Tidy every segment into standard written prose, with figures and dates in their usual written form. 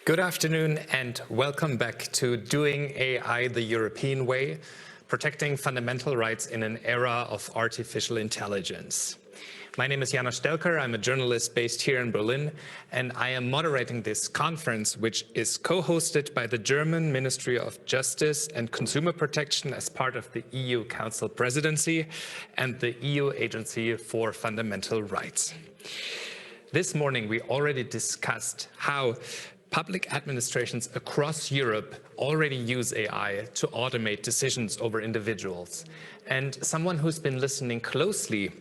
Good afternoon and welcome back to Doing AI the European Way, protecting fundamental rights in an era of artificial intelligence. My name is Janos Stelker. I'm a journalist based here in Berlin, and I am moderating this conference, which is co-hosted by the German Ministry of Justice and Consumer Protection as part of the EU Council Presidency and the EU Agency for Fundamental Rights. This morning, we already discussed how public administrations across Europe already use AI to automate decisions over individuals. And someone who's been listening closely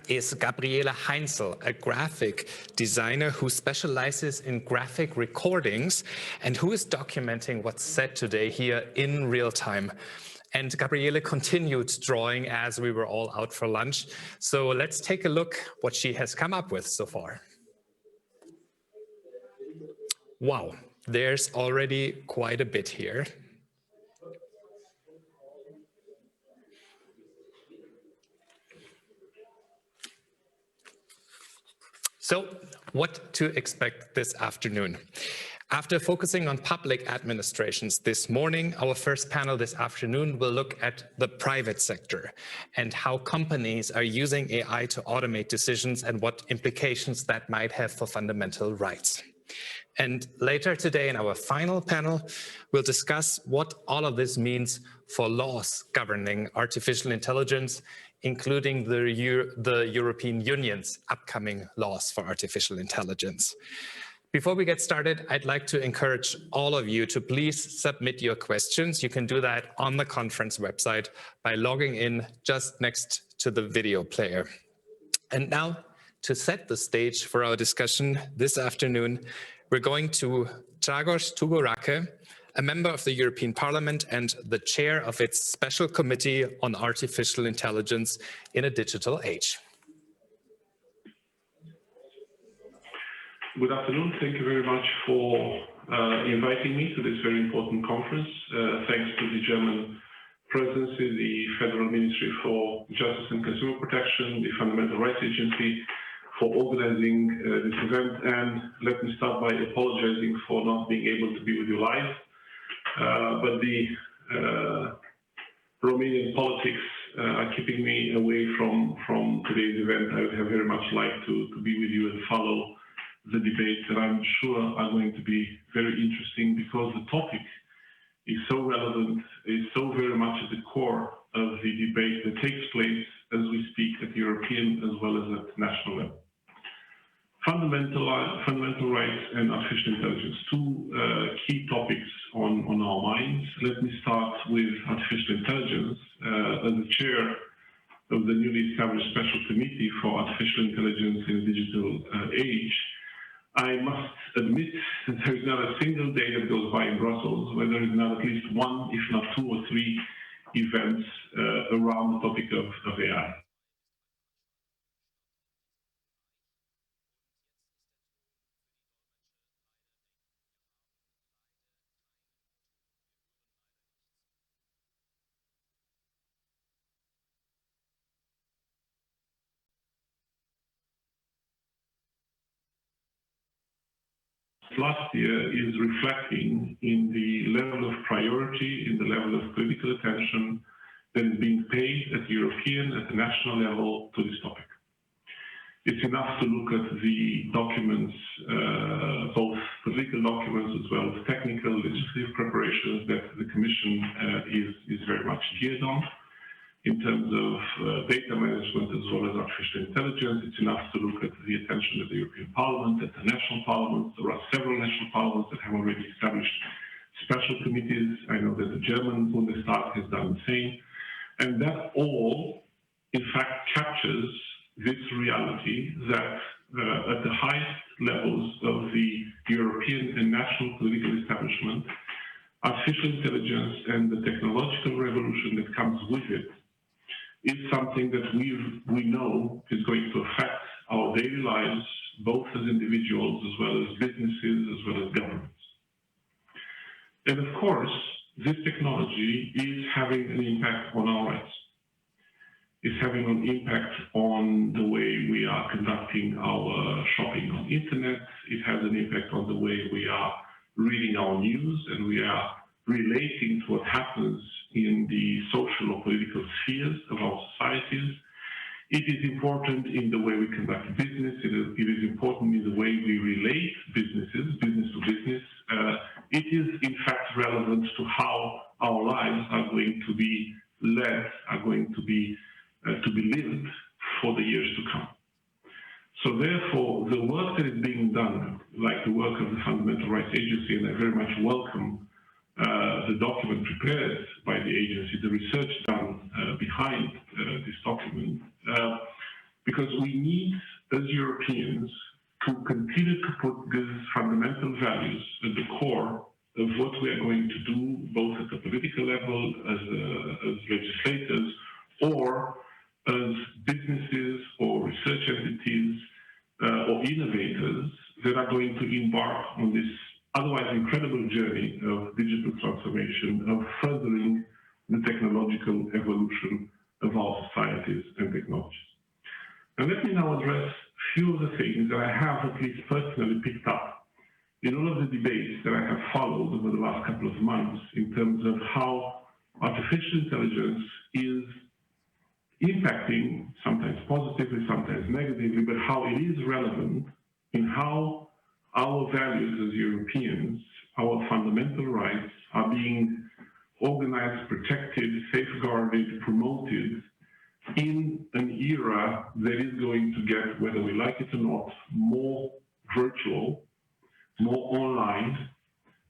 is Gabriele Heinzel, a graphic designer who specializes in graphic recordings and who is documenting what's said today here in real time. And Gabriele continued drawing as we were all out for lunch. So let's take a look what she has come up with so far. Wow, there's already quite a bit here. So, what to expect this afternoon? After focusing on public administrations this morning, our first panel this afternoon will look at the private sector and how companies are using AI to automate decisions and what implications that might have for fundamental rights. And later today in our final panel, we'll discuss what all of this means for laws governing artificial intelligence, including the European Union's upcoming laws for artificial intelligence. Before we get started, I'd like to encourage all of you to please submit your questions. You can do that on the conference website by logging in just next to the video player. And now, to set the stage for our discussion this afternoon, we're going to Dragos Tugorake, a member of the European Parliament and the chair of its Special Committee on Artificial Intelligence in a Digital Age. Good afternoon. Thank you very much for inviting me to this very important conference. Thanks to the German Presidency, the Federal Ministry for Justice and Consumer Protection, the Fundamental Rights Agency, for organizing this event, and let me start by apologizing for not being able to be with you live. But the Romanian politics are keeping me away from today's event. I would have very much liked to be with you and follow the debates that I'm sure are going to be very interesting because the topic is so relevant, is so very much at the core of the debate that takes place as we speak at European as well as at national level. Fundamental rights and artificial intelligence, two key topics on our minds. Let me start with artificial intelligence. As the chair of the newly established Special Committee for Artificial Intelligence in the Digital Age, I must admit that there is not a single day that goes by in Brussels where there is not at least one, if not two or three events around the topic of AI. Last year is reflecting in the level of priority, in the level of political attention that is being paid at the European, at the national level to this topic. It's enough to look at the documents, both political documents as well as technical legislative preparations that the Commission is very much geared on. In terms of data management as well as artificial intelligence, it's enough to look at the attention of the European Parliament, at the national parliaments. There are several national parliaments that have already established special committees. I know that the German Bundestag has done the same. And that all, in fact, captures this reality that at the highest levels of the European and national political establishment, artificial intelligence and the technological revolution that comes with it is something that we know is going to affect our daily lives, both as individuals as well as businesses, as well as governments. And of course, this technology is having an impact on our rights. It's having an impact on the way we are conducting our shopping on the internet. It has an impact on the way we are reading our news and we are relating to what happens in the social or political spheres of our societies. It is important in the way we conduct business. It is important in the way we relate business to business. It is, in fact, relevant to how our lives are going to be led, are going to be lived for the years to come. So therefore, the work that is being done, like the work of the Fundamental Rights Agency, and I very much welcome the document prepared by the agency, the research done behind this document, because we need, as Europeans, to continue to put these fundamental values at the core of what we are going to do, both at the political level, as legislators, or as businesses or research entities or innovators that are going to embark on this otherwise incredible journey of digital transformation, of furthering the technological evolution of our societies and technologies. And let me now address a few of the things that I have at least personally picked up in all of the debates that I have followed over the last couple of months in terms of how artificial intelligence is impacting, sometimes positively, sometimes negatively, but how it is relevant in how our values as Europeans, our fundamental rights are being organized, protected, safeguarded, promoted in an era that is going to get, whether we like it or not, more virtual, more online,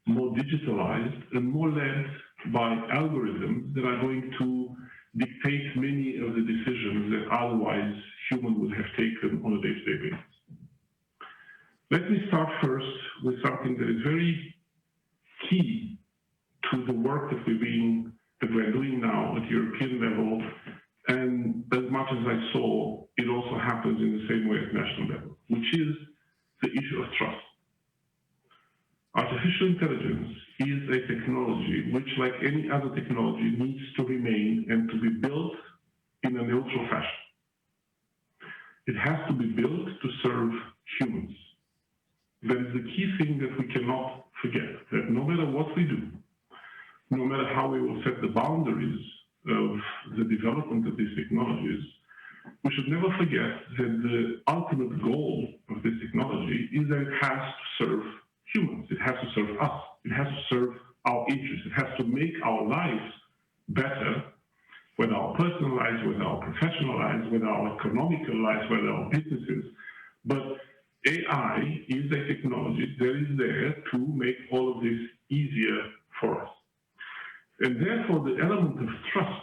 more digitalized, and more led by algorithms that are going to dictate many of the decisions that otherwise humans would have taken on a day-to-day basis. Let me start first with something that is very key to the work that we're doing now at European level, and as much as I saw, it also happens in the same way at national level, which is the issue of trust. Artificial intelligence is a technology which, like any other technology, needs to remain and to be built in a neutral fashion. It has to be built to serve humans. That is the key thing that we cannot forget, that no matter what we do, no matter how we will set the boundaries of the development of these technologies, we should never forget that the ultimate goal of this technology is that it has to serve humans. It has to serve us. It has to serve our interests. It has to make our lives better, whether our personal lives, whether our professional lives, whether our economical lives, whether our businesses. But AI is a technology that is there to make all of this easier for us. And therefore, the element of trust,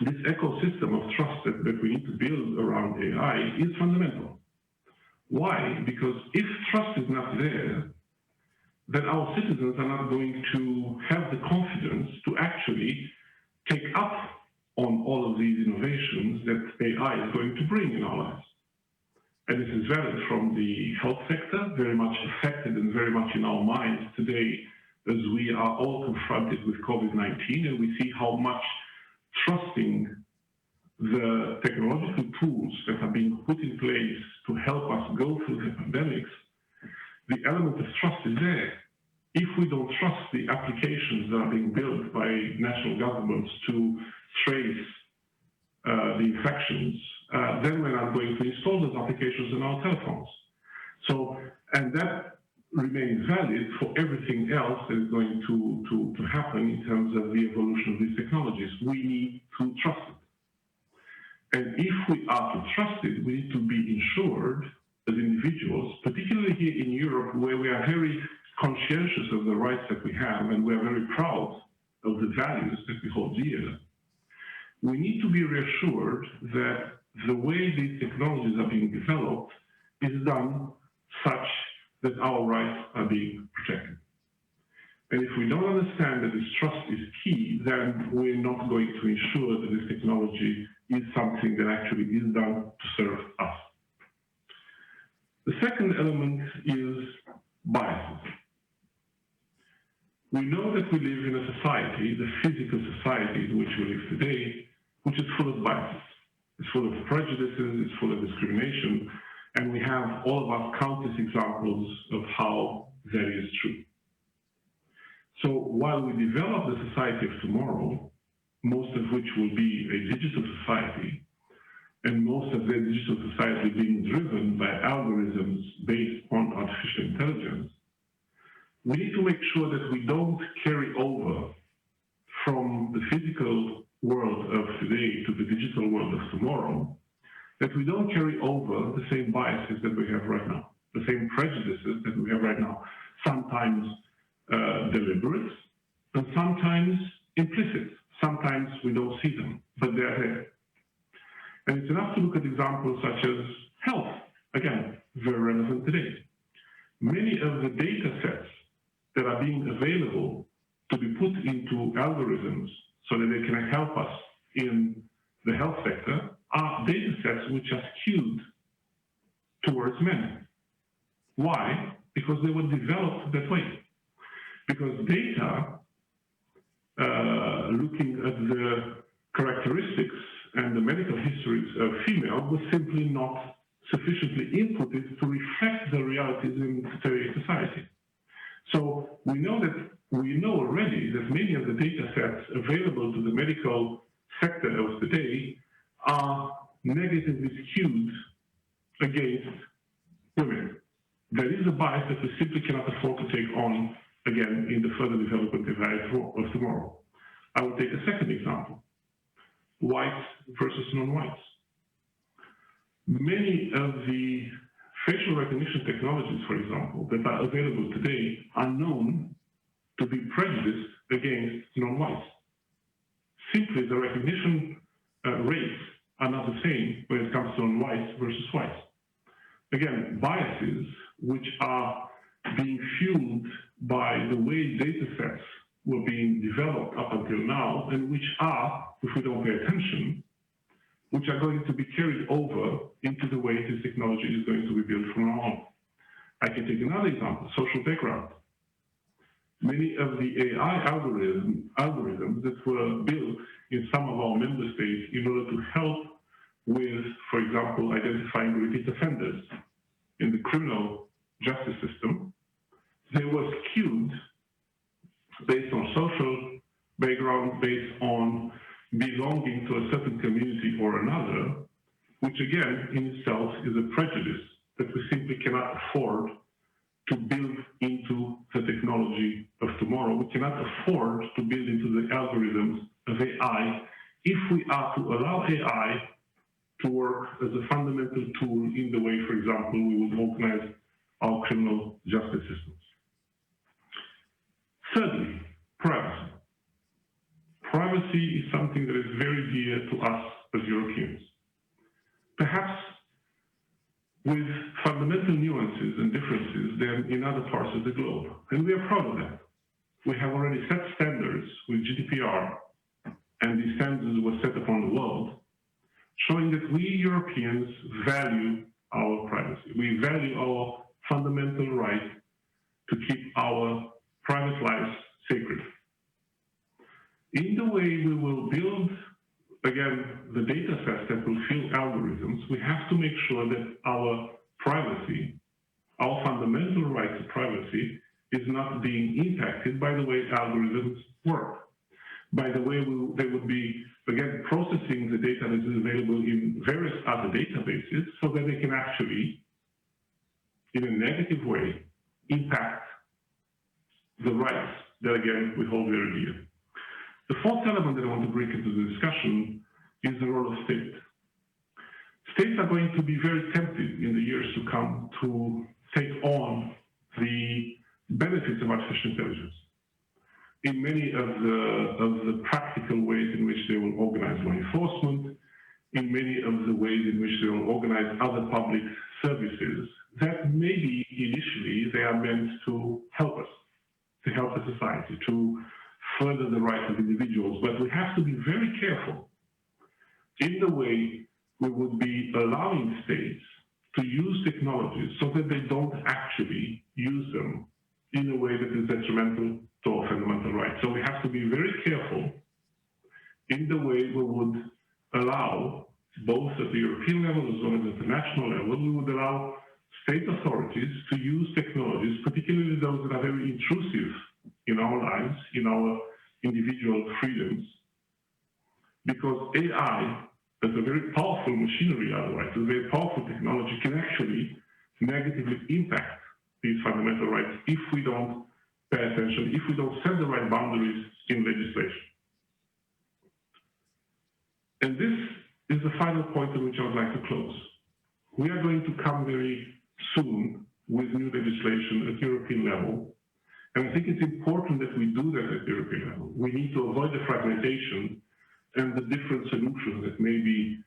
this ecosystem of trust that we need to build around AI is fundamental. Why? Because if trust is not there, then our citizens are not going to have the confidence to actually take up on all of these innovations that AI is going to bring in our lives. And this is valid from the health sector, very much affected and very much in our minds today as we are all confronted with COVID-19, and we see how much trusting the technological tools that are being put in place to help us go through the pandemics, the element of trust is there. If we don't trust the applications that are being built by national governments to trace the infections, then we're not going to install those applications in our telephones. So, and that remains valid for everything else that is going to happen in terms of the evolution of these technologies. We need to trust it. And if we are to trust it, we need to be ensured as individuals, particularly here in Europe, where we are very conscientious of the rights that we have, and we are very proud of the values that we hold dear. We need to be reassured that the way these technologies are being developed is done such that our rights are being protected. And if we don't understand that this trust is key, then we're not going to ensure that this technology is something that actually is done to serve us. The second element is biases. We know that we live in a society, the physical society in which we live today, which is full of biases. It's full of prejudices, it's full of discrimination, and we have all of us countless examples of how that is true. So while we develop the society of tomorrow, most of which will be a digital society, and most of the digital society being driven by algorithms based on artificial intelligence, we need to make sure that we don't carry over from the physical world of today to the digital world of tomorrow, that we don't carry over the same biases that we have right now, the same prejudices that we have right now, sometimes deliberate, and sometimes implicit. Sometimes we don't see them, but they're there. And it's enough to look at examples such as health, again, very relevant today. Many of the data sets that are being available to be put into algorithms so that they can help us in the health sector are data sets which are skewed towards men. Why? Because they were developed that way. Because data, looking at the characteristics and the medical histories of female was simply not sufficiently inputted to reflect the realities in today's society. So we know already that many of the data sets available to the medical sector of today are negatively skewed against women. There is a bias that we simply cannot afford to take on again in the further development of tomorrow. I will take a second example, whites versus non-whites. Many of the facial recognition technologies, for example, that are available today are known to be prejudiced against non-whites. Simply, the recognition rates are not the same when it comes to non-whites versus whites. Again, biases which are being fueled by the way data sets were being developed up until now, and which are, if we don't pay attention, which are going to be carried over into the way this technology is going to be built from now on. I can take another example, social background. Many of the AI algorithms that were built in some of our member states in order to help with, for example, identifying repeat offenders in the criminal justice system, they were skewed based on social background, based on belonging to a certain community or another, which again in itself is a prejudice that we simply cannot afford to build into the technology of tomorrow. We cannot afford to build into the algorithms of AI if we are to allow AI to work as a fundamental tool in the way, for example, we would organize our criminal justice systems. Thirdly, privacy. Privacy is something that is very dear to us as Europeans. Perhaps with fundamental nuances and differences than in other parts of the globe. And we are proud of that. We have already set standards with GDPR, and these standards were set upon the world, showing that we Europeans value our privacy. We value our fundamental right to keep our private lives sacred. In the way we will build, again, the data sets that will fuel algorithms, we have to make sure that our privacy, our fundamental right to privacy, is not being impacted by the way algorithms work. By the way they would be, again, processing the data that is available in various other databases so that they can actually, in a negative way, impact the rights that, again, we hold very dear. The fourth element that I want to bring into the discussion is the role of state. States are going to be very tempted in the years to come to take on the benefits of artificial intelligence in many of the practical ways in which they will organize law enforcement, in many of the ways in which they will organize other public services that maybe initially they are meant to help us, to help the society, to further the rights of individuals. But we have to be very careful in the way we would be allowing states to use technologies so that they don't actually use them in a way that is detrimental to our fundamental rights. So we have to be very careful in the way we would allow, both at the European level as well as at the national level, we would allow state authorities to use technologies, particularly those that are very intrusive in our lives, in our individual freedoms, because AI, as a very powerful machinery otherwise, a very powerful technology, can actually negatively impact these fundamental rights if we don't pay attention, if we don't set the right boundaries in legislation. And this is the final point on which I would like to close. We are going to come very soon with new legislation at European level. And I think it's important that we do that at European level. We need to avoid the fragmentation and the different solutions that may be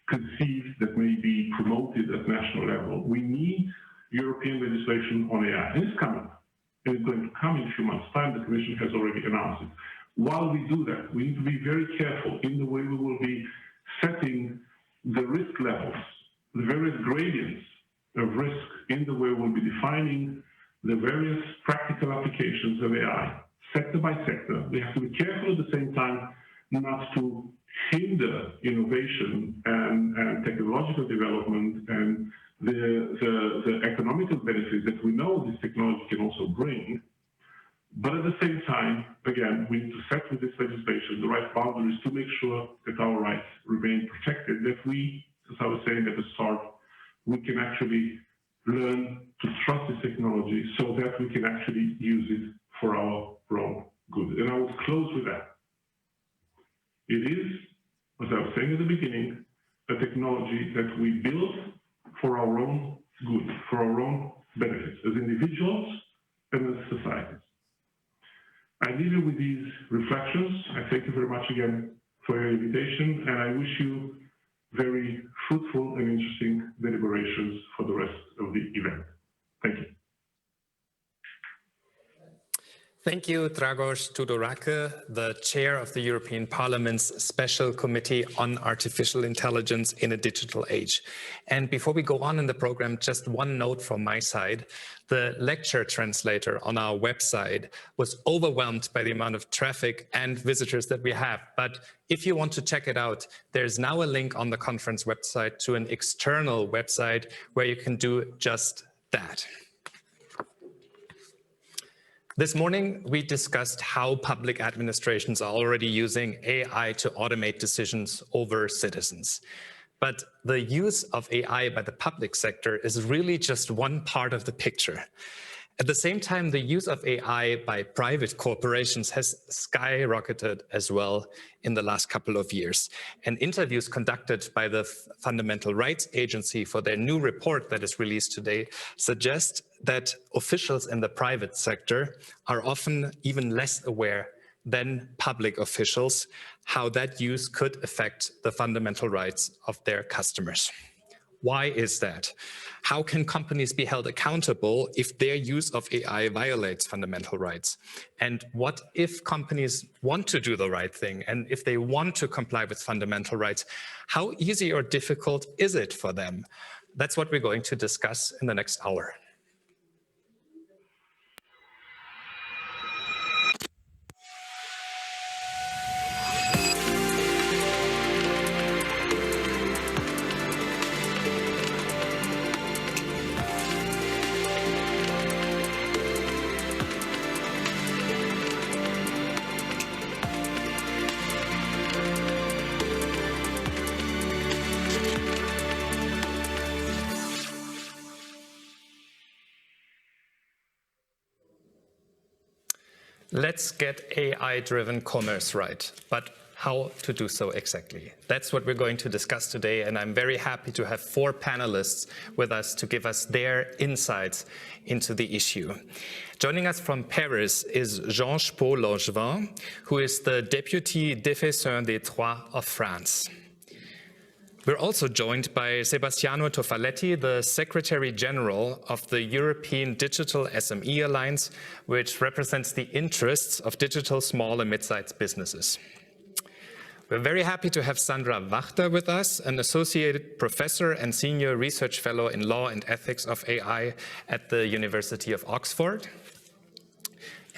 conceived, that may be promoted at national level. We need European legislation on AI, and it's coming. And it's going to come in a few months' time. The Commission has already announced it. While we do that, we need to be very careful in the way we will be setting the risk levels, the various gradients of risk in the way we'll be defining the various practical applications of AI, sector by sector. We have to be careful at the same time not to hinder innovation and technological development and the economical benefits that we know this technology can also bring. But at the same time, again, we need to set with this legislation the right boundaries to make sure that our rights remain protected, that we, as I was saying at the start, we can actually learn to trust this technology so that we can actually use it for our own good. And I will close with that. It is, as I was saying at the beginning, a technology that we build for our own good, for our own benefits, as individuals and as societies. I leave you with these reflections. I thank you very much again for your invitation, and I wish you very fruitful and interesting deliberations for the rest of the event. Thank you. Thank you, Dragos Tudorake, the chair of the European Parliament's Special Committee on Artificial Intelligence in a Digital Age. And before we go on in the program, just one note from my side. The lecture translator on our website was overwhelmed by the amount of traffic and visitors that we have. But if you want to check it out, there's now a link on the conference website to an external website where you can do just that. This morning, we discussed how public administrations are already using AI to automate decisions over citizens. But the use of AI by the public sector is really just one part of the picture. At the same time, the use of AI by private corporations has skyrocketed as well in the last couple of years. And interviews conducted by the Fundamental Rights Agency for their new report that is released today suggest that officials in the private sector are often even less aware than public officials how that use could affect the fundamental rights of their customers. Why is that? How can companies be held accountable if their use of AI violates fundamental rights? And what if companies want to do the right thing? And if they want to comply with fundamental rights, how easy or difficult is it for them? That's what we're going to discuss in the next hour. Let's get AI-driven commerce right, but how to do so exactly? That's what we're going to discuss today, and I'm very happy to have 4 panelists with us to give us their insights into the issue. Joining us from Paris is Jean-Paul Langevin, who is the Deputy Défenseur des Droits of France. We're also joined by Sebastiano Tofaletti, the Secretary General of the European Digital SME Alliance, which represents the interests of digital small and mid-sized businesses. We're very happy to have Sandra Wachter with us, an Associate Professor and Senior Research Fellow in Law and Ethics of AI at the University of Oxford.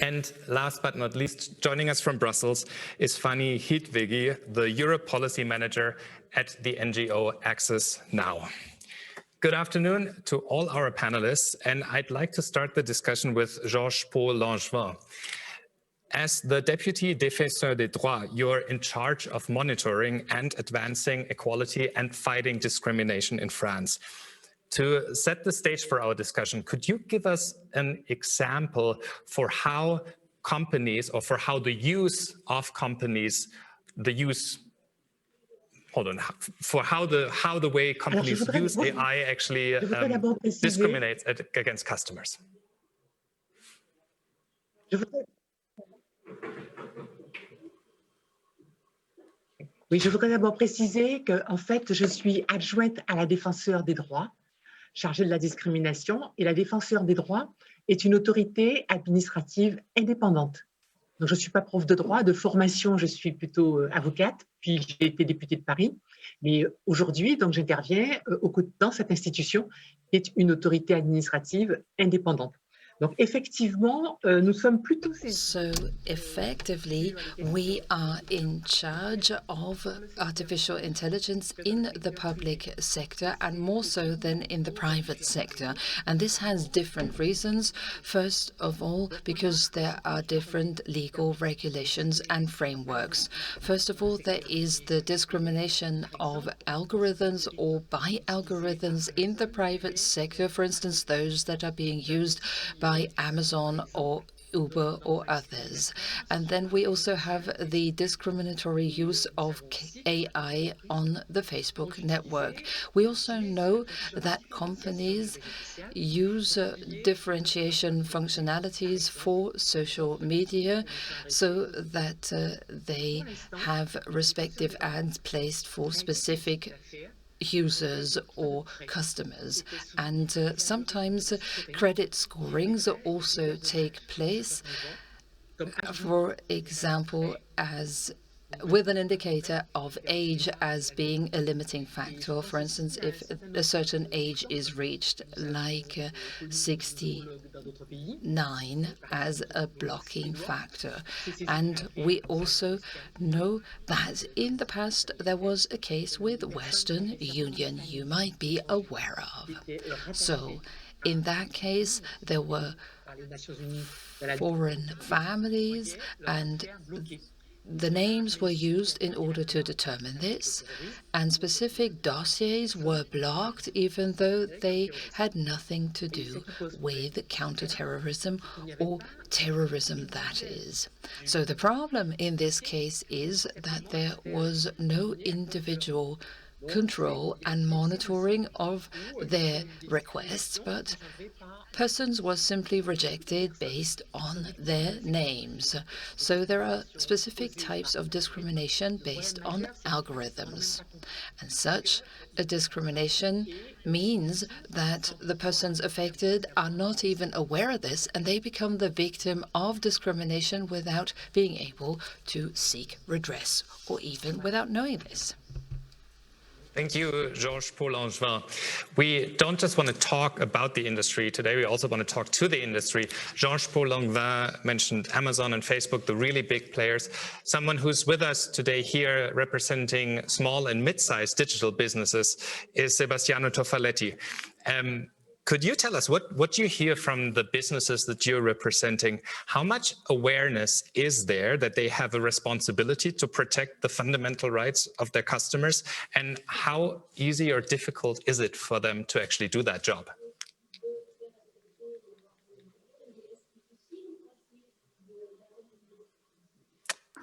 And last but not least, joining us from Brussels is Fanny Hidvegi, the Europe Policy Manager at the NGO Access Now. Good afternoon to all our panelists, and I'd like to start the discussion with Georges-Paul Langevin. As the Deputy Défenseur des Droits, you're in charge of monitoring and advancing equality and fighting discrimination in France. To set the stage for our discussion, could you give us an example for how companies, or for how the use of companies, for how the way companies use AI actually discriminates against customers? Oui, je voudrais d'abord préciser que, en fait, je suis adjointe à la défenseure des droits, chargée de la discrimination, et la défenseure des droits est une autorité administrative indépendante. Donc, je ne suis pas prof de droit, de formation, je suis plutôt avocate, puis j'ai été députée de Paris. Mais aujourd'hui, donc, j'interviens dans cette institution qui est une autorité administrative indépendante. Donc, effectivement, nous sommes plutôt... So, effectively, we are in charge of artificial intelligence in the public sector, and more so than in the private sector. And this has different reasons. First of all, because there are different legal regulations and frameworks. First of all, there is the discrimination of algorithms or by algorithms in the private sector, for instance, those that are being used by Amazon or Uber or others. And then we also have the discriminatory use of AI on the Facebook network. We also know that companies use differentiation functionalities for social media so that they have respective ads placed for specific users or customers, and sometimes credit scorings also take place, for example, as with an indicator of age as being a limiting factor. For instance, if a certain age is reached, like 69 as a blocking factor. And we also know that in the past there was a case with Western Union you might be aware of. So in that case, there were foreign families, and the names were used in order to determine this, and specific dossiers were blocked even though they had nothing to do with counterterrorism or terrorism, that is. So the problem in this case is that there was no individual control and monitoring of their requests, but persons were simply rejected based on their names. So there are specific types of discrimination based on algorithms. And such a discrimination means that the persons affected are not even aware of this, and they become the victim of discrimination without being able to seek redress, or even without knowing this. Thank you, Georges-Paul Langevin. We don't just want to talk about the industry today, we also want to talk to the industry. Georges-Paul Langevin mentioned Amazon and Facebook, the really big players. Someone who's with us today here representing small and mid-sized digital businesses is Sebastiano Tofaletti. Could you tell us what you hear from the businesses that you're representing? How much awareness is there that they have a responsibility to protect the fundamental rights of their customers? And how easy or difficult is it for them to actually do that job?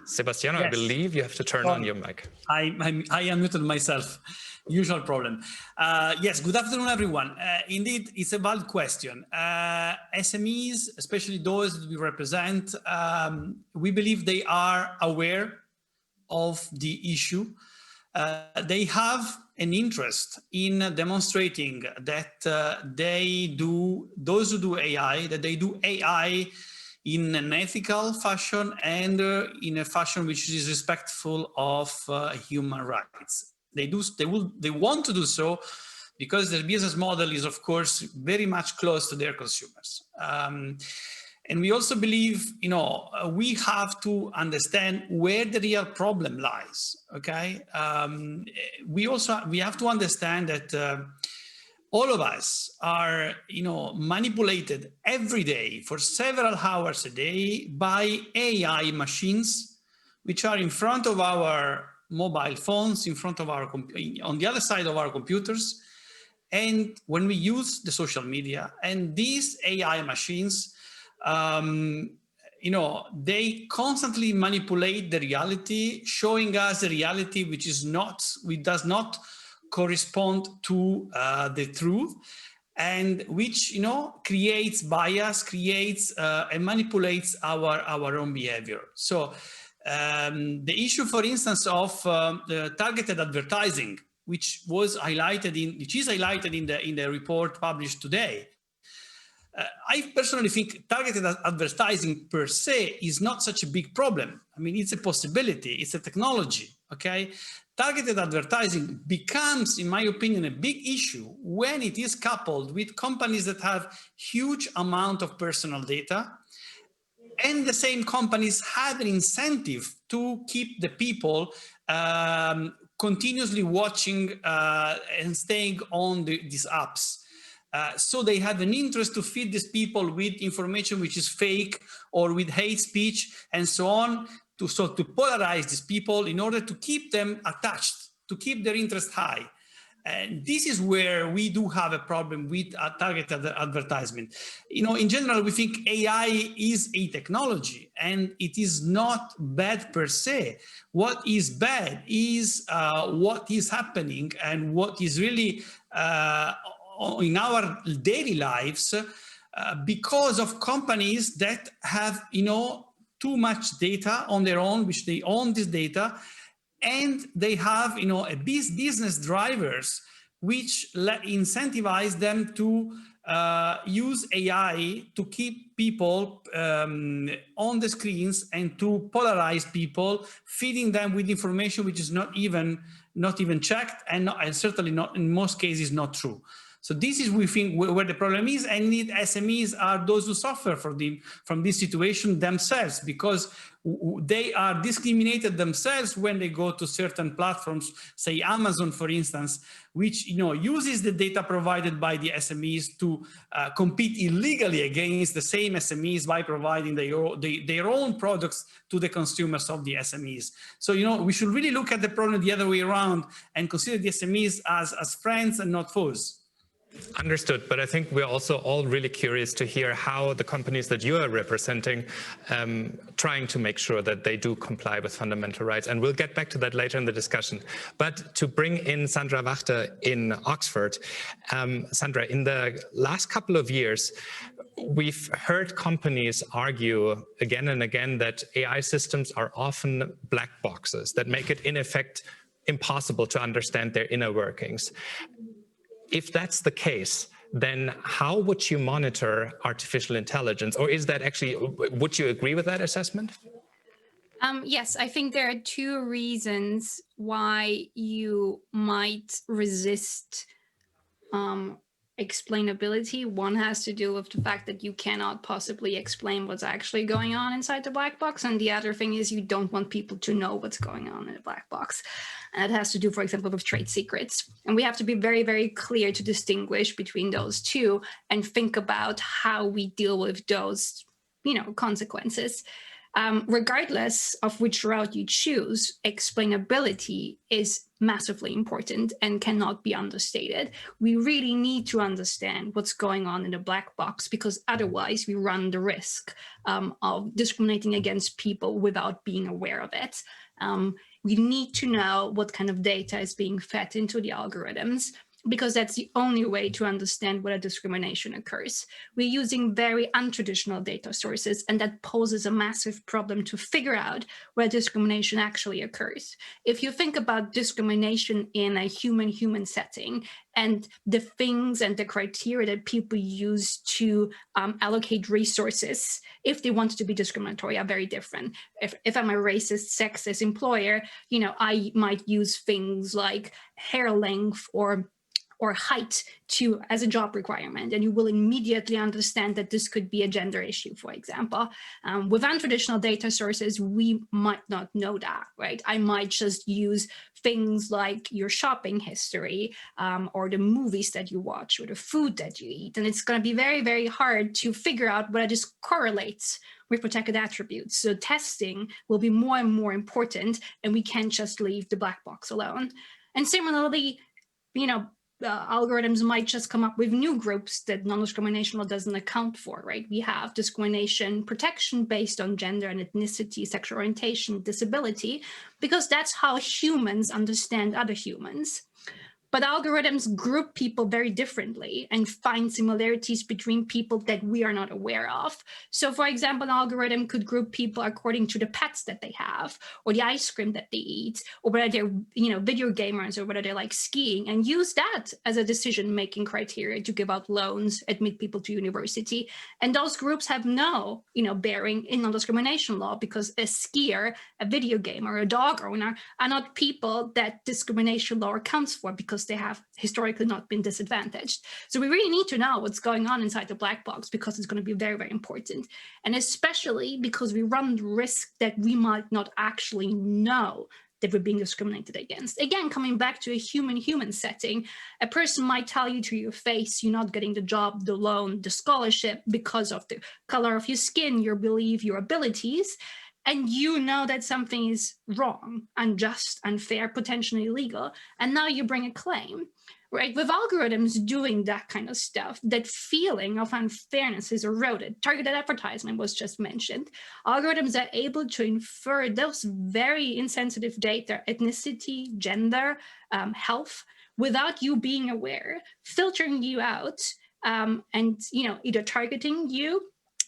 Sebastiano, yes. I believe you have to turn on your mic. I unmuted myself. Usual problem. Yes, good afternoon, everyone. Indeed, it's a valid question. SMEs, especially those that we represent, we believe they are aware of the issue. They have an interest in demonstrating that those who do AI, that they do AI in an ethical fashion and in a fashion which is respectful of human rights. They want to do so because their business model is, of course, very much close to their consumers. And we also believe, we have to understand where the real problem lies. Okay, we have to understand that all of us are, manipulated every day for several hours a day by AI machines, which are in front of our mobile phones, in front of on the other side of our computers. And when we use the social media, and these AI machines, they constantly manipulate the reality, showing us a reality which does not correspond to the truth, and which creates bias, and manipulates our own behavior. So the issue, for instance, of the targeted advertising, which is highlighted in the report published today. I personally think targeted advertising per se is not such a big problem. I mean, it's a possibility, it's a technology, okay? Targeted advertising becomes, in my opinion, a big issue when it is coupled with companies that have huge amount of personal data, and the same companies have an incentive to keep the people continuously watching and staying on these apps. So they have an interest to feed these people with information which is fake or with hate speech and so on, to polarize these people in order to keep them attached, to keep their interest high. And this is where we do have a problem with targeted advertisement. In general, we think AI is a technology and it is not bad per se. What is bad is what is happening and what is really in our daily lives because of companies that have, too much data on their own, which they own this data, and they have, a business drivers which incentivize them to use AI to keep people on the screens and to polarize people, feeding them with information which is not even checked, and certainly not, in most cases, not true. So this is, we think, where the problem is, and SMEs are those who suffer from this situation themselves, because they are discriminated themselves when they go to certain platforms, say Amazon, for instance, which uses the data provided by the SMEs to compete illegally against the same SMEs by providing their own products to the consumers of the SMEs. So we should really look at the problem the other way around and consider the SMEs as friends and not foes. Understood, but I think we're also all really curious to hear how the companies that you are representing trying to make sure that they do comply with fundamental rights, and we'll get back to that later in the discussion. But to bring in Sandra Wachter in Oxford, Sandra, in the last couple of years, we've heard companies argue again and again that AI systems are often black boxes that make it, in effect, impossible to understand their inner workings. If that's the case, then how would you monitor artificial intelligence? Or is that actually, would you agree with that assessment? Yes, I think there are two reasons why you might resist explainability. One has to do with the fact that you cannot possibly explain what's actually going on inside the black box. And the other thing is you don't want people to know what's going on in the black box. And it has to do, for example, with trade secrets. And we have to be very, very clear to distinguish between those two and think about how we deal with those, consequences. Regardless of which route you choose, explainability is massively important and cannot be understated. We really need to understand what's going on in the black box, because otherwise we run the risk of discriminating against people without being aware of it. We need to know what kind of data is being fed into the algorithms, because that's the only way to understand whether discrimination occurs. We're using very untraditional data sources, and that poses a massive problem to figure out where discrimination actually occurs. If you think about discrimination in a human-human setting, and the things and the criteria that people use to allocate resources, if they want to be discriminatory, are very different. If I'm a racist, sexist employer, I might use things like hair length or or height as a job requirement, and you will immediately understand that this could be a gender issue, for example. With untraditional data sources, we might not know that, right? I might just use things like your shopping history, or the movies that you watch, or the food that you eat, and it's going to be very, very hard to figure out whether this correlates with protected attributes. So testing will be more and more important, and we can't just leave the black box alone. And similarly, algorithms might just come up with new groups that non-discrimination law doesn't account for, right? We have discrimination protection based on gender and ethnicity, sexual orientation, disability, because that's how humans understand other humans. But algorithms group people very differently and find similarities between people that we are not aware of. So for example, an algorithm could group people according to the pets that they have, or the ice cream that they eat, or whether they're video gamers, or whether they like skiing, and use that as a decision-making criteria to give out loans, admit people to university. And those groups have no bearing in non-discrimination law, because a skier, a video gamer, a dog owner are not people that discrimination law accounts for, because they have historically not been disadvantaged. So we really need to know what's going on inside the black box, because it's going to be very, very important. And especially because we run the risk that we might not actually know that we're being discriminated against. Again, coming back to a human-human setting, a person might tell you to your face, you're not getting the job, the loan, the scholarship because of the color of your skin, your belief, your abilities. And you know that something is wrong, unjust, unfair, potentially illegal, and now you bring a claim, right? With algorithms doing that kind of stuff, that feeling of unfairness is eroded. Targeted advertisement was just mentioned. Algorithms are able to infer those very insensitive data, ethnicity, gender, health, without you being aware, filtering you out, and either targeting you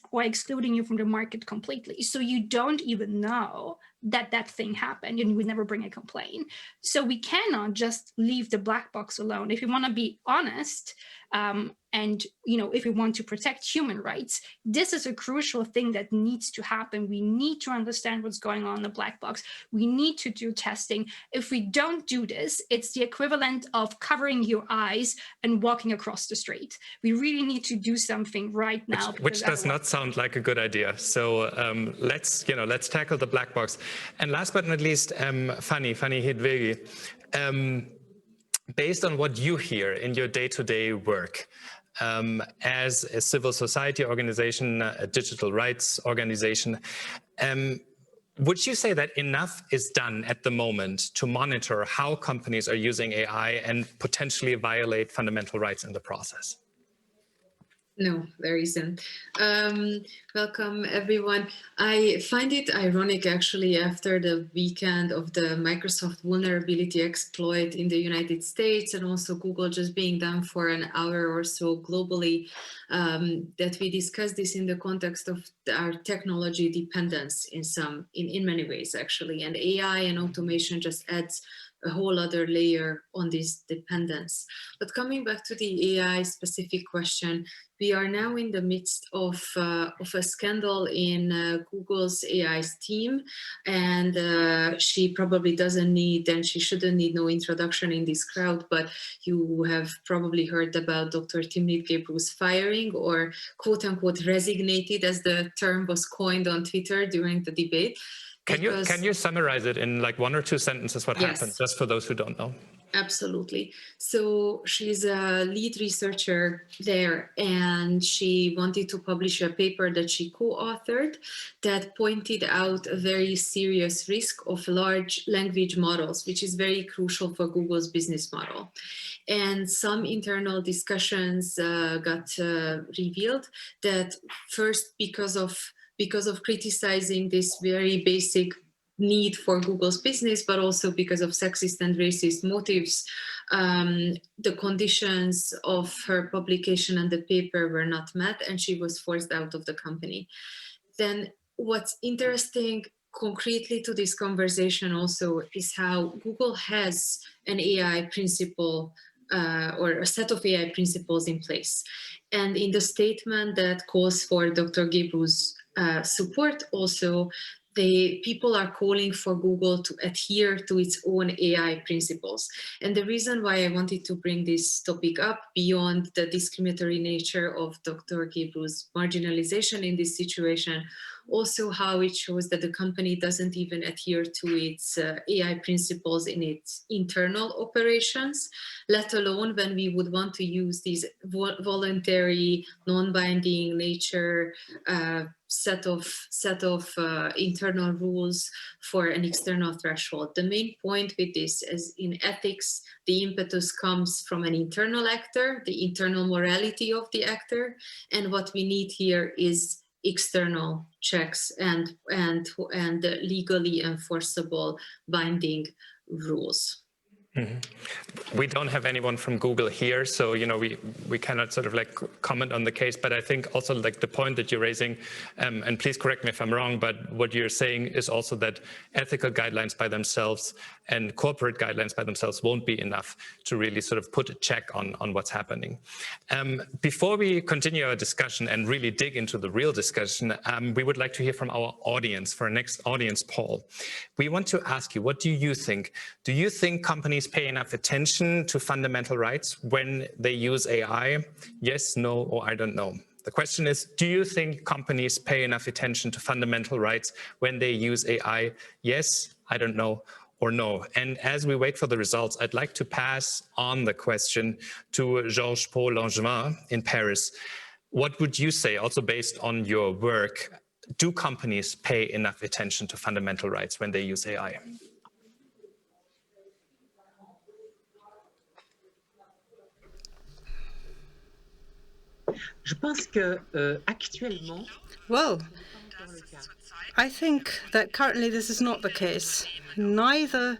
or excluding you from the market completely. So you don't even know that thing happened, and you would never bring a complaint. So we cannot just leave the black box alone. If you want to be honest, and if we want to protect human rights, this is a crucial thing that needs to happen. We need to understand what's going on in the black box. We need to do testing. If we don't do this, it's the equivalent of covering your eyes and walking across the street. We really need to do something right now. Which does not sound like a good idea. So let's tackle the black box. And last but not least, Fanny Hedvegi, based on what you hear in your day-to-day work, as a civil society organization, a digital rights organization, would you say that enough is done at the moment to monitor how companies are using AI and potentially violate fundamental rights in the process? No, there isn't. Welcome, everyone. I find it ironic, actually, after the weekend of the Microsoft vulnerability exploit in the United States, and also Google just being done for an hour or so globally, that we discuss this in the context of our technology dependence in many ways, actually. And AI and automation just adds a whole other layer on this dependence. But coming back to the AI specific question, we are now in the midst of a scandal in Google's AI's team, and she probably doesn't need, and she shouldn't need, no introduction in this crowd, but you have probably heard about Dr. Tim Lydgate-Bruce's firing, or quote unquote resignated, as the term was coined on Twitter during the debate. Can you summarize it in like 1 or 2 sentences what happened, just for those who don't know? Absolutely. So she's a lead researcher there, and she wanted to publish a paper that she co-authored that pointed out a very serious risk of large language models, which is very crucial for Google's business model. And some internal discussions got revealed that first, because of criticizing this very basic need for Google's business, but also because of sexist and racist motives, the conditions of her publication and the paper were not met, and she was forced out of the company. Then what's interesting concretely to this conversation also is how Google has an AI principle or a set of AI principles in place. And in the statement that calls for Dr. Gebru's support also, people are calling for Google to adhere to its own AI principles. And the reason why I wanted to bring this topic up, beyond the discriminatory nature of Dr. Gebru's marginalization in this situation, also how it shows that the company doesn't even adhere to its AI principles in its internal operations, let alone when we would want to use these voluntary, non-binding nature set of internal rules for an external threshold. The main point with this is, in ethics, the impetus comes from an internal actor, the internal morality of the actor, and what we need here is external checks and legally enforceable binding rules. We don't have anyone from Google here, so we cannot sort of like comment on the case. But I think also like the point that you're raising, and please correct me if I'm wrong, but what you're saying is also that ethical guidelines by themselves and corporate guidelines by themselves won't be enough to really sort of put a check on what's happening. Before we continue our discussion and really dig into the real discussion, we would like to hear from our audience for our next audience poll. We want to ask you, what do you think? Do you think companies pay enough attention to fundamental rights when they use AI? Yes, no, or I don't know. The question is, do you think companies pay enough attention to fundamental rights when they use AI? Yes, I don't know, or no. And as we wait for the results, I'd like to pass on the question to Georges Paul Langevin in Paris. What would you say, also based on your work, do companies pay enough attention to fundamental rights when they use AI? Je pense que actuellement. Well, I think that currently this is not the case. Neither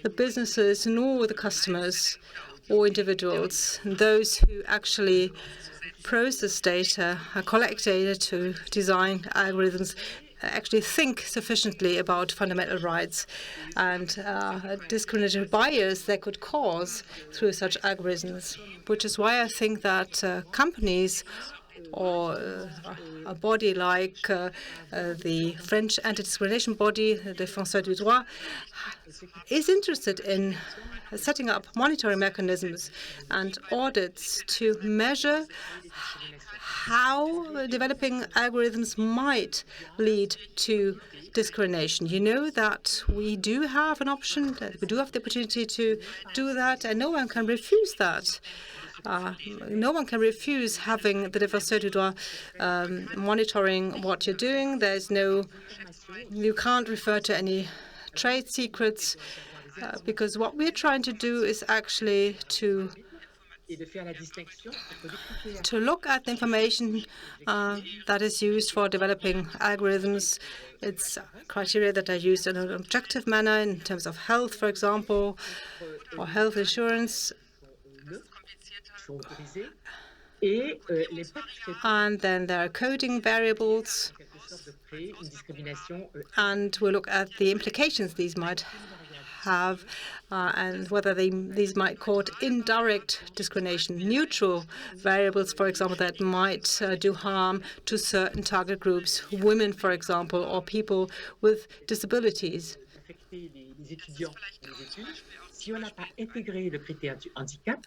the businesses nor the customers or individuals, those who actually process data, collect data to design algorithms, actually think sufficiently about fundamental rights and discriminatory bias that could cause through such algorithms, which is why I think that companies or a body like the French anti-discrimination body, the Défenseur du Droit, is interested in setting up monitoring mechanisms and audits to measure how developing algorithms might lead to discrimination. You know that we do have an option, that we do have the opportunity to do that, and no one can refuse that. No one can refuse having the Défenseur du Droit monitoring what you're doing. You can't refer to any trade secrets, because what we're trying to do is actually to look at the information that is used for developing algorithms. It's criteria that are used in an objective manner in terms of health, for example, or health insurance. And then there are coding variables, and we look at the implications these might have and whether these might cause indirect discrimination. Neutral variables, for example, that might do harm to certain target groups, women, for example, or people with disabilities.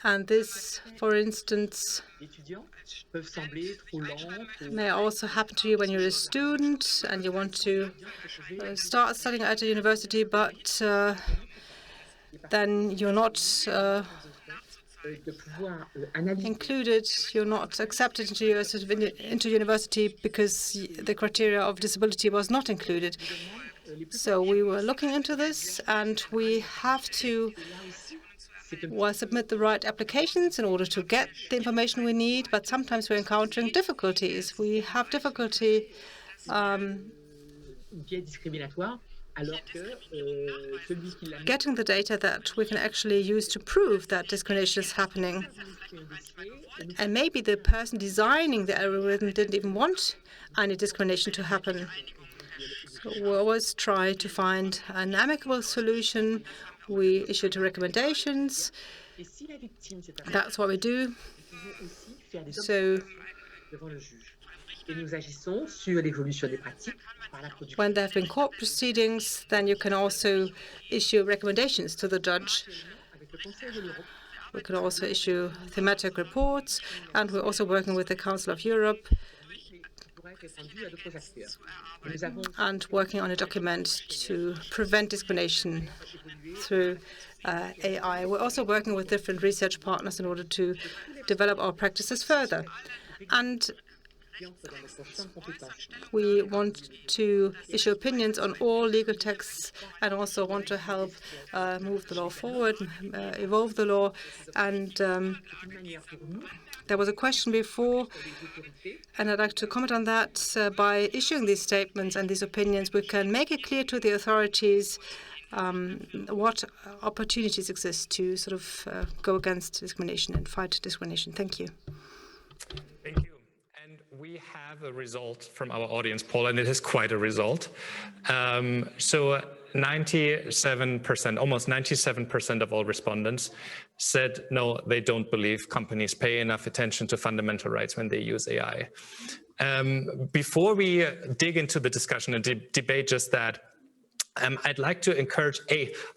And this, for instance, may also happen to you when you're a student and you want to start studying at a university, but then you're not included, you're not accepted into university because the criteria of disability was not included. So we were looking into this, and we have to submit the right applications in order to get the information we need, but sometimes we're encountering difficulties. We have difficulty getting the data that we can actually use to prove that discrimination is happening. And maybe the person designing the algorithm didn't even want any discrimination to happen. So we always try to find an amicable solution. We issued recommendations. That's what we do. So Et nous agissons sur l'évolution des pratiques par la production. When there have been court proceedings, then you can also issue recommendations to the judge. Avec le Conseil de l'Europe, We can also issue thematic reports, and we're also working with the Council of Europe pourrait être étendu à d'autres acteurs. Et nous avons and working on a document to prevent discrimination through AI. We're also working with different research partners in order to develop our practices further. And dans notre champ de compétences. we want to issue opinions on all legal texts and also want to help move the law forward, evolve the law. And there was a question before, and I'd like to comment on that. By issuing these statements and these opinions, we can make it clear to the authorities what opportunities exist to sort of go against discrimination and fight discrimination. Thank you. Thank you. And we have a result from our audience poll, and it is quite a result. So 97%, almost 97% of all respondents said no, they don't believe companies pay enough attention to fundamental rights when they use AI. Before we dig into the discussion and debate just that, I'd like to encourage,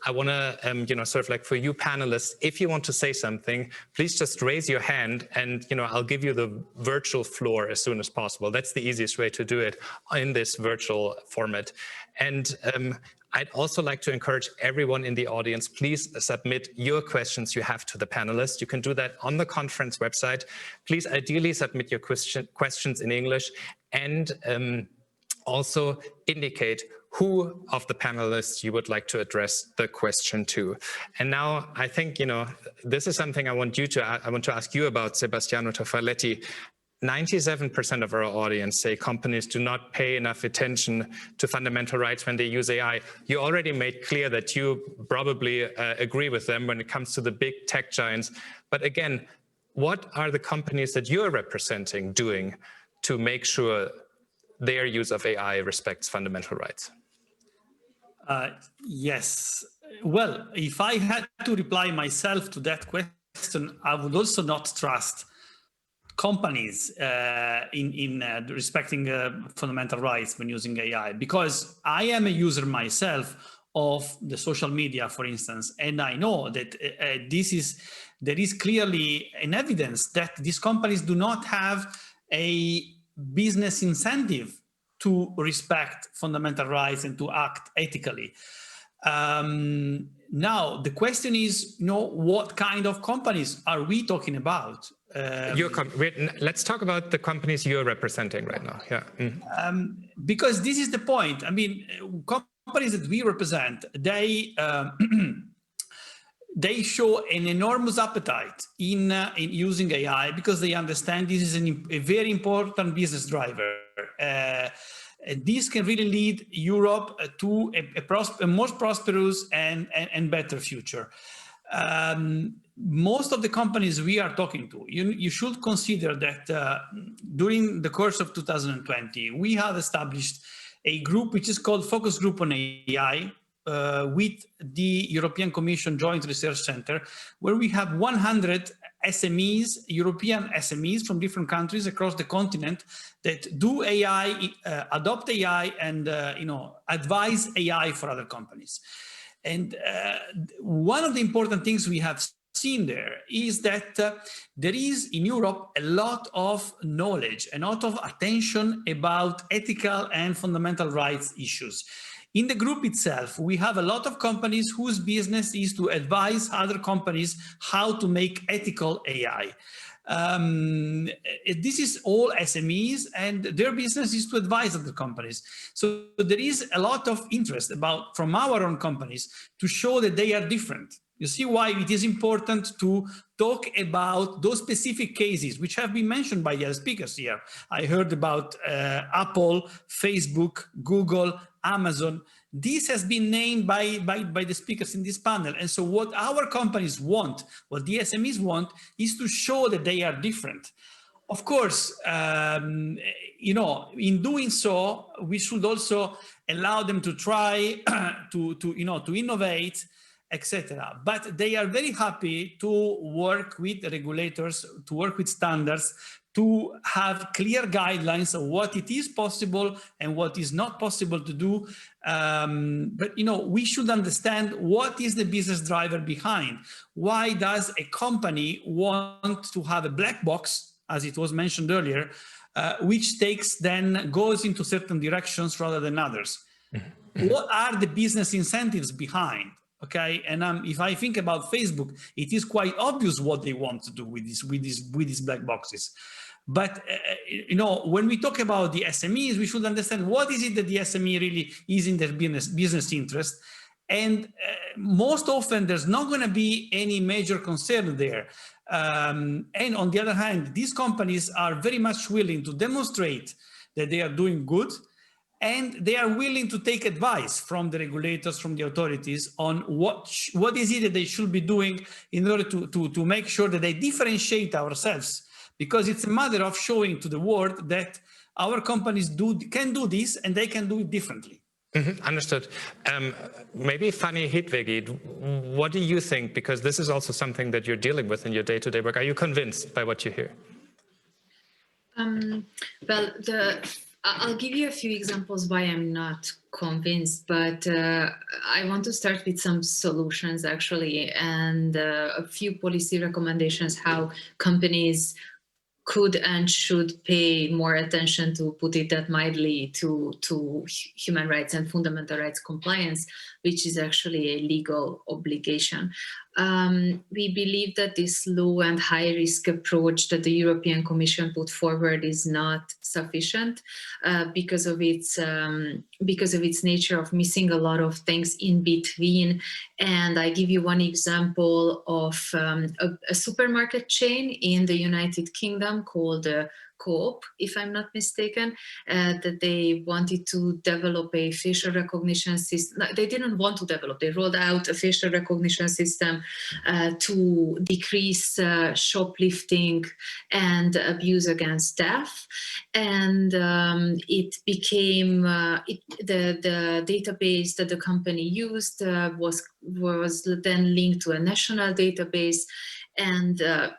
I want to, sort of like for you panelists, if you want to say something, please just raise your hand and, I'll give you the virtual floor as soon as possible. That's the easiest way to do it in this virtual format. And I'd also like to encourage everyone in the audience, please submit your questions you have to the panelists. You can do that on the conference website. Please ideally submit your questions in English and also indicate who of the panelists you would like to address the question to. And now I think, this is something I want to ask you about, Sebastiano Tofaletti. 97% of our audience say companies do not pay enough attention to fundamental rights when they use AI. You already made clear that you probably agree with them when it comes to the big tech giants. But again, what are the companies that you're representing doing to make sure their use of AI respects fundamental rights? Yes. Well, if I had to reply myself to that question, I would also not trust companies in respecting fundamental rights when using AI, because I am a user myself of the social media, for instance, and I know that there is clearly an evidence that these companies do not have a business incentive to respect fundamental rights and to act ethically. Now, the question is, what kind of companies are we talking about? Let's talk about the companies you're representing right now. Yeah. Because this is the point. I mean, companies that we represent, they they show an enormous appetite in using AI because they understand this is a very important business driver. This can really lead Europe to a more prosperous and better future. Most of the companies we are talking to, you should consider that during the course of 2020, we have established a group which is called Focus Group on AI with the European Commission Joint Research Center, where we have 100 SMEs, European SMEs from different countries across the continent that do AI, adopt AI, and advise AI for other companies. And one of the important things we have seen there is that there is in Europe a lot of knowledge, a lot of attention about ethical and fundamental rights issues. In the group itself, we have a lot of companies whose business is to advise other companies how to make ethical AI. This is all SMEs, and their business is to advise other companies. So there is a lot of interest from our own companies to show that they are different. You see why it is important to talk about those specific cases, which have been mentioned by the other speakers here. I heard about Apple, Facebook, Google, Amazon. This has been named by the speakers in this panel. And so what our companies want, what the SMEs want, is to show that they are different. Of course, in doing so, we should also allow them to try to innovate, etc. But they are very happy to work with the regulators, to work with standards, to have clear guidelines of what it is possible and what is not possible to do. But we should understand what is the business driver behind. Why does a company want to have a black box, as it was mentioned earlier, which goes into certain directions rather than others? What are the business incentives behind? Okay, and if I think about Facebook, it is quite obvious what they want to do with these black boxes. But when we talk about the SMEs, we should understand what is it that the SME really is in their business interest. And most often, there's not going to be any major concern there. And on the other hand, these companies are very much willing to demonstrate that they are doing good, and they are willing to take advice from the regulators, from the authorities on what is it that they should be doing in order to make sure that they differentiate ourselves. Because it's a matter of showing to the world that our companies can do this and they can do it differently. Understood. Maybe Fanny Hedvigi, what do you think? Because this is also something that you're dealing with in your day-to-day work. Are you convinced by what you hear? Well, I'll give you a few examples why I'm not convinced, but I want to start with some solutions actually, and a few policy recommendations how companies could and should pay more attention, to put it that mildly, to human rights and fundamental rights compliance, which is actually a legal obligation. We believe that this low and high risk approach that the European Commission put forward is not sufficient because of its nature of missing a lot of things in between. And I give you one example of a supermarket chain in the United Kingdom called Co-op, if I'm not mistaken, that they wanted to develop a facial recognition system. They didn't want to develop, they rolled out a facial recognition system to decrease shoplifting and abuse against staff. And it became, the database that the company used was then linked to a national database. And a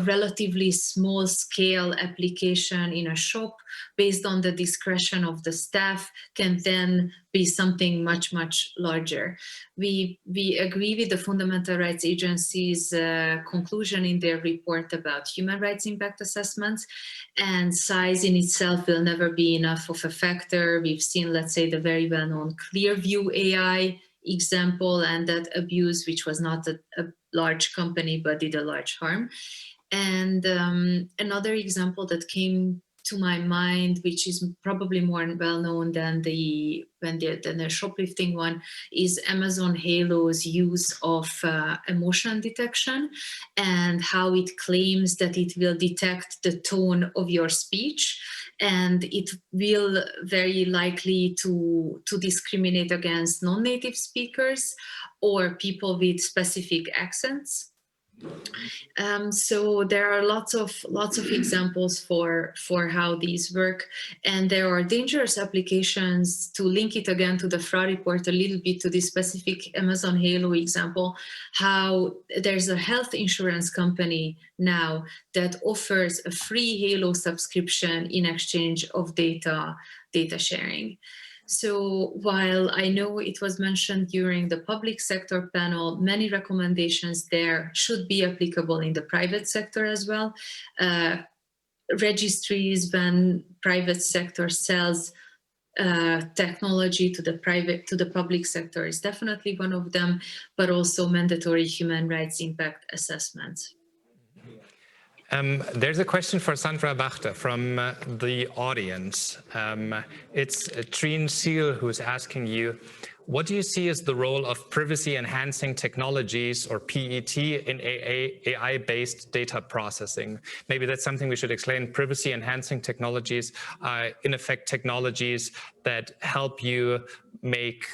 relatively small scale application in a shop based on the discretion of the staff can then be something much, much larger. We agree with the Fundamental Rights Agency's conclusion in their report about human rights impact assessments, and size in itself will never be enough of a factor. We've seen, let's say, the very well-known Clearview AI example, and that abuse, which was not a large company but did a large harm. And another example that came to my mind, which is probably more well known than the shoplifting one, is Amazon Halo's use of emotion detection, and how it claims that it will detect the tone of your speech, and it will very likely to discriminate against non-native speakers or people with specific accents. So there are lots of examples for how these work, and there are dangerous applications. To link it again to the fraud report a little bit, to this specific Amazon Halo example, how there's a health insurance company now that offers a free Halo subscription in exchange of data sharing. So while I know it was mentioned during the public sector panel, many recommendations there should be applicable in the private sector as well. Registries, when private sector sells technology to the public sector, is definitely one of them, but also mandatory human rights impact assessments. There's a question for Sandra Wachter from the audience. It's Trine Seal who's asking you, what do you see as the role of privacy-enhancing technologies, or PET, in AI-based data processing? Maybe that's something we should explain. Privacy-enhancing technologies are, in effect, technologies that help you make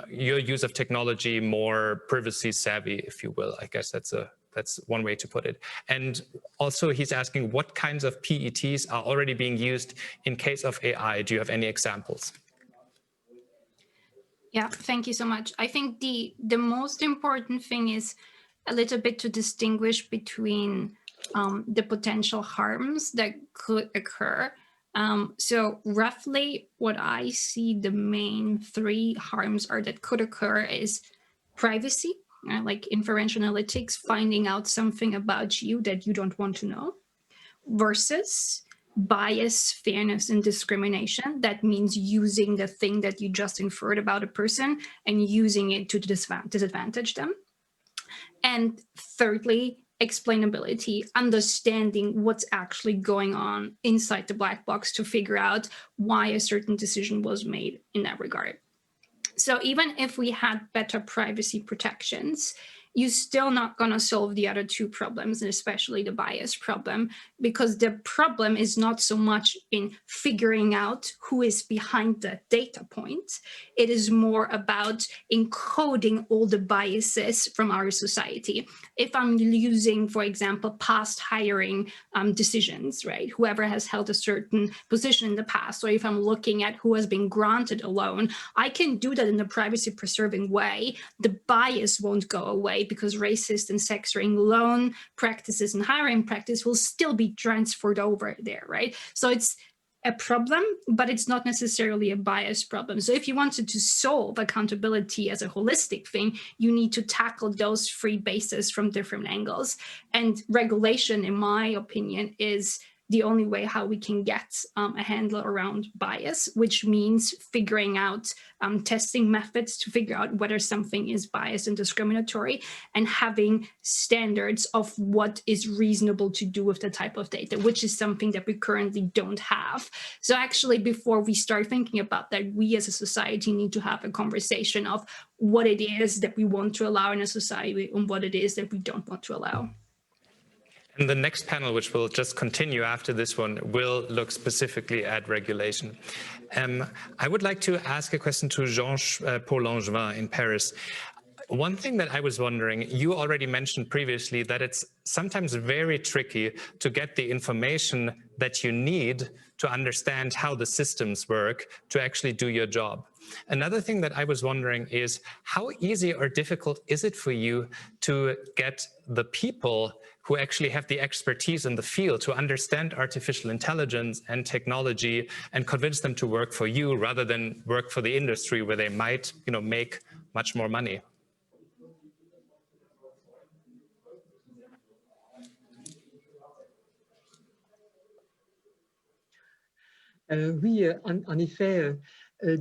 your use of technology more privacy-savvy, if you will. I guess that's one way to put it. And also he's asking what kinds of PETs are already being used in case of AI. Do you have any examples? Yeah, thank you so much. I think the most important thing is a little bit to distinguish between the potential harms that could occur. So roughly what I see the main 3 harms are that could occur is privacy, like inferential analytics, finding out something about you that you don't want to know, versus bias, fairness, and discrimination. That means using the thing that you just inferred about a person and using it to disadvantage them. And thirdly, explainability, understanding what's actually going on inside the black box to figure out why a certain decision was made in that regard. So even if we had better privacy protections, you're still not going to solve the other 2 problems, and especially the bias problem, because the problem is not so much in figuring out who is behind the data point. It is more about encoding all the biases from our society. If I'm using, for example, past hiring decisions, right? Whoever has held a certain position in the past, or if I'm looking at who has been granted a loan, I can do that in a privacy-preserving way. The bias won't go away because racist and sex-ring loan practices and hiring practice will still be transferred over there, right? So it's a problem, but it's not necessarily a bias problem. So if you wanted to solve accountability as a holistic thing, you need to tackle those 3 bases from different angles. And regulation, in my opinion, is the only way how we can get a handle around bias, which means figuring out testing methods to figure out whether something is biased and discriminatory, and having standards of what is reasonable to do with the type of data, which is something that we currently don't have. So actually, before we start thinking about that, we as a society need to have a conversation of what it is that we want to allow in a society and what it is that we don't want to allow. And the next panel, which will just continue after this one, will look specifically at regulation. I would like to ask a question to Jean-Paul Langevin in Paris. One thing that I was wondering, you already mentioned previously that it's sometimes very tricky to get the information that you need to understand how the systems work to actually do your job. Another thing that I was wondering is how easy or difficult is it for you to get the people who actually have the expertise in the field to understand artificial intelligence and technology and convince them to work for you rather than work for the industry where they might, make much more money? Oui, en effet,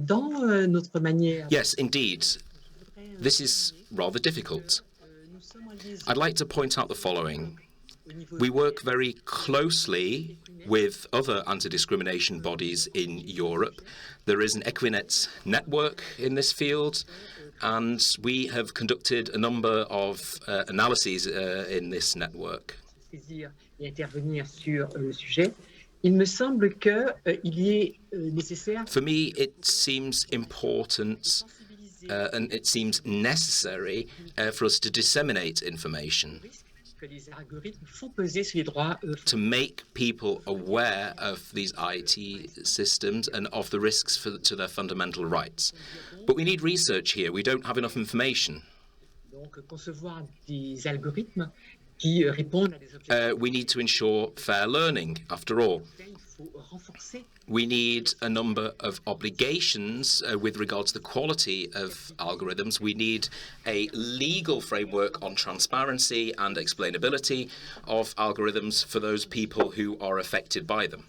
dans notre manière... Yes, indeed. This is rather difficult. I'd like to point out the following. We work very closely with other anti-discrimination bodies in Europe. There is an Equinet network in this field, and we have conducted a number of analyses in this network. For me, it seems important and it seems necessary for us to disseminate information, to make people aware of these IT systems and of the risks to their fundamental rights. But we need research here. We don't have enough information. We need to ensure fair learning, after all. We need a number of obligations with regard to the quality of algorithms. We need a legal framework on transparency and explainability of algorithms for those people who are affected by them.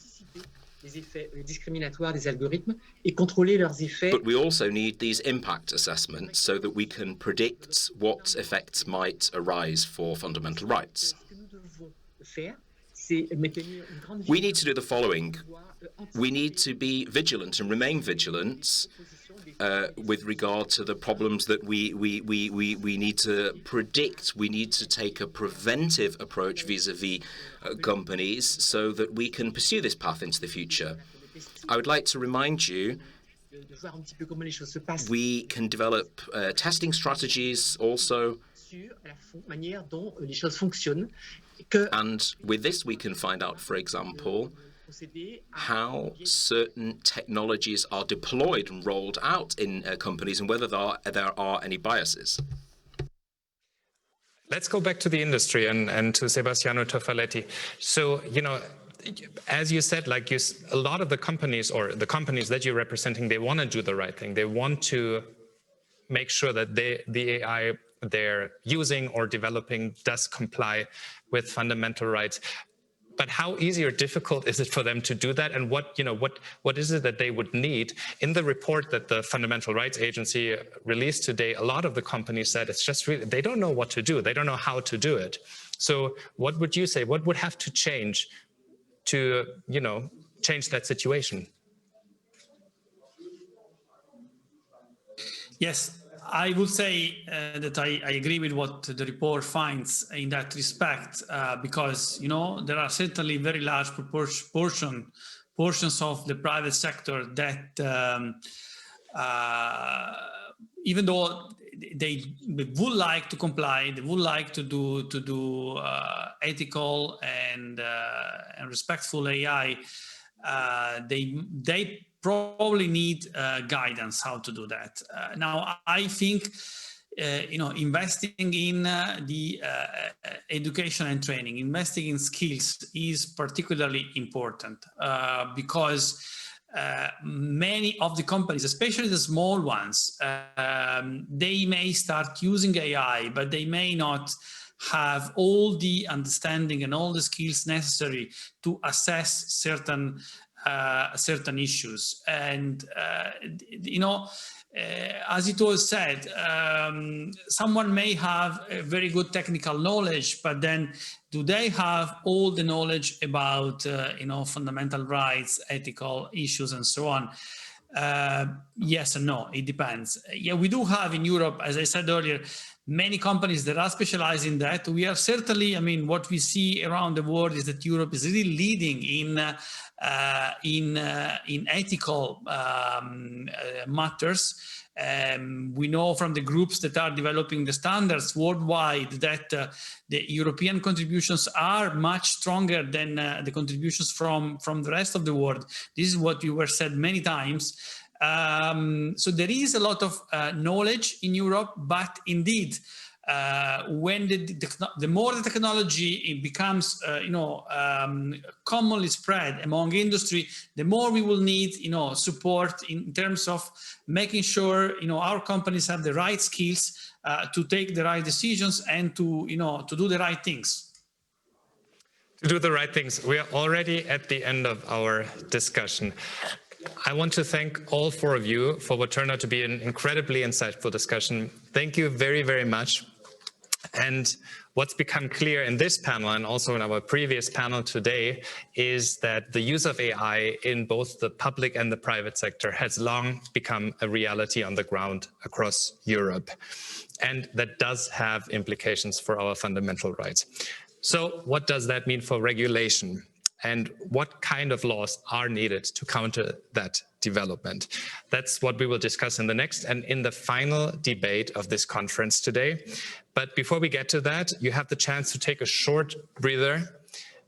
But we also need these impact assessments so that we can predict what effects might arise for fundamental rights. We need to do the following. We need to be vigilant and remain vigilant with regard to the problems that we need to predict. We need to take a preventive approach vis-a-vis companies so that we can pursue this path into the future. I would like to remind you we can develop testing strategies also. And with this, we can find out, for example, how certain technologies are deployed and rolled out in companies and whether there are any biases. Let's go back to the industry and to Sebastiano Tofaletti. So, as you said, a lot of the companies, or the companies that you're representing, they want to do the right thing. They want to make sure that the AI they're using or developing does comply with fundamental rights. But how easy or difficult is it for them to do that? And what is it that they would need? In the report that the Fundamental Rights Agency released today, a lot of the companies said it's just really, they don't know what to do. They don't know how to do it. So what would you say? What would have to change to, change that situation? Yes. I would say that I agree with what the report finds in that respect, because there are certainly very large portions of the private sector that, even though they would like to comply, they would like to do ethical and respectful AI, they probably need guidance how to do that. Now, I think, investing in the education and training, investing in skills is particularly important because many of the companies, especially the small ones, they may start using AI, but they may not have all the understanding and all the skills necessary to assess certain issues. And, as it was said, someone may have a very good technical knowledge, but then do they have all the knowledge about, fundamental rights, ethical issues, and so on? Yes and no, it depends. Yeah, we do have in Europe, as I said earlier, many companies that are specialized in that. We are certainly, what we see around the world is that Europe is really leading in ethical matters. We know from the groups that are developing the standards worldwide that the European contributions are much stronger than the contributions from the rest of the world. This is what we were said many times. So there is a lot of knowledge in Europe, but indeed, when the more the technology becomes, commonly spread among industry, the more we will need, support in terms of making sure, our companies have the right skills to take the right decisions and to do the right things. To do the right things. We are already at the end of our discussion. I want to thank all four of you for what turned out to be an incredibly insightful discussion. Thank you very, very much. And what's become clear in this panel and also in our previous panel today is that the use of AI in both the public and the private sector has long become a reality on the ground across Europe. And that does have implications for our fundamental rights. So what does that mean for regulation? And what kind of laws are needed to counter that development? That's what we will discuss in the next and in the final debate of this conference today. But before we get to that, you have the chance to take a short breather.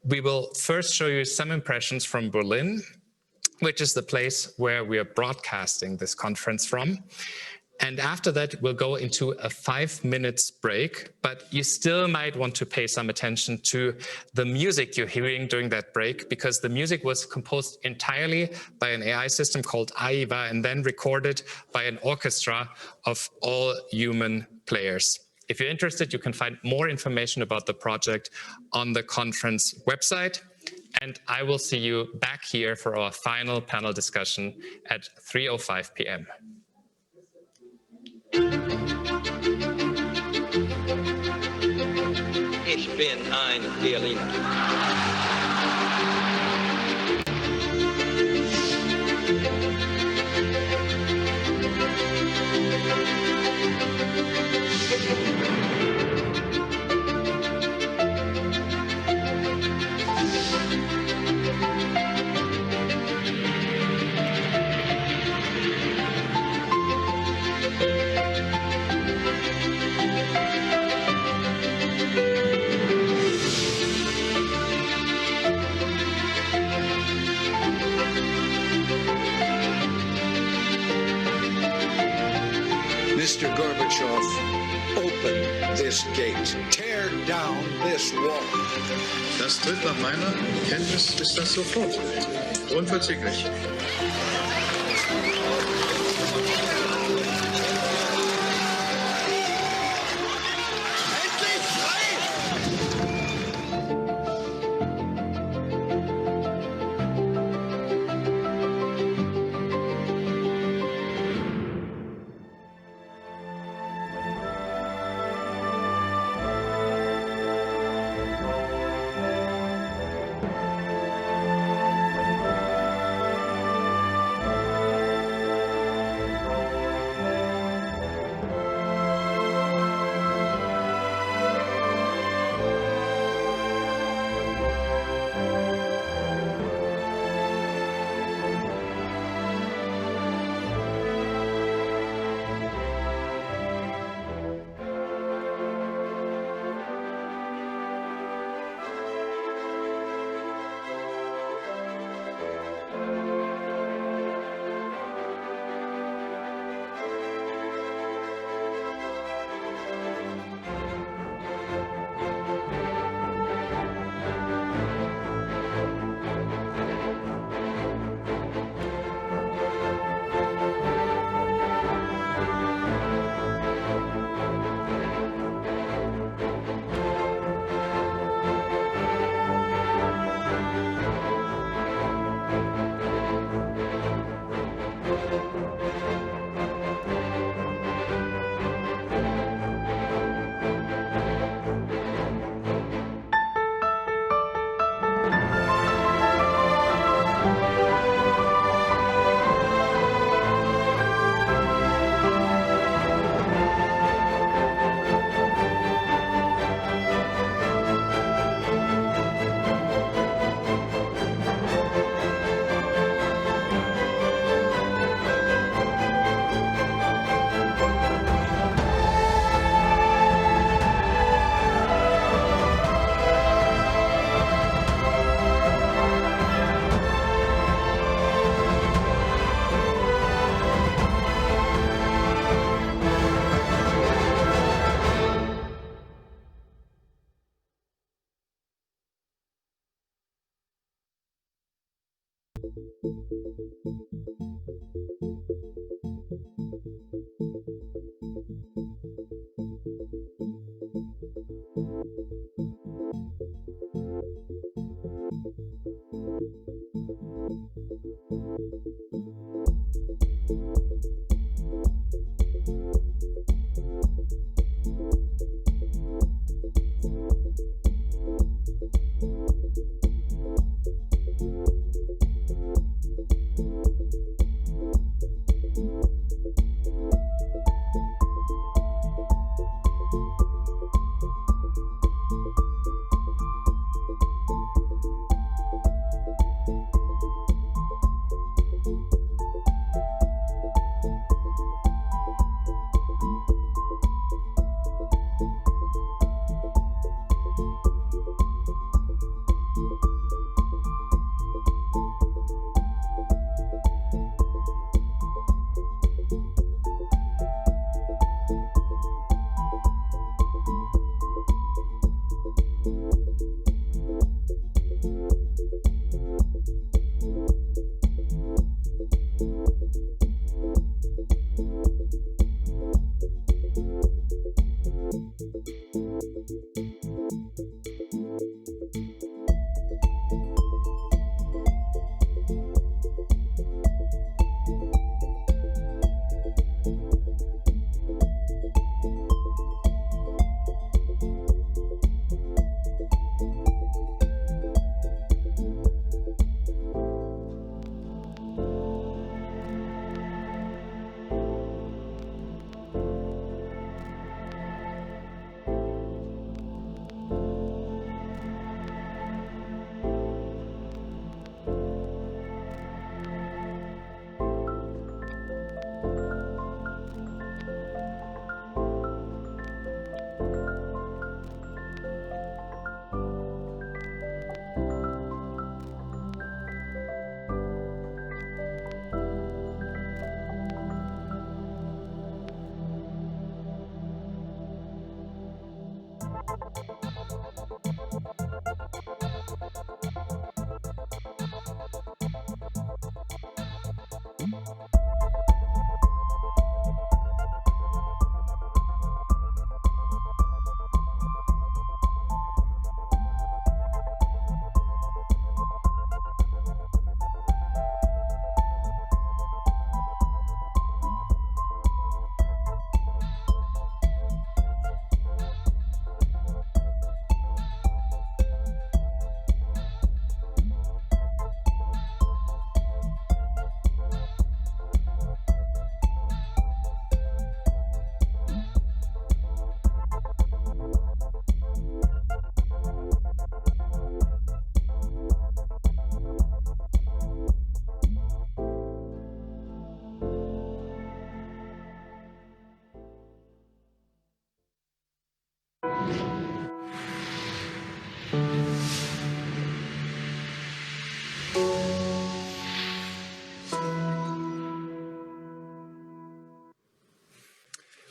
We will first show you some impressions from Berlin, which is the place where we are broadcasting this conference from. And after that, we'll go into a 5-minute break, but you still might want to pay some attention to the music you're hearing during that break, because the music was composed entirely by an AI system called AIVA and then recorded by an orchestra of all human players. If you're interested, you can find more information about the project on the conference website. And I will see you back here for our final panel discussion at 3:05 p.m. Ich bin ein Berliner. Mr. Gorbachev, open this gate. Tear down this wall. Das tritt nach meiner Kenntnis ist das sofort. Unverzüglich.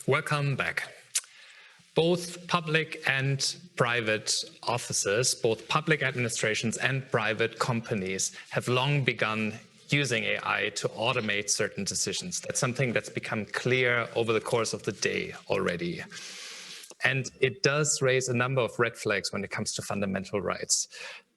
welcome back. Both public and private offices, both public administrations and private companies have long begun using AI to automate certain decisions. That's something that's become clear over the course of the day already. And it does raise a number of red flags when it comes to fundamental rights.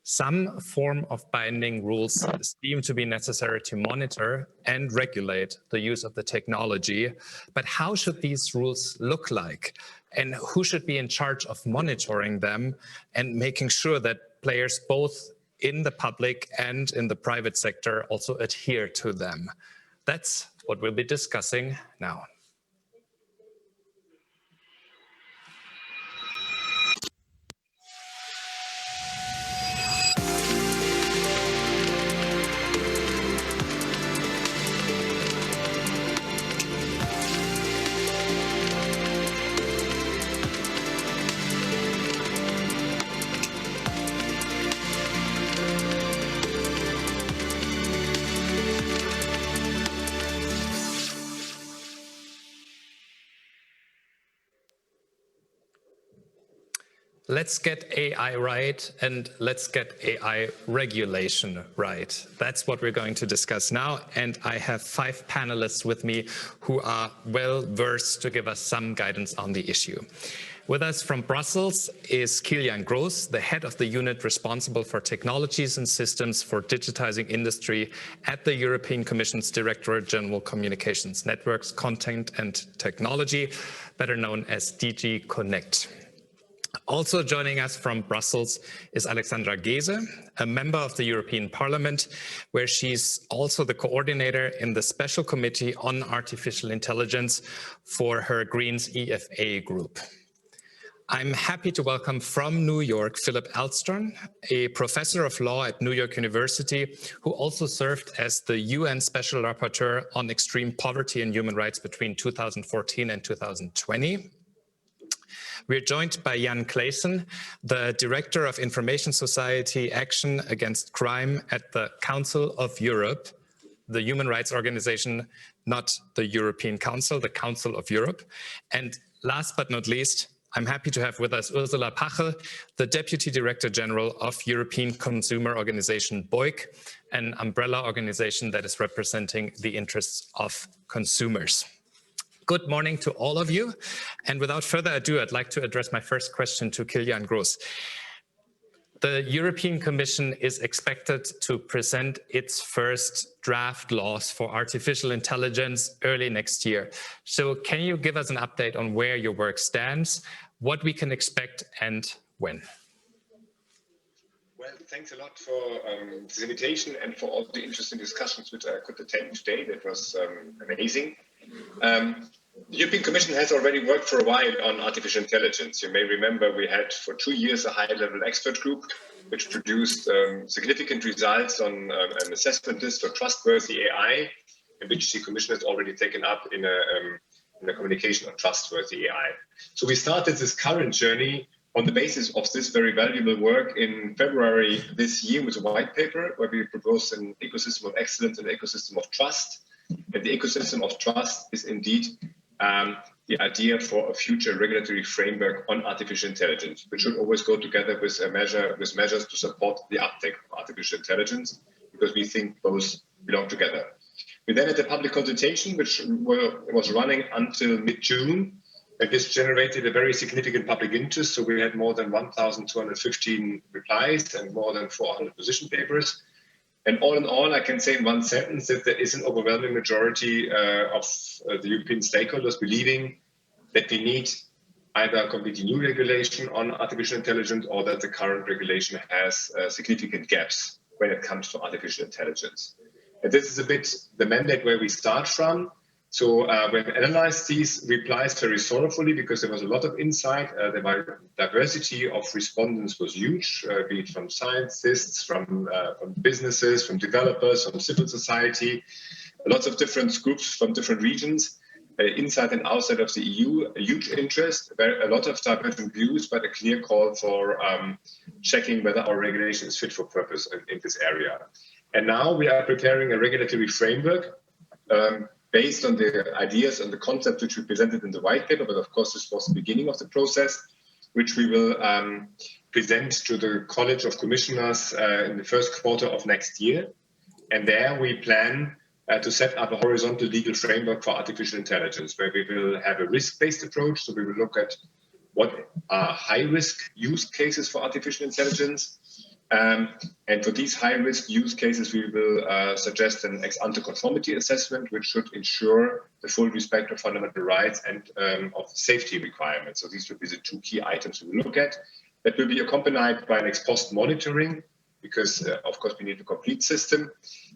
Some form of binding rules seem to be necessary to monitor and regulate the use of the technology. But how should these rules look like? And who should be in charge of monitoring them and making sure that players both in the public and in the private sector also adhere to them? That's what we'll be discussing now. Let's get AI right, and let's get AI regulation right. That's what we're going to discuss now, and I have 5 panelists with me who are well versed to give us some guidance on the issue. With us from Brussels is Kilian Gross, the head of the unit responsible for technologies and systems for digitizing industry at the European Commission's Directorate General Communications Networks, Content and Technology, better known as DG Connect. Also joining us from Brussels is Alexandra Gese, a member of the European Parliament, where she's also the coordinator in the Special Committee on Artificial Intelligence for her Greens EFA group. I'm happy to welcome from New York, Philip Aldstrom, a professor of law at New York University, who also served as the UN Special Rapporteur on extreme poverty and human rights between 2014 and 2020. We're joined by Jan Claesen, the Director of Information Society Action Against Crime at the Council of Europe, the human rights organization, not the European Council, the Council of Europe. And last but not least, I'm happy to have with us Ursula Pachel, the Deputy Director General of European Consumer Organization BOIC, an umbrella organization that is representing the interests of consumers. Good morning to all of you. And without further ado, I'd like to address my first question to Kilian Gross. The European Commission is expected to present its first draft laws for artificial intelligence early next year. So can you give us an update on where your work stands, what we can expect, and when? Well, thanks a lot for this invitation and for all the interesting discussions which I could attend today. That was amazing. The European Commission has already worked for a while on artificial intelligence. You may remember we had for 2 years a high-level expert group which produced significant results on an assessment list for trustworthy AI, in which the Commission has already taken up in a communication on trustworthy AI. So we started this current journey on the basis of this very valuable work in February this year with a white paper where we proposed an ecosystem of excellence and an ecosystem of trust. And the ecosystem of trust is indeed the idea for a future regulatory framework on artificial intelligence, which should always go together with measures to support the uptake of artificial intelligence, because we think both belong together. We then had a public consultation, which was running until mid-June, and this generated a very significant public interest. So we had more than 1,215 replies and more than 400 position papers. And all in all, I can say in one sentence that there is an overwhelming majority of the European stakeholders believing that we need either a completely new regulation on artificial intelligence or that the current regulation has significant gaps when it comes to artificial intelligence. And this is a bit the mandate where we start from. So we analyzed these replies very sorrowfully because there was a lot of insight. The diversity of respondents was huge, be it from scientists, from businesses, from developers, from civil society, lots of different groups from different regions, inside and outside of the EU, a huge interest, a lot of divergent views, but a clear call for checking whether our regulation is fit for purpose in this area. And now we are preparing a regulatory framework based on the ideas and the concept which we presented in the white paper, but of course this was the beginning of the process, which we will present to the College of Commissioners in the first quarter of next year. And there we plan to set up a horizontal legal framework for artificial intelligence, where we will have a risk-based approach. So we will look at what are high-risk use cases for artificial intelligence. And for these high-risk use cases, we will suggest an ex-ante conformity assessment, which should ensure the full respect of fundamental rights and of safety requirements. So these will be the two key items we will look at. That will be accompanied by an ex-post monitoring, because of course we need a complete system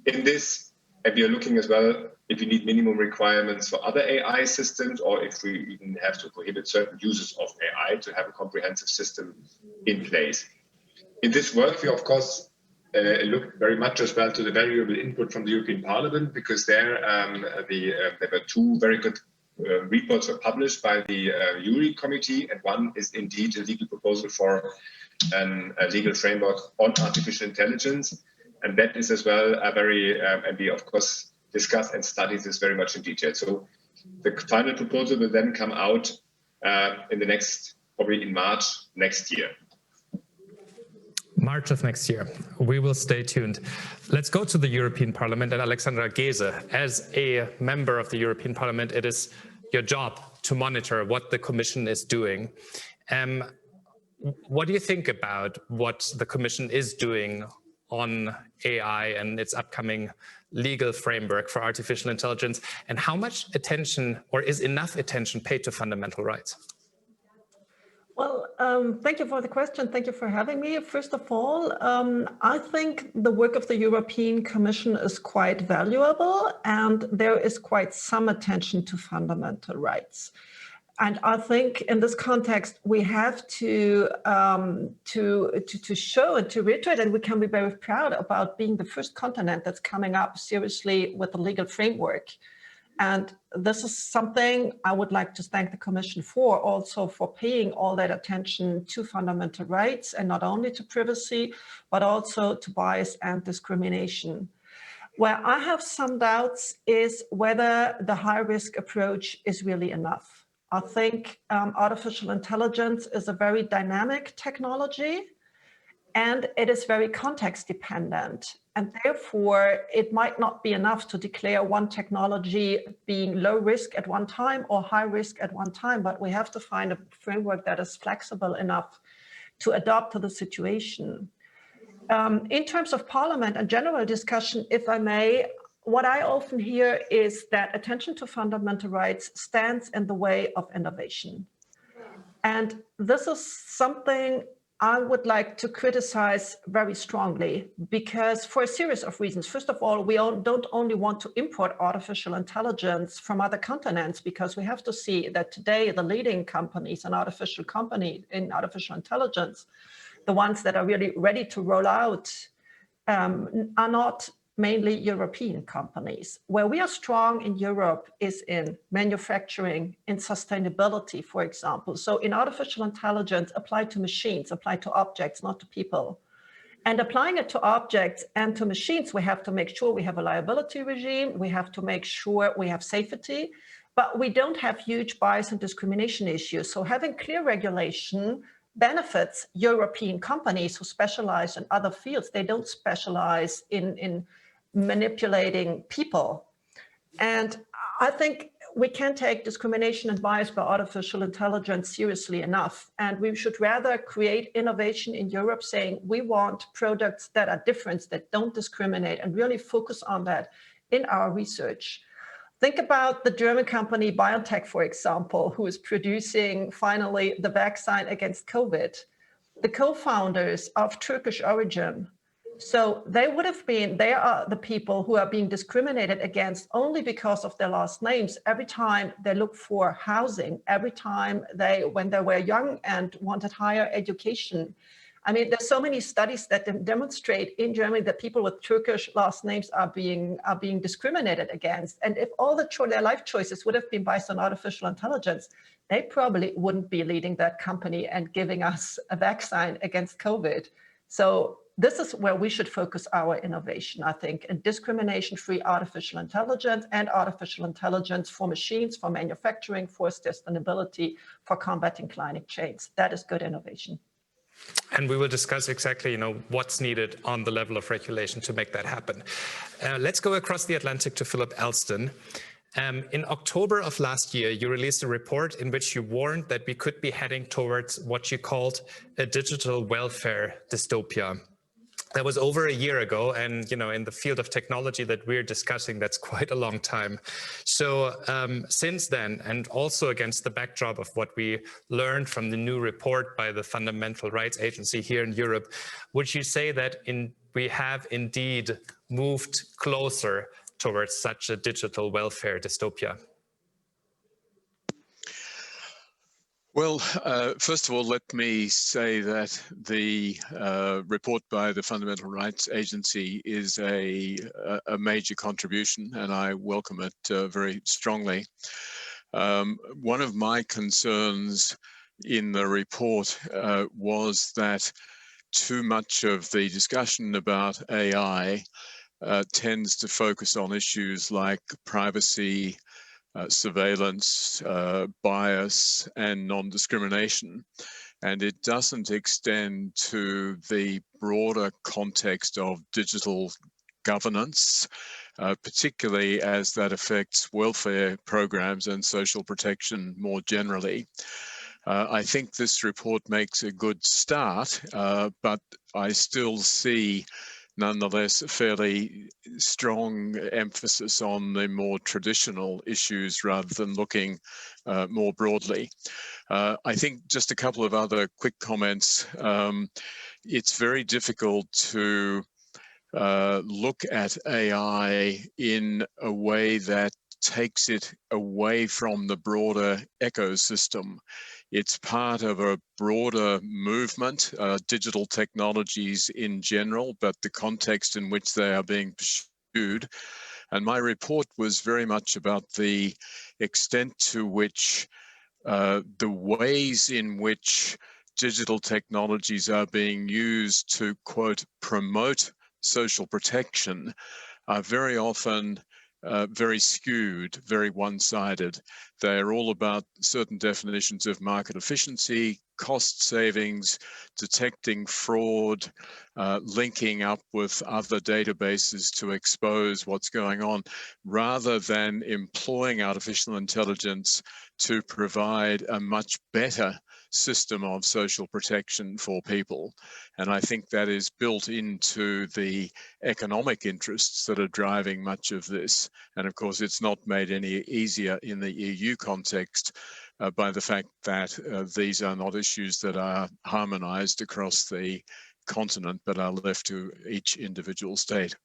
in this. And we are looking as well if we need minimum requirements for other AI systems, or if we even have to prohibit certain uses of AI to have a comprehensive system in place. In this work, we of course look very much as well to the valuable input from the European Parliament, because there were two very good reports were published by the URI committee, and one is indeed a legal proposal for a legal framework on artificial intelligence. And that is as well a very, and we of course discuss and study this very much in detail. So the final proposal will then come out in the next, probably in March next year. March of next year. We will stay tuned. Let's go to the European Parliament, and Alexandra Geze, as a member of the European Parliament, it is your job to monitor what the Commission is doing. What do you think about what the Commission is doing on AI and its upcoming legal framework for artificial intelligence, and how much attention, or is enough attention, paid to fundamental rights? Well, thank you for the question. Thank you for having me. First of all, I think the work of the European Commission is quite valuable, and there is quite some attention to fundamental rights. And I think in this context, we have to show and to reiterate, and we can be very proud about being the first continent that's coming up seriously with a legal framework. And this is something I would like to thank the Commission for, also for paying all that attention to fundamental rights, and not only to privacy, but also to bias and discrimination. Where I have some doubts is whether the high-risk approach is really enough. I think artificial intelligence is a very dynamic technology, and it is very context dependent. And therefore, it might not be enough to declare one technology being low risk at one time or high risk at one time, but we have to find a framework that is flexible enough to adapt to the situation. In terms of Parliament and general discussion, if I may, what I often hear is that attention to fundamental rights stands in the way of innovation. And this is something I would like to criticize very strongly, because for a series of reasons. First of all, we don't only want to import artificial intelligence from other continents, because we have to see that today the leading companies in artificial intelligence, the ones that are really ready to roll out, are not mainly European companies. Where we are strong in Europe is in manufacturing, in sustainability, for example. So in artificial intelligence, applied to machines, applied to objects, not to people. And applying it to objects and to machines, we have to make sure we have a liability regime, we have to make sure we have safety, but we don't have huge bias and discrimination issues. So having clear regulation benefits European companies who specialize in other fields. They don't specialize in manipulating people. And I think we can't take discrimination and bias by artificial intelligence seriously enough. And we should rather create innovation in Europe, saying we want products that are different, that don't discriminate, and really focus on that in our research. Think about the German company BioNTech, for example, who is producing finally the vaccine against COVID. The co-founders are of Turkish origin. So they are the people who are being discriminated against only because of their last names. Every time they look for housing, every time when they were young and wanted higher education. I mean, there's so many studies that demonstrate in Germany that people with Turkish last names are being discriminated against. And if all their life choices would have been based on artificial intelligence, they probably wouldn't be leading that company and giving us a vaccine against COVID. So this is where we should focus our innovation, I think, in discrimination-free artificial intelligence and artificial intelligence for machines, for manufacturing, for sustainability, for combating climate change. That is good innovation. And we will discuss exactly, what's needed on the level of regulation to make that happen. Let's go across the Atlantic to Philip Elston. In October of last year, you released a report in which you warned that we could be heading towards what you called a digital welfare dystopia. That was over a year ago, and in the field of technology that we're discussing, that's quite a long time. So since then, and also against the backdrop of what we learned from the new report by the Fundamental Rights Agency here in Europe, would you say that we have indeed moved closer towards such a digital welfare dystopia? Well, first of all, let me say that the report by the Fundamental Rights Agency is a major contribution, and I welcome it very strongly. One of my concerns in the report was that too much of the discussion about AI tends to focus on issues like privacy, surveillance, bias, and non-discrimination. And it doesn't extend to the broader context of digital governance, particularly as that affects welfare programs and social protection more generally. I think this report makes a good start, but I still see nonetheless a fairly strong emphasis on the more traditional issues rather than looking more broadly. I think just a couple of other quick comments. It's very difficult to look at AI in a way that takes it away from the broader ecosystem. It's part of a broader movement, digital technologies in general, but the context in which they are being pursued. And my report was very much about the extent to which the ways in which digital technologies are being used to, quote, promote social protection are very often very skewed, very one-sided. They're all about certain definitions of market efficiency, cost savings, detecting fraud, linking up with other databases to expose what's going on, rather than employing artificial intelligence to provide a much better system of social protection for people. And I think that is built into the economic interests that are driving much of this. And of course, it's not made any easier in the EU context by the fact that these are not issues that are harmonized across the continent, but are left to each individual state.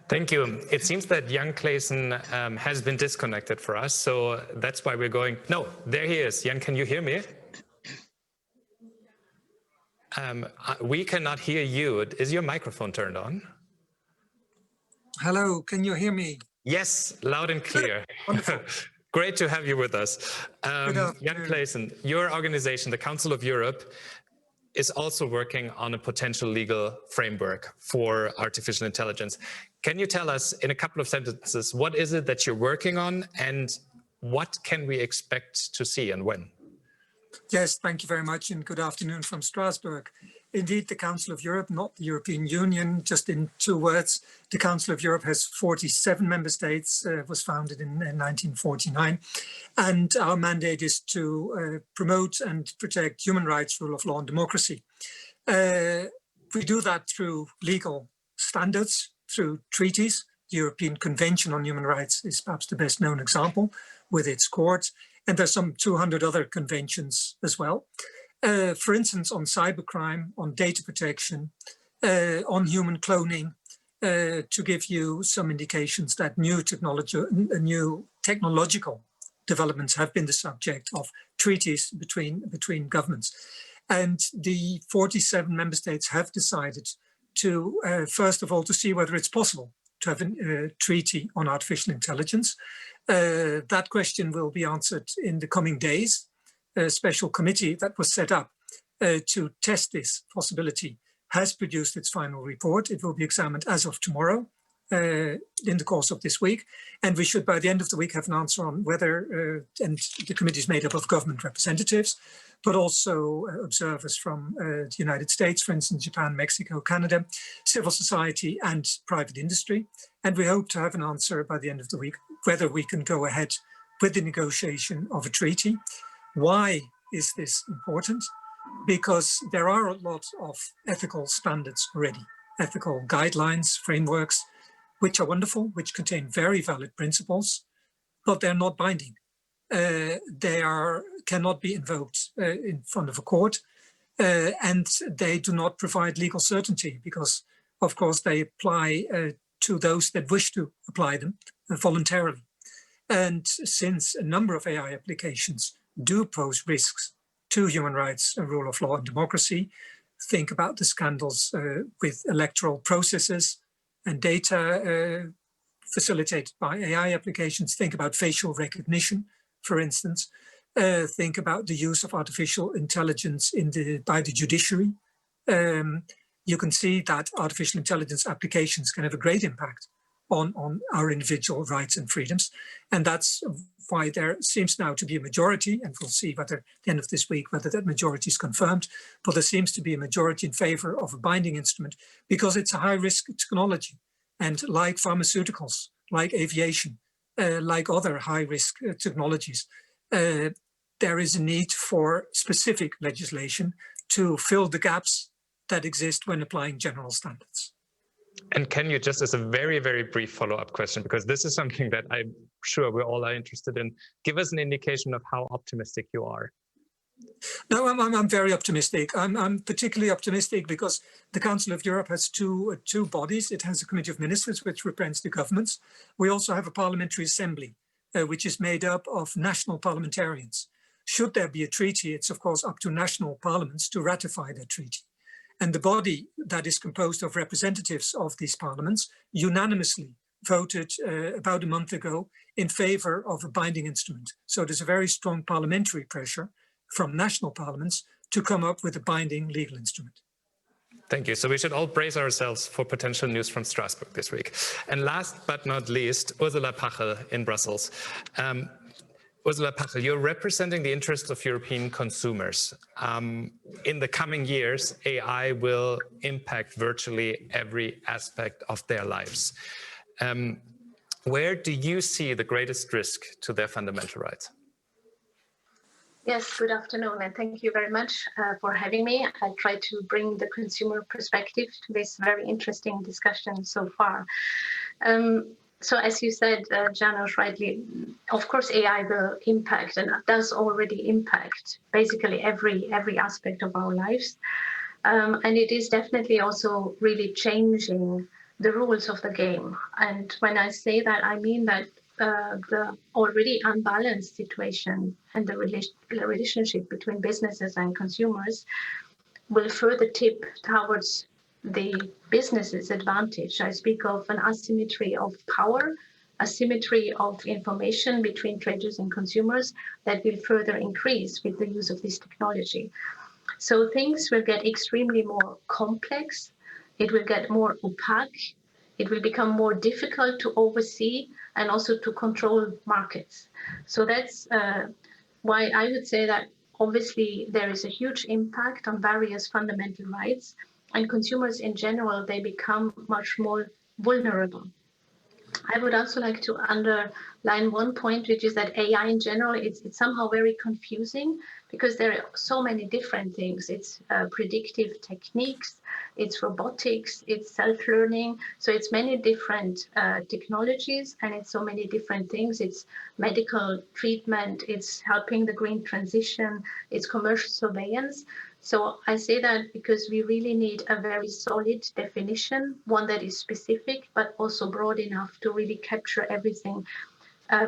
Thank you. It seems that Jan Claesen has been disconnected for us, so that's why we're going. No, there he is. Jan, can you hear me? We cannot hear you. Is your microphone turned on? Hello, can you hear me? Yes, loud and clear. Wonderful. Great to have you with us. Jan Claesen, your organization, the Council of Europe, is also working on a potential legal framework for artificial intelligence. Can you tell us in a couple of sentences, what is it that you're working on and what can we expect to see and when? Yes, thank you very much and good afternoon from Strasbourg. Indeed, the Council of Europe, not the European Union, just in 2 words, the Council of Europe has 47 member states, was founded in 1949. And our mandate is to promote and protect human rights, rule of law and democracy. We do that through legal standards, through treaties. The European Convention on Human Rights is perhaps the best known example with its court. And there's some 200 other conventions as well. For instance, on cybercrime, on data protection, on human cloning, to give you some indications that new technological developments have been the subject of treaties between governments. And the 47 member states have decided to, first of all, to see whether it's possible to have a treaty on artificial intelligence. That question will be answered in the coming days. A special committee that was set up to test this possibility has produced its final report. It will be examined as of tomorrow in the course of this week. And we should, by the end of the week, have an answer on whether, and the committee is made up of government representatives, but also observers from the United States, for instance, Japan, Mexico, Canada, civil society and private industry. And we hope to have an answer by the end of the week, whether we can go ahead with the negotiation of a treaty. Why is this important? Because there are a lot of ethical standards already, ethical guidelines, frameworks, which are wonderful, which contain very valid principles, but they're not binding. Cannot be invoked in front of a court, and they do not provide legal certainty because, of course, they apply to those that wish to apply them voluntarily. And since a number of AI applications do pose risks to human rights, rule of law and democracy, think about the scandals with electoral processes and data facilitated by AI applications. Think about facial recognition, for instance. Think about the use of artificial intelligence by the judiciary. You can see that artificial intelligence applications can have a great impact on our individual rights and freedoms. And that's why there seems now to be a majority, and we'll see whether at the end of this week, whether that majority is confirmed, but there seems to be a majority in favor of a binding instrument because it's a high-risk technology. And like pharmaceuticals, like aviation, like other high-risk technologies, there is a need for specific legislation to fill the gaps that exist when applying general standards. And can you, just as a very, very brief follow-up question, because this is something that I'm sure we all are interested in, give us an indication of how optimistic you are? No, I'm very optimistic. I'm particularly optimistic because the Council of Europe has two bodies. It has a Committee of Ministers, which represents the governments. We also have a Parliamentary Assembly, which is made up of national parliamentarians. Should there be a treaty, it's of course up to national parliaments to ratify that treaty. And the body that is composed of representatives of these parliaments unanimously voted about a month ago in favor of a binding instrument. So there's a very strong parliamentary pressure from national parliaments to come up with a binding legal instrument. Thank you. So we should all brace ourselves for potential news from Strasbourg this week. And last but not least, Ursula Pachel in Brussels. Ursula Pachel, you're representing the interests of European consumers. In the coming years, AI will impact virtually every aspect of their lives. Where do you see the greatest risk to their fundamental rights? Yes, good afternoon, and thank you very much for having me. I'll try to bring the consumer perspective to this very interesting discussion so far. So as you said, Janos, rightly, of course, AI will impact and does already impact basically every aspect of our lives. And it is definitely also really changing the rules of the game. And when I say that, I mean that the already unbalanced situation and the relationship between businesses and consumers will further tip towards the business's advantage. I speak of an asymmetry of power, asymmetry of information between traders and consumers that will further increase with the use of this technology. So things will get extremely more complex. It will get more opaque. It will become more difficult to oversee and also to control markets. So that's why I would say that obviously there is a huge impact on various fundamental rights, and consumers in general, they become much more vulnerable. I would also like to underline one point, which is that AI in general, it's somehow very confusing because there are so many different things. It's predictive techniques, it's robotics, it's self-learning. So it's many different technologies, and it's so many different things. It's medical treatment, it's helping the green transition, it's commercial surveillance. So I say that because we really need a very solid definition, one that is specific, but also broad enough to really capture everything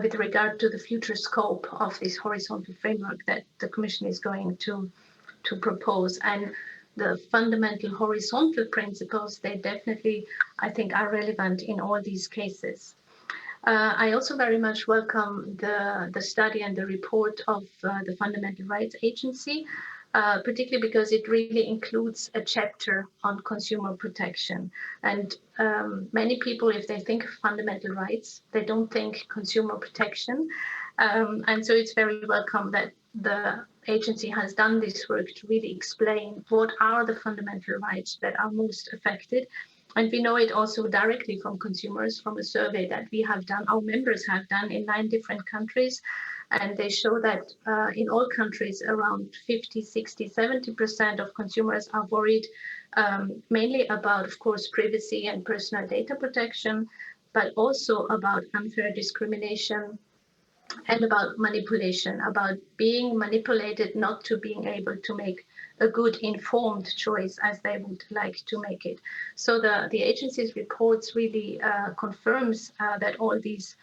with regard to the future scope of this horizontal framework that the Commission is going to propose. And the fundamental horizontal principles, they definitely, I think, are relevant in all these cases. I also very much welcome the study and the report of the Fundamental Rights Agency. particularly because it really includes a chapter on consumer protection. And many people, if they think of fundamental rights, they don't think consumer protection. And so it's very welcome that the agency has done this work to really explain what are the fundamental rights that are most affected. And we know it also directly from consumers, from a survey that we have done, our members have done in 9 different countries. And they show that in all countries, around 50, 60, 70% of consumers are worried mainly about, of course, privacy and personal data protection, but also about unfair discrimination and about manipulation, about being manipulated, not to being able to make a good informed choice as they would like to make it. So the agency's reports really confirms that all these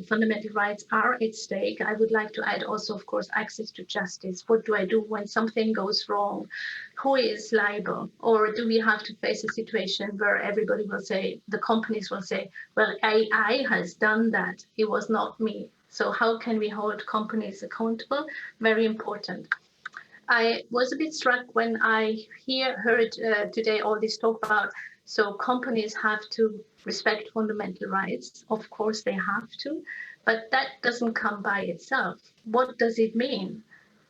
fundamental rights are at stake. I would like to add also, of course, access to justice. What do I do when something goes wrong? Who is liable? Or do we have to face a situation where everybody will say, the companies will say, well, AI has done that. It was not me. So how can we hold companies accountable? Very important. I was a bit struck when I heard today all this talk about, so companies have to respect fundamental rights. Of course they have to, but that doesn't come by itself. What does it mean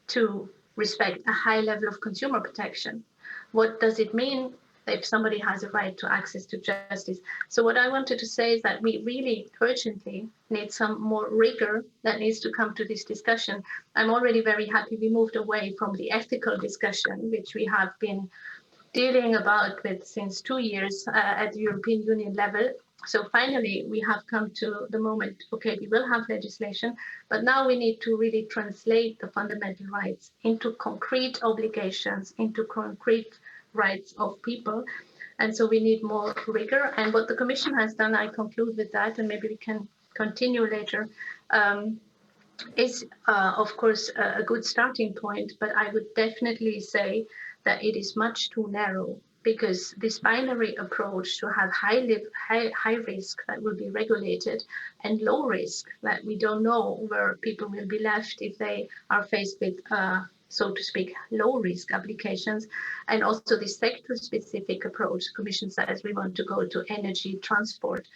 to respect a high level of consumer protection? What does it mean if somebody has a right to access to justice? So what I wanted to say is that we really urgently need some more rigor that needs to come to this discussion. I'm already very happy we moved away from the ethical discussion, which we have been dealing about with since 2 years at the European Union level. So finally, we have come to the moment, okay, we will have legislation, but now we need to really translate the fundamental rights into concrete obligations, into concrete rights of people. And so we need more rigor. And what the Commission has done, I conclude with that, and maybe we can continue later, is of course a good starting point, but I would definitely say that it is much too narrow, because this binary approach to have high risk that will be regulated and low risk that we don't know where people will be left if they are faced with so to speak, low-risk applications, and also the sector-specific approach. The Commission says we want to go to energy, transport,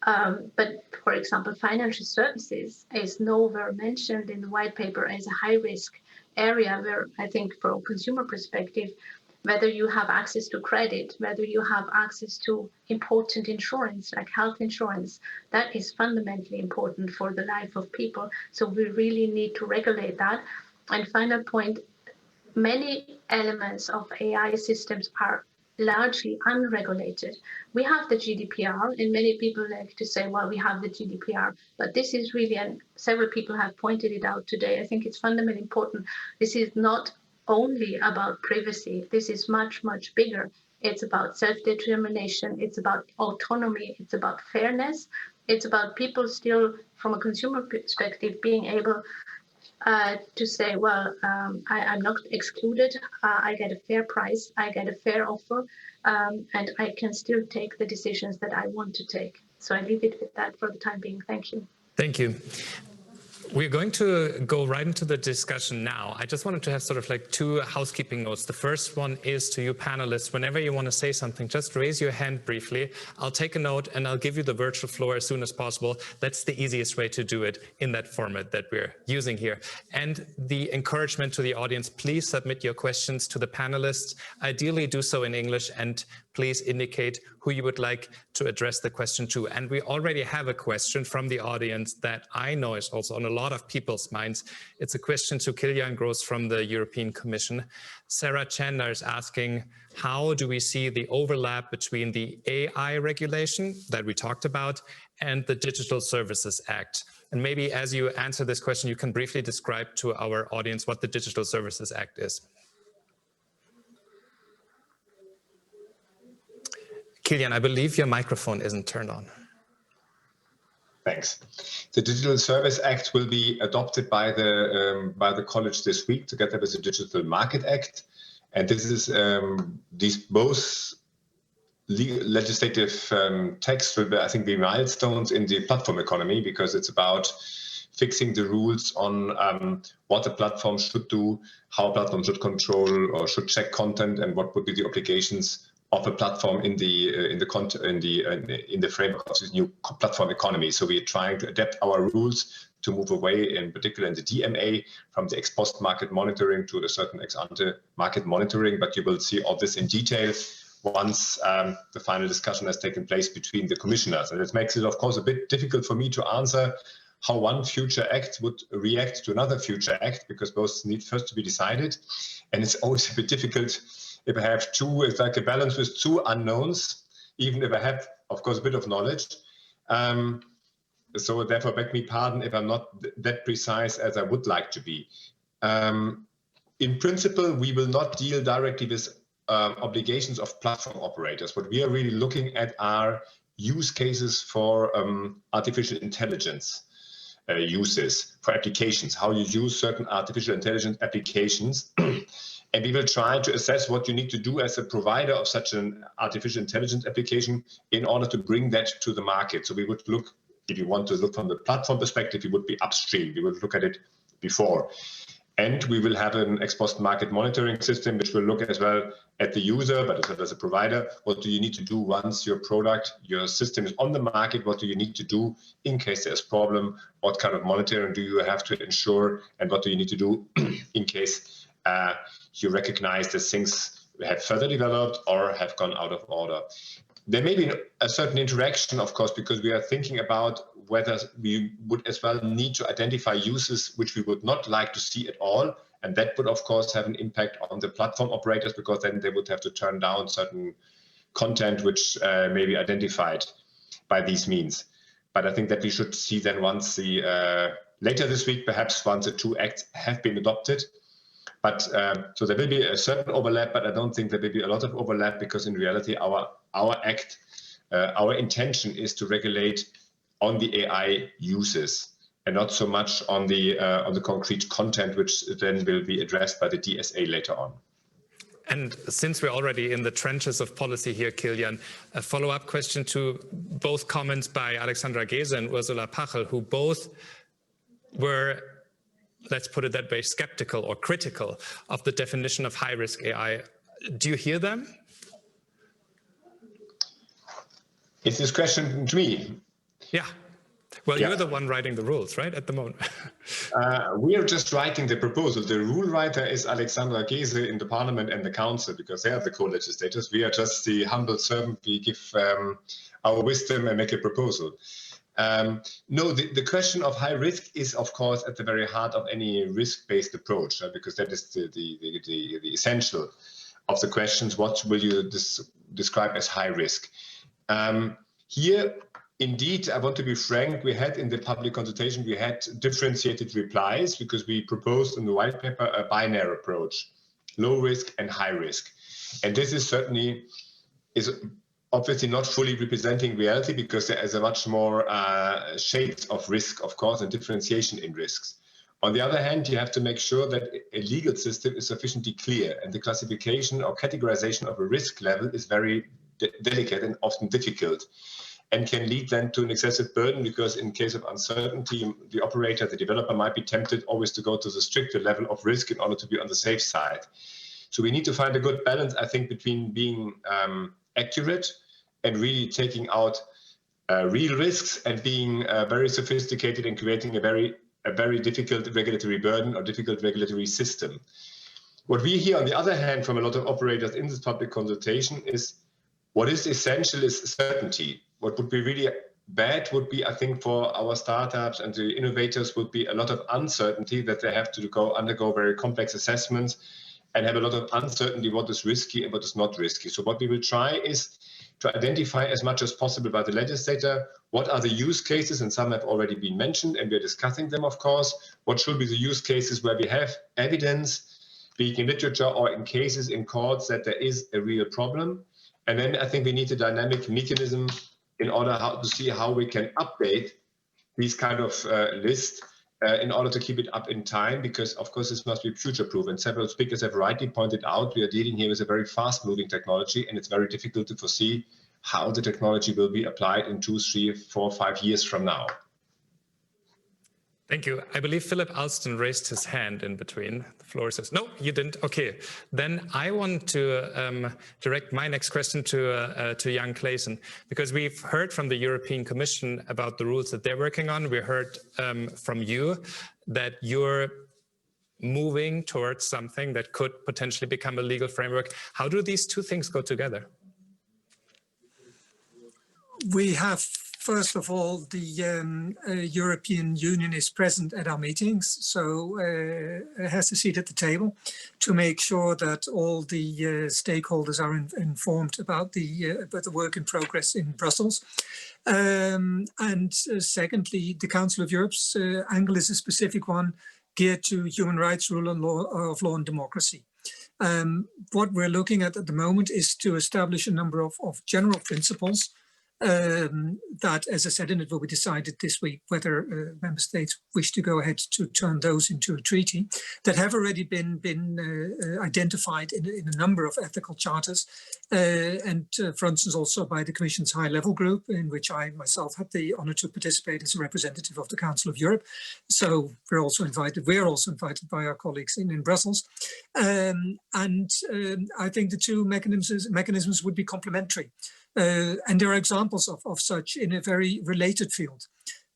but for example, financial services is nowhere mentioned in the white paper as a high-risk area where I think from a consumer perspective, whether you have access to credit, whether you have access to important insurance like health insurance, that is fundamentally important for the life of people. So we really need to regulate that. And final point, many elements of AI systems are largely unregulated. We have the GDPR, and many people like to say, well, we have the GDPR, but this is really, and several people have pointed it out today, I think it's fundamentally important. This is not only about privacy. This is much, much bigger. It's about self-determination. It's about autonomy. It's about fairness. It's about people still, from a consumer perspective, being able to say, well, I'm not excluded, I get a fair price, I get a fair offer, and I can still take the decisions that I want to take. So I leave it with that for the time being. Thank you. Thank you. We're going to go right into the discussion now. I just wanted to have sort of like 2 housekeeping notes. The first one is to you panelists, whenever you want to say something, just raise your hand briefly. I'll take a note and I'll give you the virtual floor as soon as possible. That's the easiest way to do it in that format that we're using here. And the encouragement to the audience, please submit your questions to the panelists. Ideally do so in English, and please indicate who you would like to address the question to. And we already have a question from the audience that I know is also on a lot of people's minds. It's a question to Kilian Gross from the European Commission. Sarah Chandler is asking, how do we see the overlap between the AI regulation that we talked about and the Digital Services Act? And maybe as you answer this question, you can briefly describe to our audience what the Digital Services Act is. Kilian, I believe your microphone isn't turned on. Thanks. The Digital Service Act will be adopted by the college this week, together with the Digital Market Act, and this is these both legislative texts will be, I think, be milestones in the platform economy, because it's about fixing the rules on what a platform should do, how a platform should control or should check content, and what would be the obligations of a platform in the framework of this new platform economy. So we're trying to adapt our rules to move away, in particular in the DMA, from the ex post market monitoring to a certain ex ante market monitoring. But you will see all this in detail once the final discussion has taken place between the commissioners. And it makes it, of course, a bit difficult for me to answer how one future act would react to another future act, because both need first to be decided. And it's always a bit difficult if I have two, it's like a balance with two unknowns, even if I have, of course, a bit of knowledge. So therefore, beg me pardon if I'm not that precise as I would like to be. In principle, we will not deal directly with obligations of platform operators. What we are really looking at are use cases for artificial intelligence uses, for applications, how you use certain artificial intelligence applications. And we will try to assess what you need to do as a provider of such an artificial intelligence application in order to bring that to the market. So we would look, if you want to look from the platform perspective, it would be upstream. We would look at it before. And we will have an ex post market monitoring system, which will look as well at the user, but as well as a provider. What do you need to do once your product, your system is on the market? What do you need to do in case there's a problem? What kind of monitoring do you have to ensure? And what do you need to do in case you recognize that things have further developed or have gone out of order? There may be a certain interaction, of course, because we are thinking about whether we would as well need to identify uses which we would not like to see at all. And that would, of course, have an impact on the platform operators, because then they would have to turn down certain content which may be identified by these means. But I think that we should see then once the, later this week, perhaps once the two acts have been adopted. But so there will be a certain overlap, but I don't think there will be a lot of overlap, because in reality, our act, our intention is to regulate on the AI uses and not so much on the concrete content, which then will be addressed by the DSA later on. And since we're already in the trenches of policy here, Kilian, a follow-up question to both comments by Alexandra Gese and Ursula Pachel, who both were, let's put it that way, skeptical or critical of the definition of high-risk AI. Do you hear them? Is this question to me? Yeah. Well, yeah. You're the one writing the rules, right, at the moment? We are just writing the proposal. The rule writer is Alexandra Gese in the Parliament and the Council, because they are the co-legislators. We are just the humble servant. We give our wisdom and make a proposal. No, the question of high risk is, of course, at the very heart of any risk-based approach, because that is the essential of the questions. What will you describe as high risk? Here, indeed, I want to be frank, we had in the public consultation, we had differentiated replies, because we proposed in the white paper a binary approach, low risk and high risk. And this is certainly, is obviously not fully representing reality, because there is a much more shades of risk, of course, and differentiation in risks. On the other hand, you have to make sure that a legal system is sufficiently clear, and the classification or categorization of a risk level is very delicate and often difficult, and can lead then to an excessive burden, because in case of uncertainty, the operator, the developer might be tempted always to go to the stricter level of risk in order to be on the safe side. So we need to find a good balance, I think, between being accurate and really taking out real risks, and being very sophisticated and creating a very difficult regulatory burden or difficult regulatory system. What we hear, on the other hand, from a lot of operators in this public consultation is what is essential is certainty. What would be really bad would be, I think, for our startups and the innovators, would be a lot of uncertainty, that they have to undergo very complex assessments and have a lot of uncertainty what is risky and what is not risky. So what we will try is to identify as much as possible by the legislator what are the use cases, and some have already been mentioned, and we're discussing them, of course. What should be the use cases where we have evidence, be it in literature or in cases in courts, that there is a real problem. And then I think we need a dynamic mechanism in order to see how we can update these kind of lists in order to keep it up in time, because of course this must be future-proof. And several speakers have rightly pointed out, we are dealing here with a very fast-moving technology, and it's very difficult to foresee how the technology will be applied in 2, 3, 4, 5 years from now. Thank you. I believe Philip Elston raised his hand in between. The floor says, no, you didn't. Okay, then I want to direct my next question to Jan Claesen, because we've heard from the European Commission about the rules that they're working on. We heard from you that you're moving towards something that could potentially become a legal framework. How do these two things go together? We have, first of all, the European Union is present at our meetings, so it has a seat at the table to make sure that all the stakeholders are informed about the work in progress in Brussels. Secondly, the Council of Europe's angle is a specific one geared to human rights, rule of law and democracy. What we're looking at the moment is to establish a number of general principles that, as I said, and it will be decided this week whether member states wish to go ahead to turn those into a treaty, that have already been identified in a number of ethical charters, for instance, also by the Commission's high-level group, in which I myself had the honor to participate as a representative of the Council of Europe. So we're also invited by our colleagues in Brussels. I think the two mechanisms would be complementary. And there are examples of such in a very related field.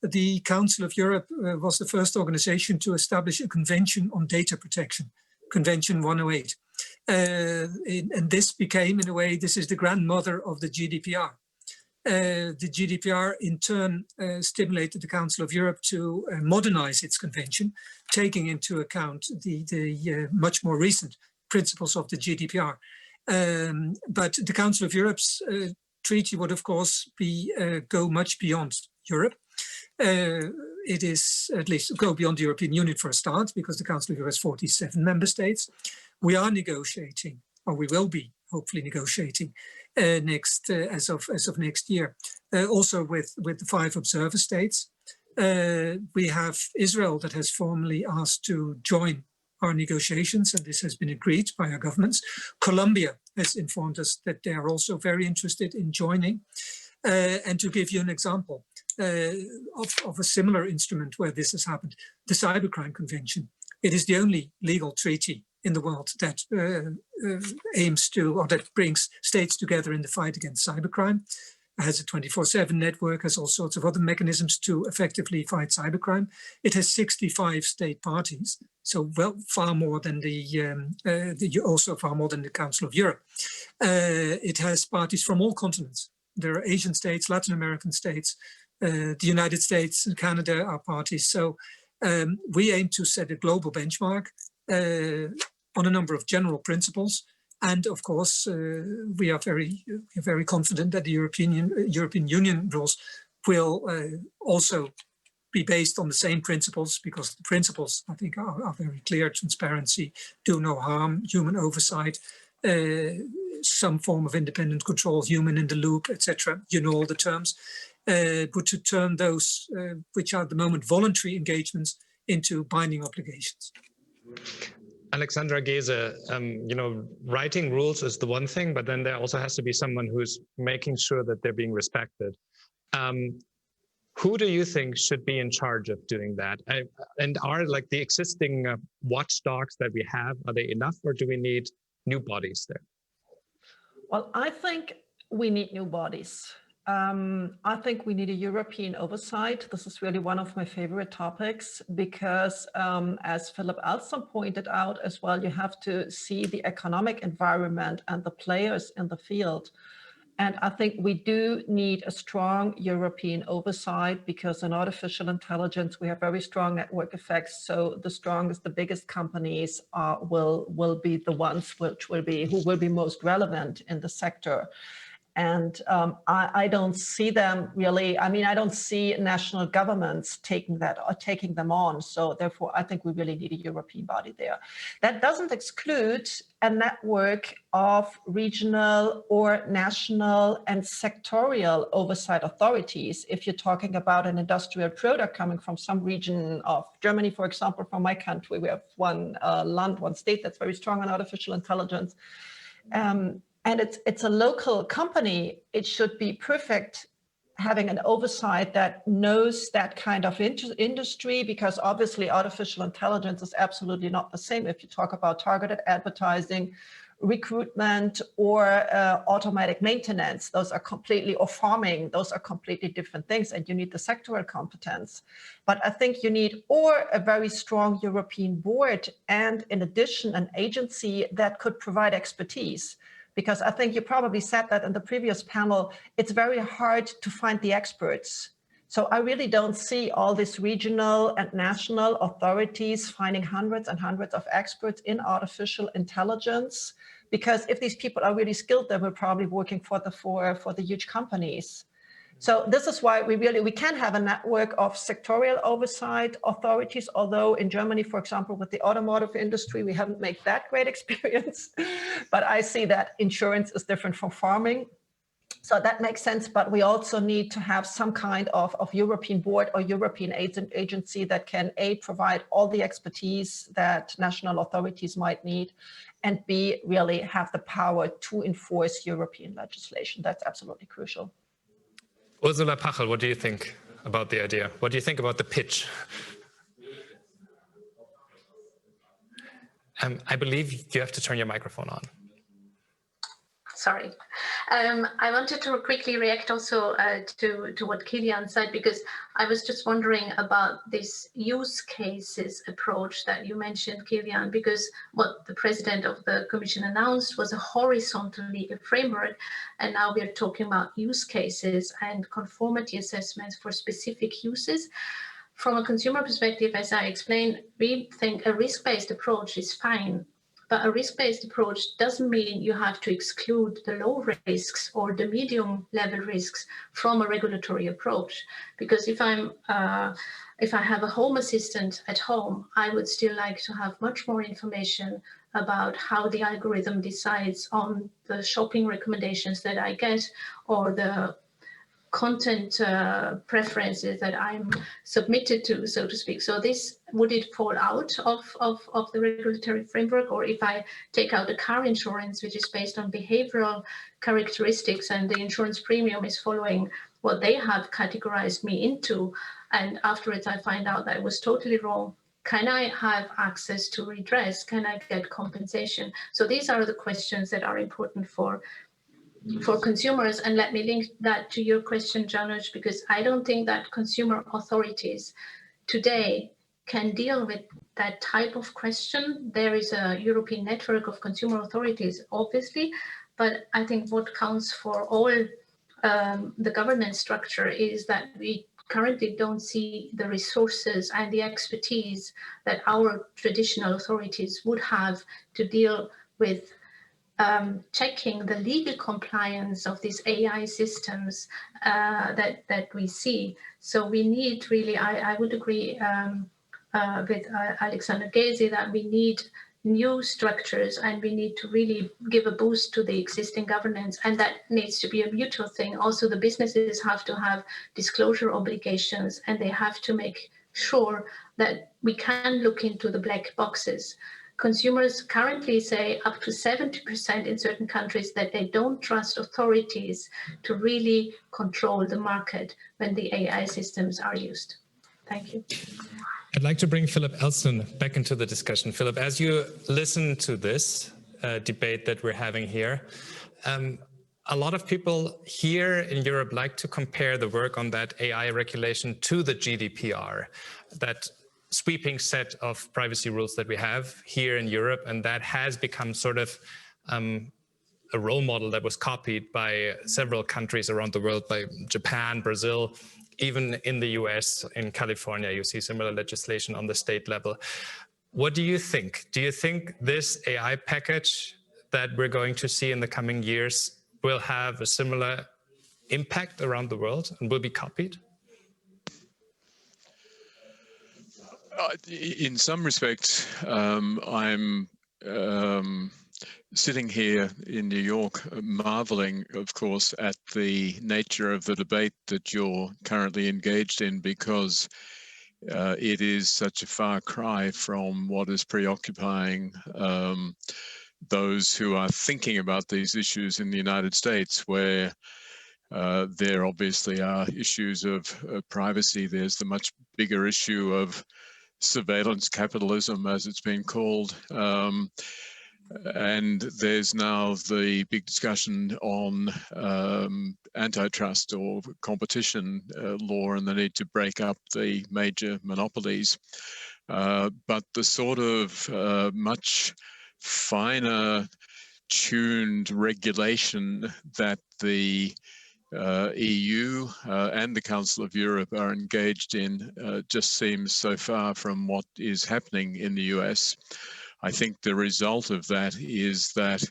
The Council of Europe was the first organization to establish a convention on data protection, Convention 108. And this became, in a way, this is the grandmother of the GDPR. The GDPR, in turn, stimulated the Council of Europe to modernize its convention, taking into account the much more recent principles of the GDPR. But the Council of Europe's treaty would, of course, go much beyond Europe. It is at least go beyond the European Union for a start, because the Council of Europe has 47 member states. We are negotiating, or we will be hopefully negotiating as of next year, also with the 5 observer states. We have Israel that has formally asked to join our negotiations, and this has been agreed by our governments. Colombia has informed us that they are also very interested in joining. And to give you an example of a similar instrument where this has happened, the Cybercrime Convention. It is the only legal treaty in the world that aims to, or that brings states together in the fight against cybercrime. It has a 24/7 network, has all sorts of other mechanisms to effectively fight cybercrime. It has 65 state parties, so far more than also far more than the Council of Europe. It has parties from all continents. There are Asian states, Latin American states, the United States and Canada are parties. So we aim to set a global benchmark on a number of general principles. And of course, we are very confident that the European Union rules will also be based on the same principles, because the principles, I think, are very clear: transparency, do no harm, human oversight, some form of independent control, human in the loop, etc. You know all the terms. But to turn those, which are at the moment voluntary engagements, into binding obligations. Alexandra Gese, writing rules is the one thing, but then there also has to be someone who's making sure that they're being respected. Who do you think should be in charge of doing that? And are like the existing watchdogs that we have, are they enough, or do we need new bodies there? Well, I think we need new bodies. I think we need a European oversight. This is really one of my favorite topics because, as Philip Aldstrom pointed out as well, you have to see the economic environment and the players in the field. And I think we do need a strong European oversight because in artificial intelligence, we have very strong network effects. So the strongest, the biggest companies will be the ones who will be most relevant in the sector. And I don't see them really. I mean, I don't see national governments taking them on. So therefore, I think we really need a European body there. That doesn't exclude a network of regional or national and sectorial oversight authorities. If you're talking about an industrial product coming from some region of Germany, for example, from my country, we have one state that's very strong on artificial intelligence. And it's a local company. It should be perfect having an oversight that knows that kind of industry, because obviously artificial intelligence is absolutely not the same if you talk about targeted advertising, recruitment, or automatic maintenance. Those are completely, or farming, those are completely different things, and you need the sectoral competence. But I think you need or a very strong European board, and in addition, an agency that could provide expertise. Because I think you probably said that in the previous panel, it's very hard to find the experts. So I really don't see all these regional and national authorities finding hundreds and hundreds of experts in artificial intelligence, because if these people are really skilled, they will probably working for the huge companies. So this is why we can have a network of sectorial oversight authorities, although in Germany, for example, with the automotive industry, we haven't made that great experience. But I see that insurance is different from farming. So that makes sense, but we also need to have some kind of European board or European agency that can A, provide all the expertise that national authorities might need, and B, really have the power to enforce European legislation. That's absolutely crucial. Ursula Pachel, what do you think about the idea? What do you think about the pitch? I believe you have to turn your microphone on. Sorry. I wanted to quickly react also to what Kilian said, because I was just wondering about this use cases approach that you mentioned, Kilian, because what the president of the Commission announced was a horizontal legal framework, and now we are talking about use cases and conformity assessments for specific uses. From a consumer perspective, as I explained, we think a risk-based approach is fine. But a risk-based approach doesn't mean you have to exclude the low risks or the medium level risks from a regulatory approach. Because if I have a home assistant at home, I would still like to have much more information about how the algorithm decides on the shopping recommendations that I get, or the content preferences that I'm submitted to, so to speak. So this, would it fall out of the regulatory framework? Or if I take out a car insurance, which is based on behavioral characteristics, and the insurance premium is following what they have categorized me into, and afterwards I find out that it was totally wrong, can I have access to redress? Can I get compensation? So these are the questions that are important for consumers. And let me link that to your question, Janusz, because I don't think that consumer authorities today can deal with that type of question. There is a European network of consumer authorities, obviously, but I think what counts for all the governance structure is that we currently don't see the resources and the expertise that our traditional authorities would have to deal with checking the legal compliance of these AI systems that we see. So we need really, I would agree with Alexander Gezi that we need new structures, and we need to really give a boost to the existing governance, and that needs to be a mutual thing. Also, the businesses have to have disclosure obligations, and they have to make sure that we can look into the black boxes. Consumers currently say up to 70% in certain countries that they don't trust authorities to really control the market when the AI systems are used. Thank you. I'd like to bring Philip Elston back into the discussion. Philip, as you listen to this debate that we're having here, a lot of people here in Europe like to compare the work on that AI regulation to the GDPR, that sweeping set of privacy rules that we have here in Europe, and that has become sort of a role model that was copied by several countries around the world, by Japan, Brazil, even in the US, in California, you see similar legislation on the state level. What do you think? Do you think this AI package that we're going to see in the coming years will have a similar impact around the world and will be copied? In some respects, I'm sitting here in New York, marveling, of course, at the nature of the debate that you're currently engaged in, because it is such a far cry from what is preoccupying those who are thinking about these issues in the United States, where There obviously are issues of privacy. There's the much bigger issue of surveillance capitalism, as it's been called. And there's now the big discussion on antitrust or competition law and the need to break up the major monopolies. But the sort of much finer tuned regulation that the EU and the Council of Europe are engaged in just seems so far from what is happening in the US. I think the result of that is that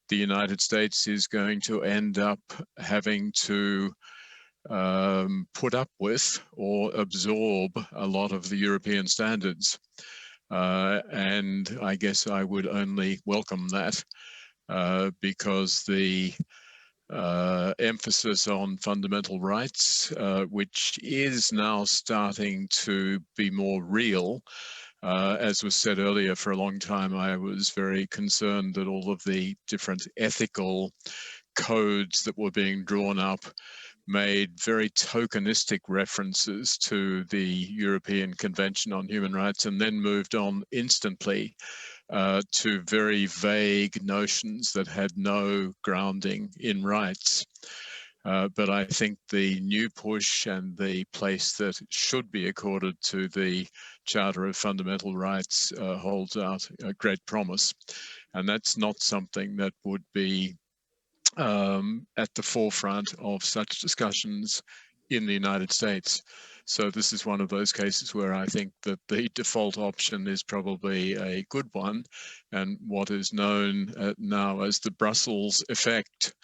the United States is going to end up having to put up with or absorb a lot of the European standards. And I guess I would only welcome that because the emphasis on fundamental rights, which is now starting to be more real. As was said earlier, for a long time, I was very concerned that all of the different ethical codes that were being drawn up made very tokenistic references to the European Convention on Human Rights and then moved on instantly to very vague notions that had no grounding in rights. But I think the new push and the place that should be accorded to the Charter of Fundamental Rights holds out a great promise. And that's not something that would be at the forefront of such discussions in the United States. So this is one of those cases where I think that the default option is probably a good one. And what is known now as the Brussels effect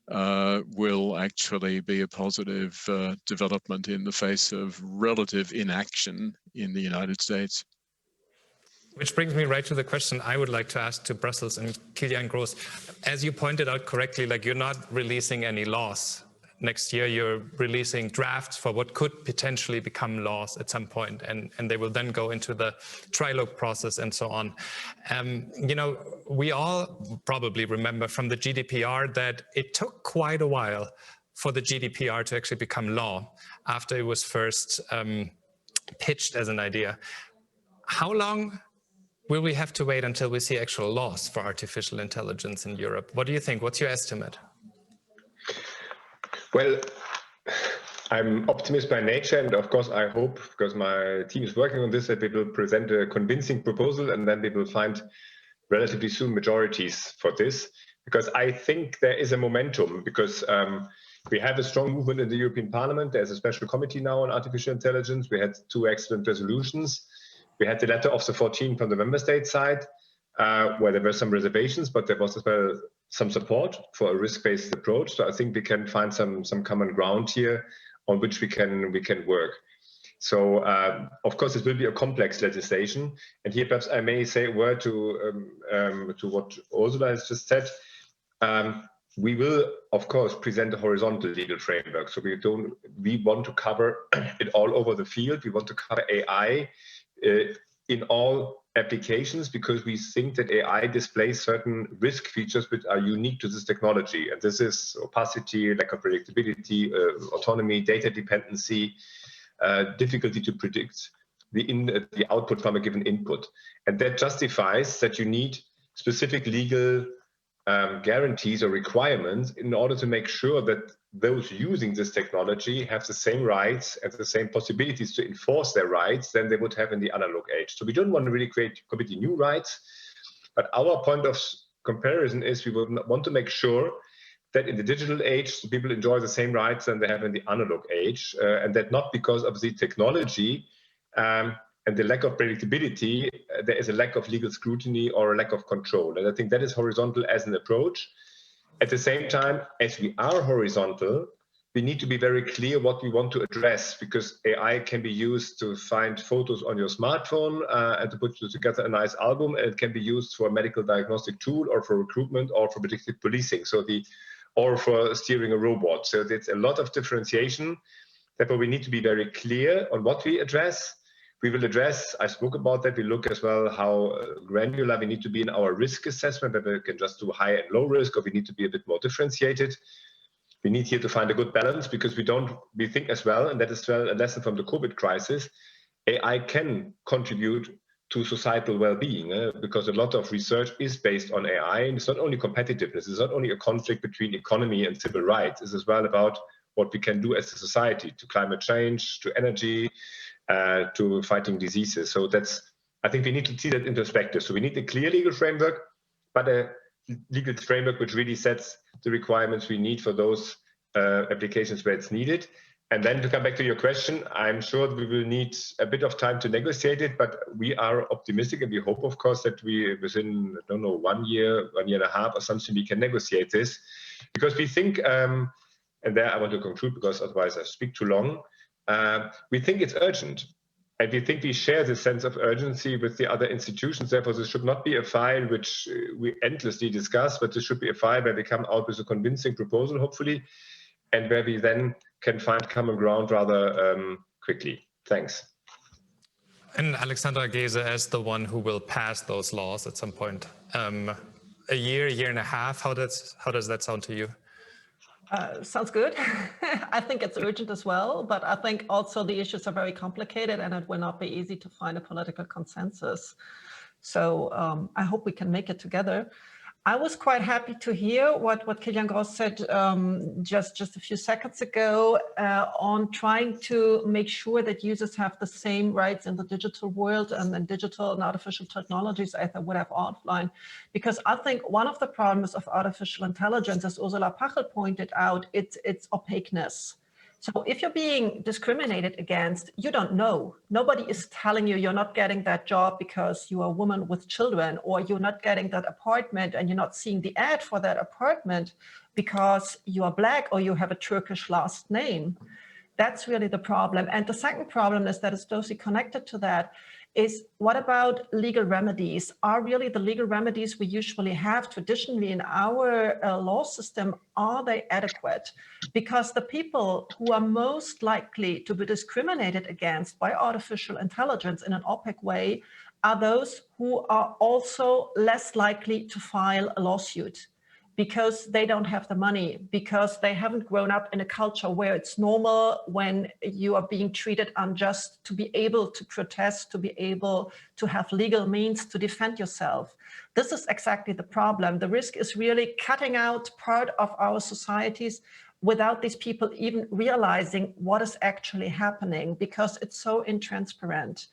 will actually be a positive development in the face of relative inaction in the United States. Which brings me right to the question I would like to ask to Brussels and Kilian Gross. As you pointed out correctly, like you're not releasing any laws. Next year, you're releasing drafts for what could potentially become laws at some point, and they will then go into the trilogue process and so on. You know, we all probably remember from the GDPR that it took quite a while for the GDPR to actually become law after it was first pitched as an idea. How long will we have to wait until we see actual laws for artificial intelligence in Europe? What do you think? What's your estimate? Well, I'm optimist by nature, and of course I hope, because my team is working on this, that we will present a convincing proposal and then we will find relatively soon majorities for this, because I think there is a momentum, because we have a strong movement in the European Parliament. There's a special committee now on artificial intelligence. We had 2 excellent resolutions. We had the letter of the 14 from the member state side, where there were some reservations, but there was as well some support for a risk-based approach. So I think we can find some common ground here on which we can work. So of course it will be a complex legislation. And here perhaps I may say a word to what Ursula has just said. We will of course present a horizontal legal framework. So we want to cover it all over the field. We want to cover AI in all applications, because we think that AI displays certain risk features which are unique to this technology. And this is opacity, lack of predictability, autonomy, data dependency, difficulty to predict the output from a given input. And that justifies that you need specific legal guarantees or requirements in order to make sure that those using this technology have the same rights and the same possibilities to enforce their rights than they would have in the analog age. So we don't want to really create completely new rights, but our point of comparison is we would want to make sure that in the digital age, people enjoy the same rights than they have in the analog age, and that not because of the technology and the lack of predictability, there is a lack of legal scrutiny or a lack of control. And I think that is horizontal as an approach. At the same time, as we are horizontal, we need to be very clear what we want to address, because AI can be used to find photos on your smartphone and to put together a nice album, and it can be used for a medical diagnostic tool or for recruitment or for predictive policing, or for steering a robot. So there's a lot of differentiation. Therefore, we need to be very clear on what we address. We will address, I spoke about that, we look as well how granular we need to be in our risk assessment, whether we can just do high and low risk, or we need to be a bit more differentiated. we need here to find a good balance, because we think as well, and that is well a lesson from the COVID crisis, AI can contribute to societal well-being, because a lot of research is based on AI, and it's not only competitiveness, it's not only a conflict between economy and civil rights, it's as well about what we can do as a society to climate change, to energy, to fighting diseases. So I think we need to see that in perspective. So we need a clear legal framework, but a legal framework which really sets the requirements we need for those applications where it's needed. And then to come back to your question, I'm sure we will need a bit of time to negotiate it, but we are optimistic, and we hope, of course, that we, within, I don't know, 1 year, 1.5 years or something, we can negotiate this. Because we think, and there I want to conclude because otherwise I speak too long, we think it's urgent. And we think we share this sense of urgency with the other institutions. Therefore, this should not be a file which we endlessly discuss, but this should be a file where we come out with a convincing proposal, hopefully, and where we then can find common ground rather quickly. Thanks. And Alexandra Gese, as the one who will pass those laws at some point, a year and a half, how does that sound to you? Sounds good. I think it's urgent as well, but I think also the issues are very complicated and it will not be easy to find a political consensus. So I hope we can make it together. I was quite happy to hear what Kilian Gross said just a few seconds ago on trying to make sure that users have the same rights in the digital world and in digital and artificial technologies, as I would have outlined. Because I think one of the problems of artificial intelligence, as Ursula Pachel pointed out, it's opaqueness. So if you're being discriminated against, you don't know. Nobody is telling you you're not getting that job because you're a woman with children, or you're not getting that apartment and you're not seeing the ad for that apartment because you are Black or you have a Turkish last name. That's really the problem. And the second problem is that is closely connected to that is, what about legal remedies? Are really the legal remedies we usually have traditionally in our law system, are they adequate? Because the people who are most likely to be discriminated against by artificial intelligence in an opaque way are those who are also less likely to file a lawsuit, because they don't have the money, because they haven't grown up in a culture where it's normal when you are being treated unjust to be able to protest, to be able to have legal means to defend yourself. This is exactly the problem. The risk is really cutting out part of our societies without these people even realizing what is actually happening, because it's so intransparent.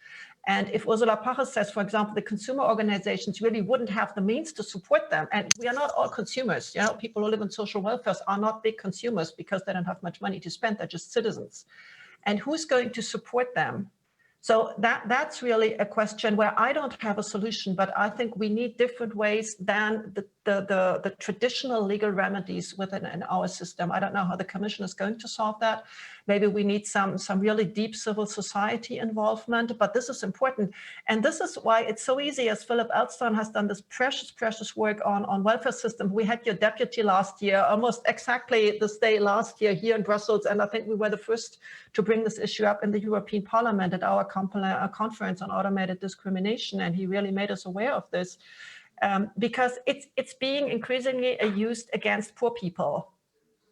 And if Ursula Pachel says, for example, the consumer organizations really wouldn't have the means to support them, and we are not all consumers, people who live in social welfare are not big consumers because they don't have much money to spend, they're just citizens. And who's going to support them? So that's really a question where I don't have a solution, but I think we need different ways than the traditional legal remedies within our system. I don't know how the Commission is going to solve that. Maybe we need some really deep civil society involvement, but this is important. And this is why it's so easy, as Philip Elston has done this precious work on welfare system. We had your deputy last year, almost exactly this day last year here in Brussels. And I think we were the first to bring this issue up in the European Parliament at our conference on automated discrimination. And he really made us aware of this because it's being increasingly used against poor people.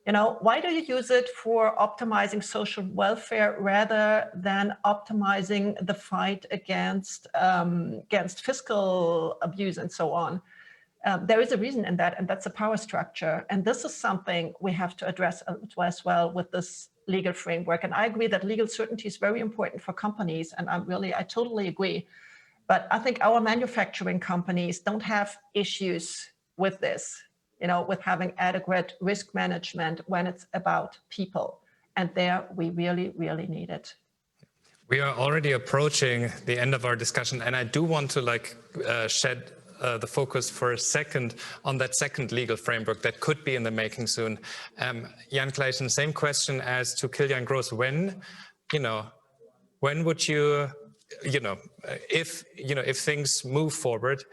Why do you use it for optimizing social welfare rather than optimizing the fight against fiscal abuse and so on? There is a reason in that, and that's a power structure. And this is something we have to address as well with this legal framework. And I agree that legal certainty is very important for companies, and I totally agree. But I think our manufacturing companies don't have issues with this, with having adequate risk management when it's about people. And there we really, really need it. We are already approaching the end of our discussion, and I do want to shed the focus for a second on that second legal framework that could be in the making soon. Jan Clayton, same question as to Kilian Gross. When would you, if things move forward,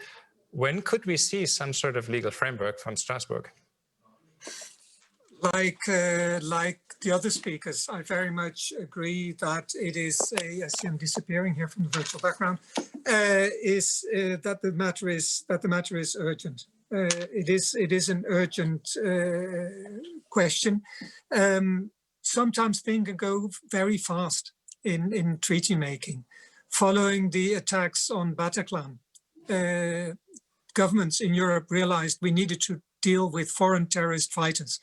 when could we see some sort of legal framework from Strasbourg? Like the other speakers, I very much agree that it is, I see I'm disappearing here from the virtual background, that the matter is urgent. It is an urgent question. Sometimes things can go very fast in treaty making. Following the attacks on Bataclan, governments in Europe realized we needed to deal with foreign terrorist fighters.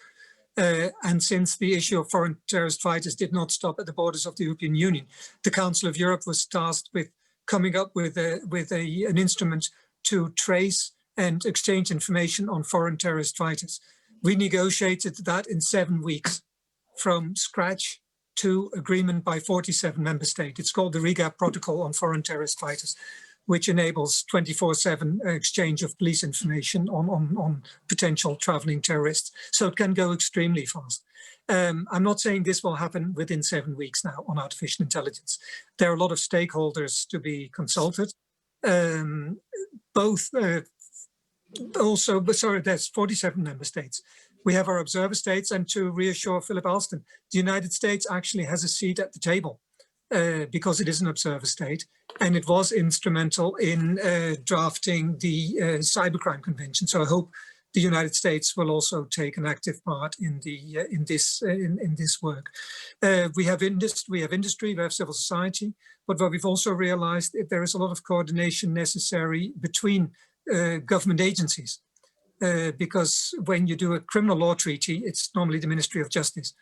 And since the issue of foreign terrorist fighters did not stop at the borders of the European Union, the Council of Europe was tasked with coming up with an instrument to trace and exchange information on foreign terrorist fighters. We negotiated that in 7 weeks from scratch to agreement by 47 member states. It's called the REGAP Protocol on Foreign Terrorist Fighters, which enables 24/7 exchange of police information on potential traveling terrorists. So it can go extremely fast. I'm not saying this will happen within 7 weeks now on artificial intelligence. There are a lot of stakeholders to be consulted. There's 47 member states. We have our observer states, and to reassure Philip Elston, the United States actually has a seat at the table because it is an observer state, and it was instrumental in drafting the Cybercrime Convention. So I hope the United States will also take an active part in this work. We have industry, we have civil society, but what we've also realized there is a lot of coordination necessary between government agencies. Because when you do a criminal law treaty, it's normally the Ministry of Justice.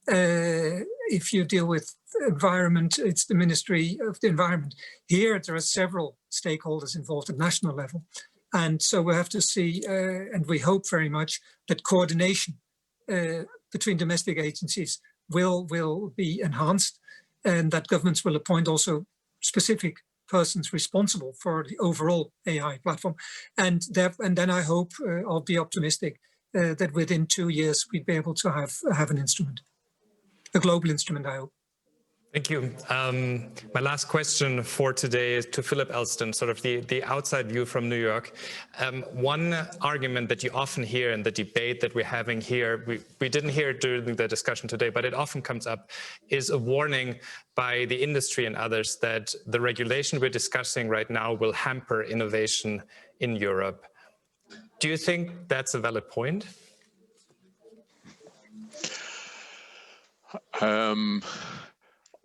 If you deal with environment, it's the Ministry of the Environment. Here, there are several stakeholders involved at national level. And so we have to see, and we hope very much that coordination between domestic agencies will be enhanced, and that governments will appoint also specific persons responsible for the overall AI platform. And then I hope, I'll be optimistic, that within 2 years we'd be able to have an instrument, a global instrument, I hope. Thank you. My last question for today is to Philip Elston, sort of the outside view from New York. One argument that you often hear in the debate that we're having here, we didn't hear it during the discussion today, but it often comes up, is a warning by the industry and others that the regulation we're discussing right now will hamper innovation in Europe. Do you think that's a valid point?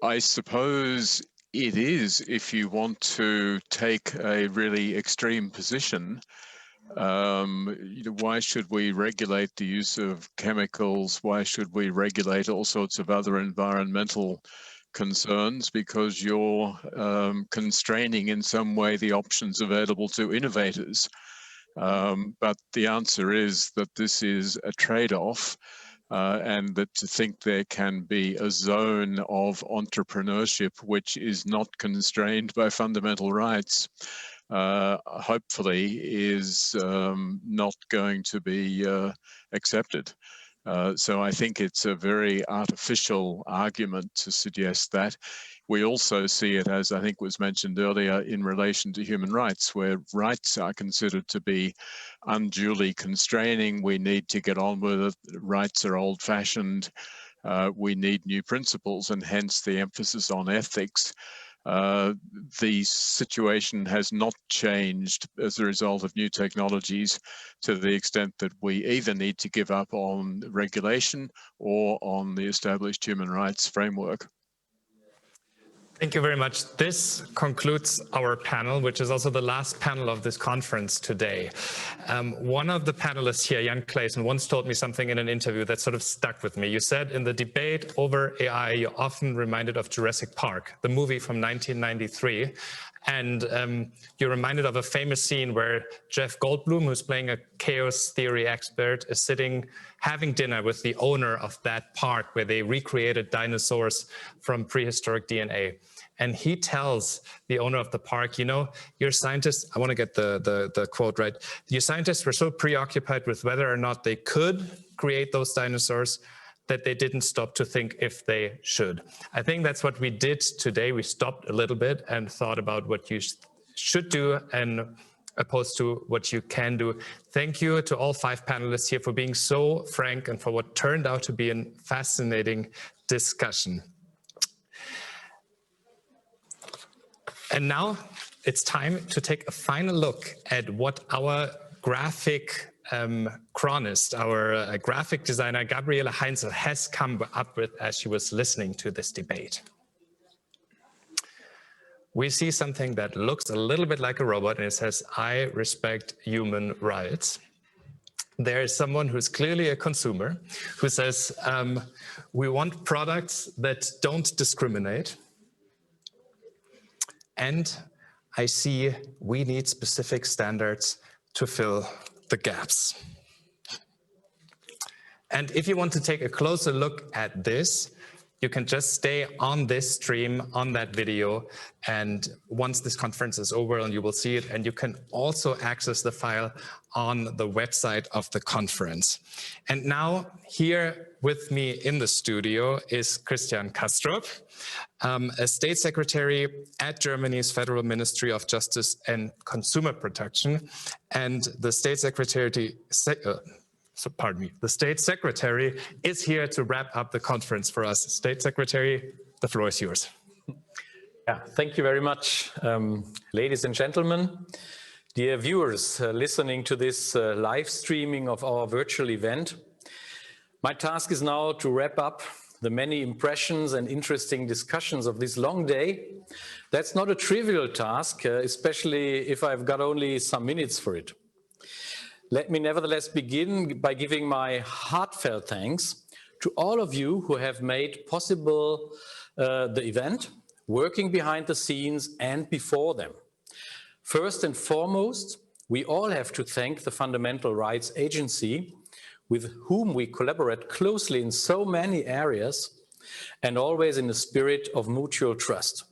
I suppose it is if you want to take a really extreme position. Why should we regulate the use of chemicals? Why should we regulate all sorts of other environmental concerns? Because you're constraining in some way the options available to innovators. But the answer is that this is a trade-off. And that to think there can be a zone of entrepreneurship which is not constrained by fundamental rights, hopefully is not going to be accepted. So I think it's a very artificial argument to suggest that. We also see it, as I think was mentioned earlier, in relation to human rights, where rights are considered to be unduly constraining. We need to get on with it. Rights are old-fashioned. We need new principles, and hence the emphasis on ethics. The situation has not changed as a result of new technologies to the extent that we either need to give up on regulation or on the established human rights framework. Thank you very much. This concludes our panel, which is also the last panel of this conference today. One of the panelists here, Jan Claesen, once told me something in an interview that sort of stuck with me. You said in the debate over AI, you're often reminded of Jurassic Park, the movie from 1993. And you're reminded of a famous scene where Jeff Goldblum, who's playing a chaos theory expert, is sitting having dinner with the owner of that park where they recreated dinosaurs from prehistoric DNA. And he tells the owner of the park, you know, your scientists, I want to get the quote right, your scientists were so preoccupied with whether or not they could create those dinosaurs that they didn't stop to think if they should. I think that's what we did today. We stopped a little bit and thought about what you should do and opposed to what you can do. Thank you to all 5 panelists here for being so frank and for what turned out to be a fascinating discussion. And now it's time to take a final look at what our graphic chronist, our graphic designer, Gabriele Heinzel, has come up with as she was listening to this debate. We see something that looks a little bit like a robot, and it says, "I respect human rights." There is someone who's clearly a consumer who says, we want products that don't discriminate. And I see we need specific standards to fill the gaps. And if you want to take a closer look at this, you can just stay on this stream, on that video, and once this conference is over, and you will see it, and you can also access the file on the website of the conference. And now, here with me in the studio is Christian Kastrup, a state secretary at Germany's Federal Ministry of Justice and Consumer Protection, and the state secretary, the State Secretary is here to wrap up the conference for us. State Secretary, the floor is yours. Yeah, thank you very much, ladies and gentlemen, dear viewers listening to this live streaming of our virtual event. My task is now to wrap up the many impressions and interesting discussions of this long day. That's not a trivial task, especially if I've got only some minutes for it. Let me nevertheless begin by giving my heartfelt thanks to all of you who have made possible the event, working behind the scenes and before them. First and foremost, we all have to thank the Fundamental Rights Agency, with whom we collaborate closely in so many areas and always in a spirit of mutual trust.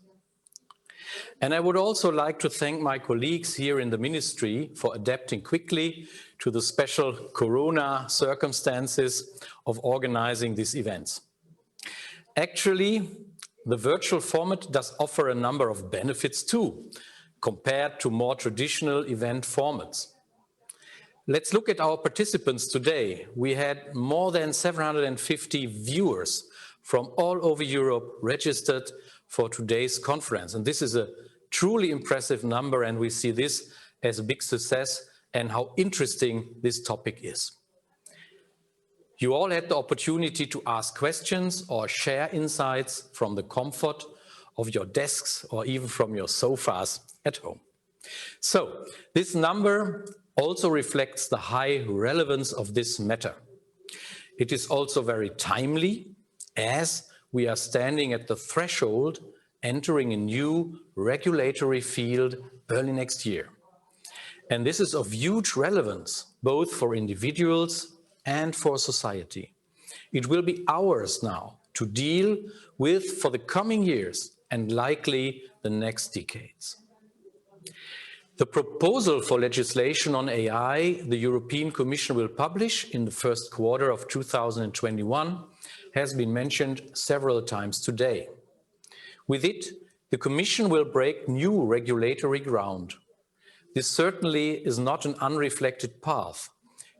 And I would also like to thank my colleagues here in the ministry for adapting quickly to the special corona circumstances of organizing these events. Actually, the virtual format does offer a number of benefits too, compared to more traditional event formats. Let's look at our participants today. We had more than 750 viewers from all over Europe registered for today's conference. And this is a truly impressive number, and we see this as a big success and how interesting this topic is. You all had the opportunity to ask questions or share insights from the comfort of your desks or even from your sofas at home. So this number also reflects the high relevance of this matter. It is also very timely, as we are standing at the threshold entering a new regulatory field early next year. And this is of huge relevance, both for individuals and for society. It will be ours now to deal with for the coming years and likely the next decades. The proposal for legislation on AI the European Commission will publish in the first quarter of 2021 has been mentioned several times today. With it, the Commission will break new regulatory ground. This certainly is not an unreflected path.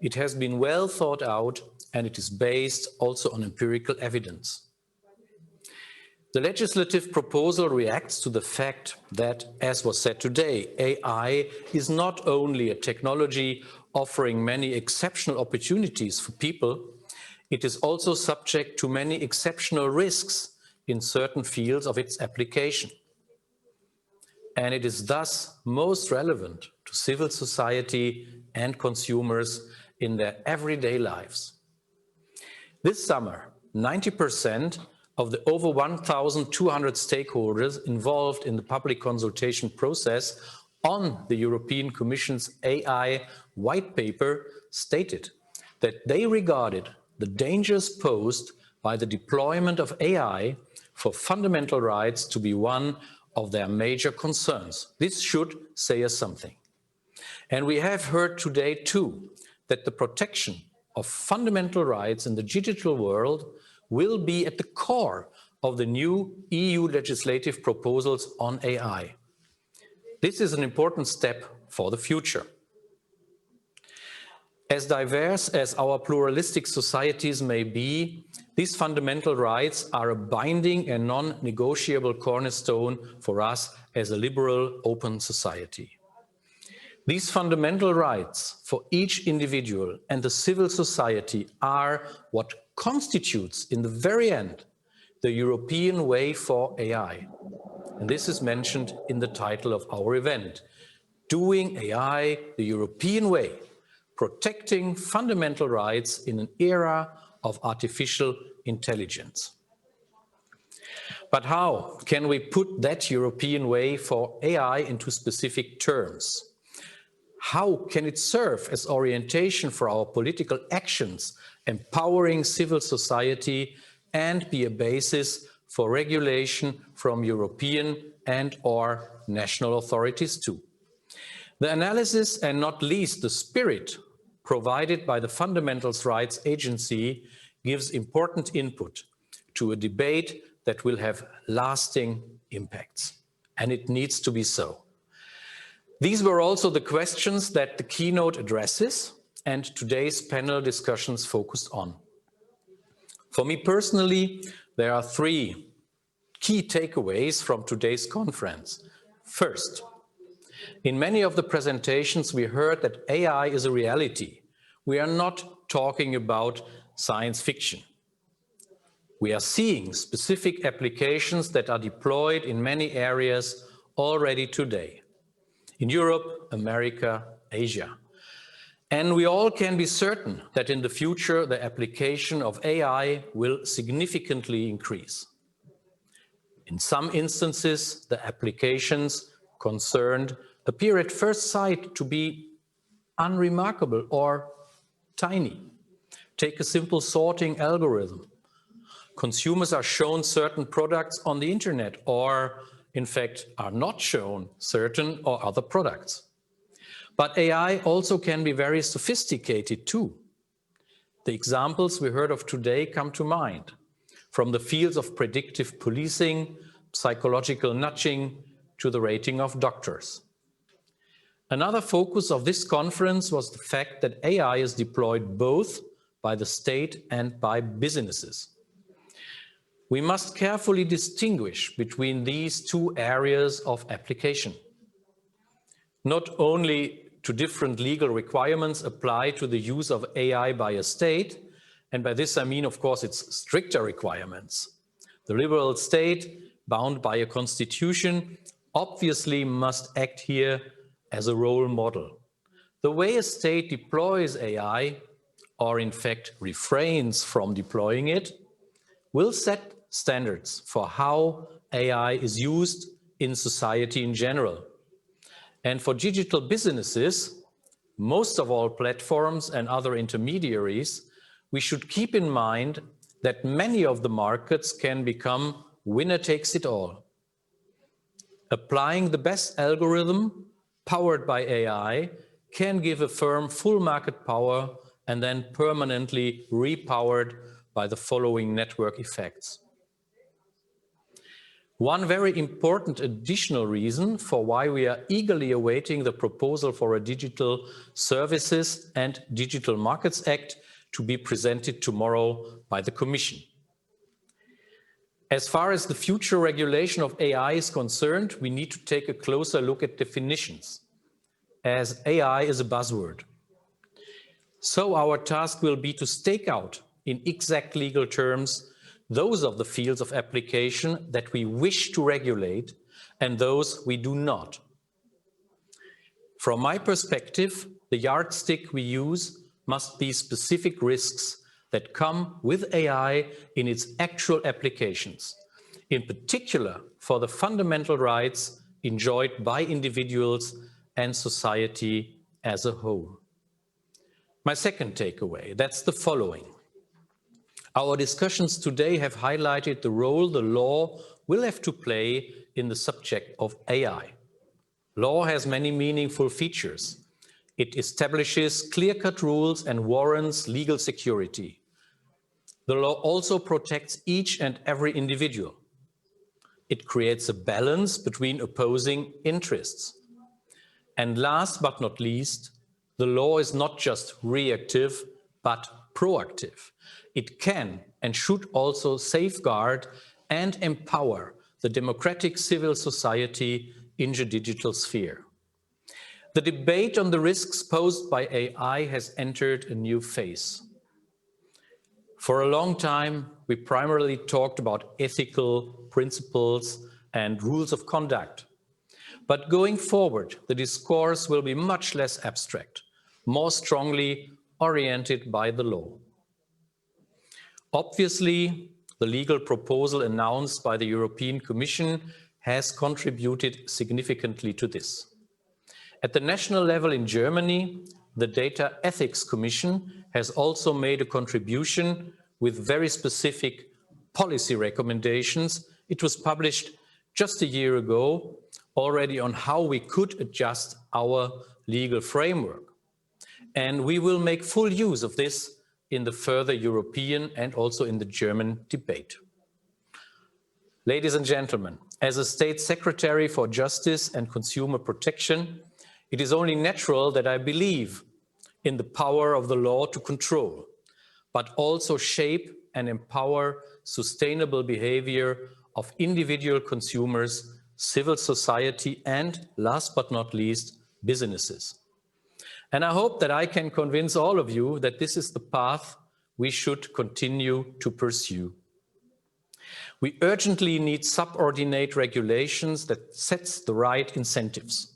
It has been well thought out, and it is based also on empirical evidence. The legislative proposal reacts to the fact that, as was said today, AI is not only a technology offering many exceptional opportunities for people, it is also subject to many exceptional risks in certain fields of its application. And it is thus most relevant to civil society and consumers in their everyday lives. This summer, 90% of the over 1,200 stakeholders involved in the public consultation process on the European Commission's AI white paper stated that they regarded the dangers posed by the deployment of AI for fundamental rights to be one of their major concerns. This should say us something. And we have heard today too that the protection of fundamental rights in the digital world will be at the core of the new EU legislative proposals on AI. This is an important step for the future. As diverse as our pluralistic societies may be, these fundamental rights are a binding and non-negotiable cornerstone for us as a liberal, open society. These fundamental rights for each individual and the civil society are what constitutes, in the very end, the European way for AI. And this is mentioned in the title of our event, Doing AI the European Way, Protecting Fundamental Rights in an Era of Artificial Intelligence. But how can we put that European way for AI into specific terms? How can it serve as orientation for our political actions, empowering civil society, and be a basis for regulation from European and/or national authorities too? The analysis, and not least the spirit provided by the Fundamental Rights Agency, gives important input to a debate that will have lasting impacts, and it needs to be so. These were also the questions that the keynote addresses and today's panel discussions focused on. For me personally, there are three key takeaways from today's conference. First, in many of the presentations, we heard that AI is a reality. We are not talking about science fiction. We are seeing specific applications that are deployed in many areas already today. In Europe, America, Asia. And we all can be certain that in the future, the application of AI will significantly increase. In some instances, the applications concerned appear at first sight to be unremarkable or tiny. Take a simple sorting algorithm. Consumers are shown certain products on the internet, or in fact are not shown certain or other products. But AI also can be very sophisticated too. The examples we heard of today come to mind, from the fields of predictive policing, psychological nudging, to the rating of doctors. Another focus of this conference was the fact that AI is deployed both by the state and by businesses. We must carefully distinguish between these two areas of application. Not only do different legal requirements apply to the use of AI by a state, and by this I mean, of course, its stricter requirements. The liberal state, bound by a constitution, obviously must act here as a role model. The way a state deploys AI, or in fact refrains from deploying it, will set standards for how AI is used in society in general. And for digital businesses, most of all platforms and other intermediaries, we should keep in mind that many of the markets can become winner takes it all. Applying the best algorithm powered by AI can give a firm full market power and then permanently repowered by the following network effects. One very important additional reason for why we are eagerly awaiting the proposal for a Digital Services and Digital Markets Act to be presented tomorrow by the Commission. As far as the future regulation of AI is concerned, we need to take a closer look at definitions, as AI is a buzzword. So our task will be to stake out in exact legal terms those of the fields of application that we wish to regulate and those we do not. From my perspective, the yardstick we use must be specific risks that come with AI in its actual applications, in particular for the fundamental rights enjoyed by individuals and society as a whole. My second takeaway, that's the following. Our discussions today have highlighted the role the law will have to play in the subject of AI. Law has many meaningful features. It establishes clear-cut rules and warrants legal security. The law also protects each and every individual. It creates a balance between opposing interests. And last but not least, the law is not just reactive, but proactive. It can and should also safeguard and empower the democratic civil society in the digital sphere. The debate on the risks posed by AI has entered a new phase. For a long time, we primarily talked about ethical principles and rules of conduct. But going forward, the discourse will be much less abstract, more strongly oriented by the law. Obviously, the legal proposal announced by the European Commission has contributed significantly to this. At the national level in Germany, the Data Ethics Commission has also made a contribution with very specific policy recommendations. It was published just a year ago already on how we could adjust our legal framework. And we will make full use of this in the further European and also in the German debate. Ladies and gentlemen, as a State Secretary for Justice and Consumer Protection, it is only natural that I believe in the power of the law to control, but also shape and empower sustainable behavior of individual consumers, civil society, and last but not least, businesses. And I hope that I can convince all of you that this is the path we should continue to pursue. We urgently need subordinate regulations that sets the right incentives.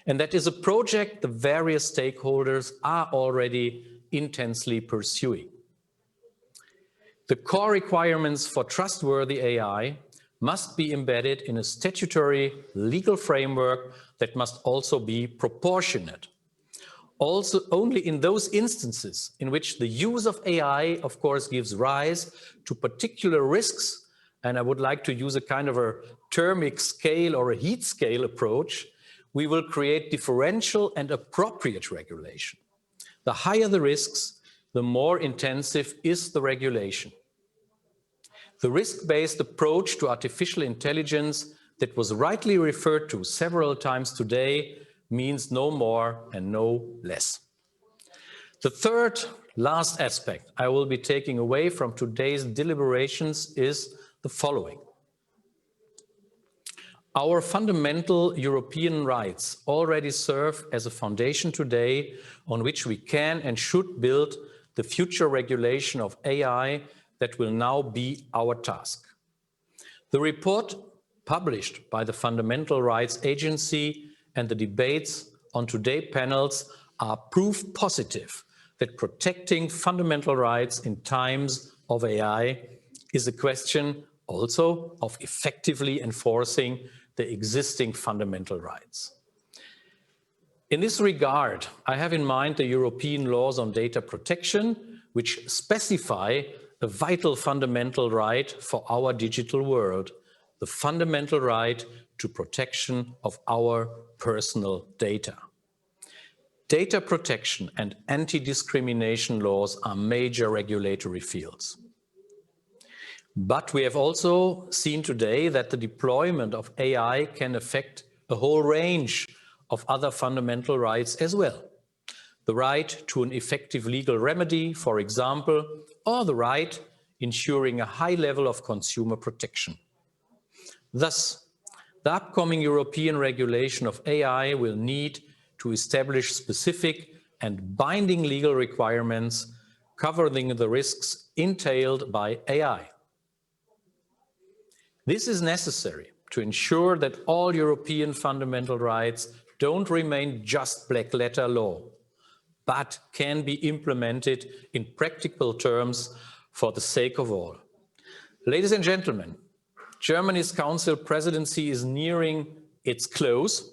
And that is a project the various stakeholders are already intensely pursuing. The core requirements for trustworthy AI must be embedded in a statutory legal framework that must also be proportionate. Also, only in those instances in which the use of AI, of course, gives rise to particular risks, and I would like to use a kind of a thermic scale or a heat scale approach, we will create differential and appropriate regulation. The higher the risks, the more intensive is the regulation. The risk-based approach to artificial intelligence that was rightly referred to several times today means no more and no less. The third last aspect I will be taking away from today's deliberations is the following. Our fundamental European rights already serve as a foundation today on which we can and should build the future regulation of AI that will now be our task. The report published by the Fundamental Rights Agency and the debates on today's panels are proof positive that protecting fundamental rights in times of AI is a question also of effectively enforcing the existing fundamental rights. In this regard, I have in mind the European laws on data protection, which specify a vital fundamental right for our digital world, the fundamental right to protection of our personal data. Data protection and anti-discrimination laws are major regulatory fields. But we have also seen today that the deployment of AI can affect a whole range of other fundamental rights as well. The right to an effective legal remedy, for example, or the right ensuring a high level of consumer protection. Thus, the upcoming European regulation of AI will need to establish specific and binding legal requirements covering the risks entailed by AI. This is necessary to ensure that all European fundamental rights don't remain just black letter law, but can be implemented in practical terms for the sake of all. Ladies and gentlemen, Germany's Council presidency is nearing its close.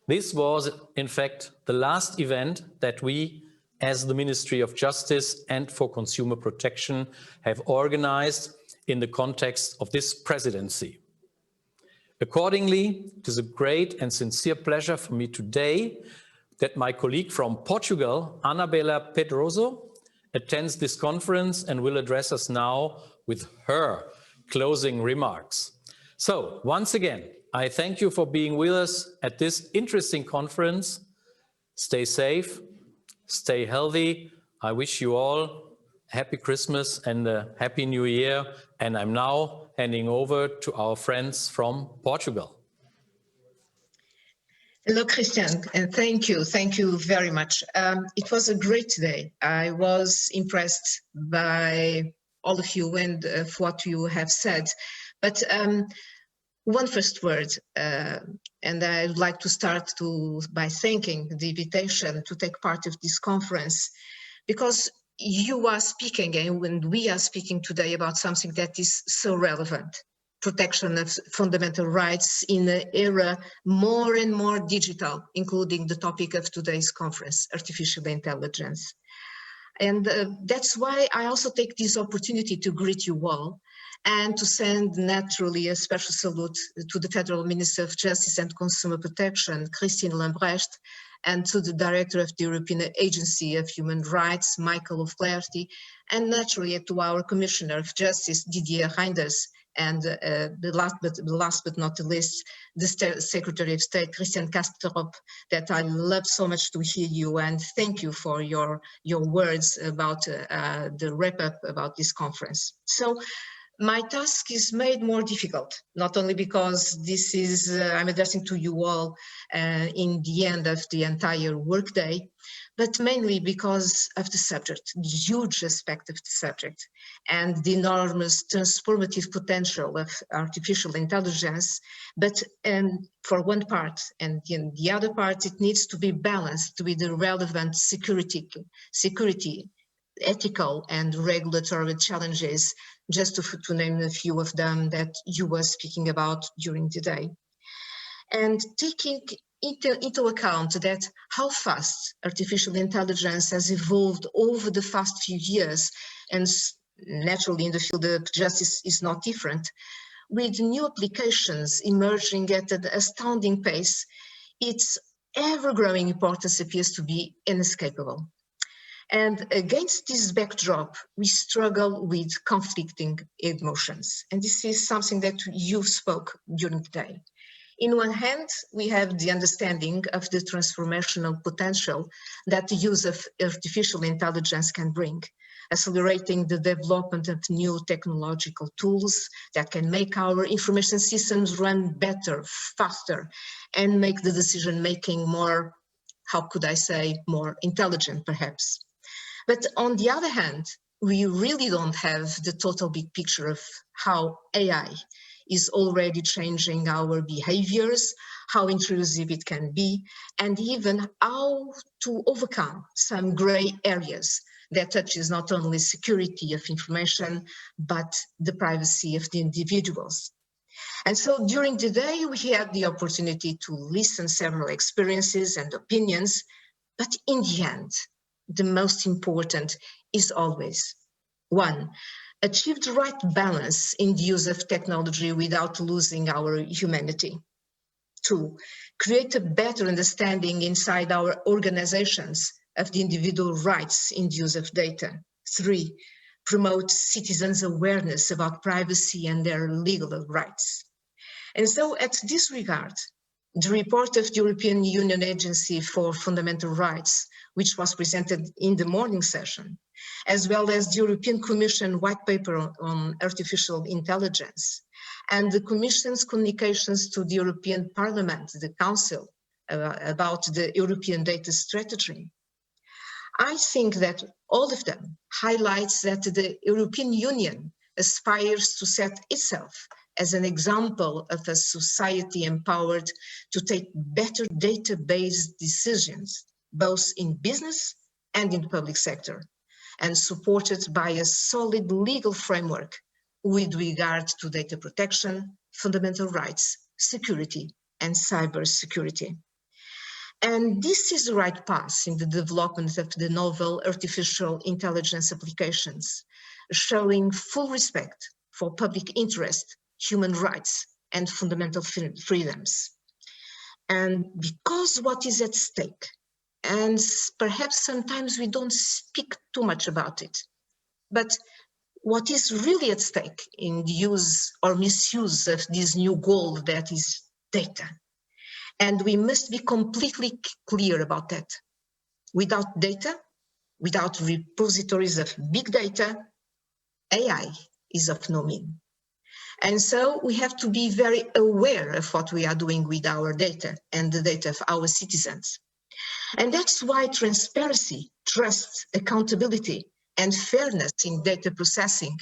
This was, in fact, the last event that we, as the Ministry of Justice and for Consumer Protection, have organized in the context of this presidency. Accordingly, it is a great and sincere pleasure for me today that my colleague from Portugal, Anabela Pedroso, attends this conference and will address us now with her closing remarks. So, once again, I thank you for being with us at this interesting conference. Stay safe, stay healthy. I wish you all Happy Christmas and a Happy New Year. And I'm now handing over to our friends from Portugal. Hello, Christian, and thank you. Thank you very much. It was a great day. I was impressed by all of you and what you have said. But one first word, and I would like to start by thanking the invitation to take part of this conference, because you are speaking and when we are speaking today about something that is so relevant. Protection of fundamental rights in an era more and more digital, including the topic of today's conference, artificial intelligence. And that's why I also take this opportunity to greet you all and to send naturally a special salute to the Federal Minister of Justice and Consumer Protection, Christine Lambrecht, and to the Director of the European Agency of Human Rights, Michael O'Flaherty, and naturally to our Commissioner of Justice, Didier Reinders, and last but not the least, the Secretary of State, Christian Kasterop, that I love so much to hear you, and thank you for your words about the wrap-up about this conference. So my task is made more difficult, not only because this is, I'm addressing to you all in the end of the entire workday, but mainly because of the subject, the huge aspect of the subject, and the enormous transformative potential of artificial intelligence. But for one part, and in the other part, it needs to be balanced with the relevant security, ethical and regulatory challenges, just to name a few of them that you were speaking about during the day. And taking into account that how fast artificial intelligence has evolved over the past few years, and naturally in the field of justice is not different, with new applications emerging at an astounding pace, its ever-growing importance appears to be inescapable. And against this backdrop, we struggle with conflicting emotions. And this is something that you spoke during the day. In one hand, we have the understanding of the transformational potential that the use of artificial intelligence can bring, accelerating the development of new technological tools that can make our information systems run better, faster, and make the decision-making more, how could I say, more intelligent, perhaps. But on the other hand, we really don't have the total big picture of how AI is already changing our behaviors, how intrusive it can be, and even how to overcome some gray areas that touches not only security of information, but the privacy of the individuals. And so during the day, we had the opportunity to listen several experiences and opinions, but in the end, the most important is always, one, achieve the right balance in the use of technology without losing our humanity. Two, create a better understanding inside our organizations of the individual rights in the use of data. Three, promote citizens' awareness about privacy and their legal rights. And so at this regard, the report of the European Union Agency for Fundamental Rights, which was presented in the morning session, as well as the European Commission white paper on artificial intelligence, and the Commission's communications to the European Parliament, the Council, about the European data strategy. I think that all of them highlights that the European Union aspires to set itself as an example of a society empowered to take better data-based decisions, both in business and in the public sector, and supported by a solid legal framework with regard to data protection, fundamental rights, security, and cybersecurity. And this is the right path in the development of the novel artificial intelligence applications, showing full respect for public interest, human rights, and fundamental freedoms. And because what is at stake, and perhaps sometimes we don't speak too much about it, but what is really at stake in the use or misuse of this new goal that is data. And we must be completely clear about that. Without data, without repositories of big data, AI is of no mean. And so we have to be very aware of what we are doing with our data and the data of our citizens. And that's why transparency, trust, accountability, and fairness in data processing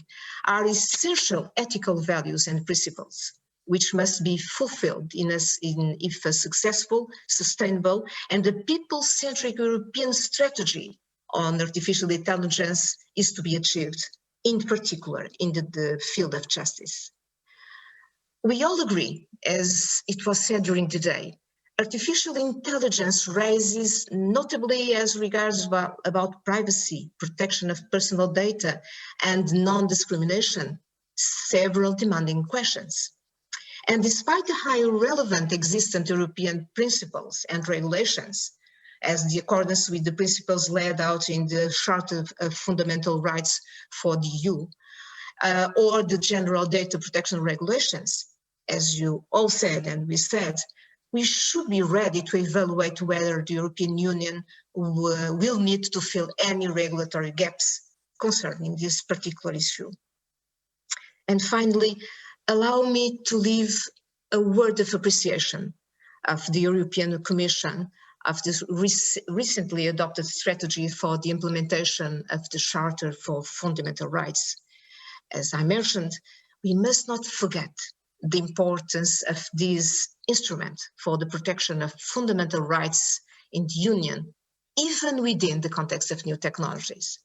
are essential ethical values and principles, which must be fulfilled if a successful, sustainable, and a people-centric European strategy on artificial intelligence is to be achieved, in particular in the field of justice. We all agree, as it was said during the day, artificial intelligence raises, notably as regards about privacy, protection of personal data, and non-discrimination, several demanding questions. And despite the high relevant existent European principles and regulations, as the accordance with the principles laid out in the Charter of Fundamental Rights for the EU, or the General Data Protection Regulations, as you all said and we said, we should be ready to evaluate whether the European Union will need to fill any regulatory gaps concerning this particular issue. And finally, allow me to leave a word of appreciation of the European Commission of this recently adopted strategy for the implementation of the Charter for Fundamental Rights. As I mentioned, we must not forget the importance of this instrument for the protection of fundamental rights in the Union, even within the context of new technologies.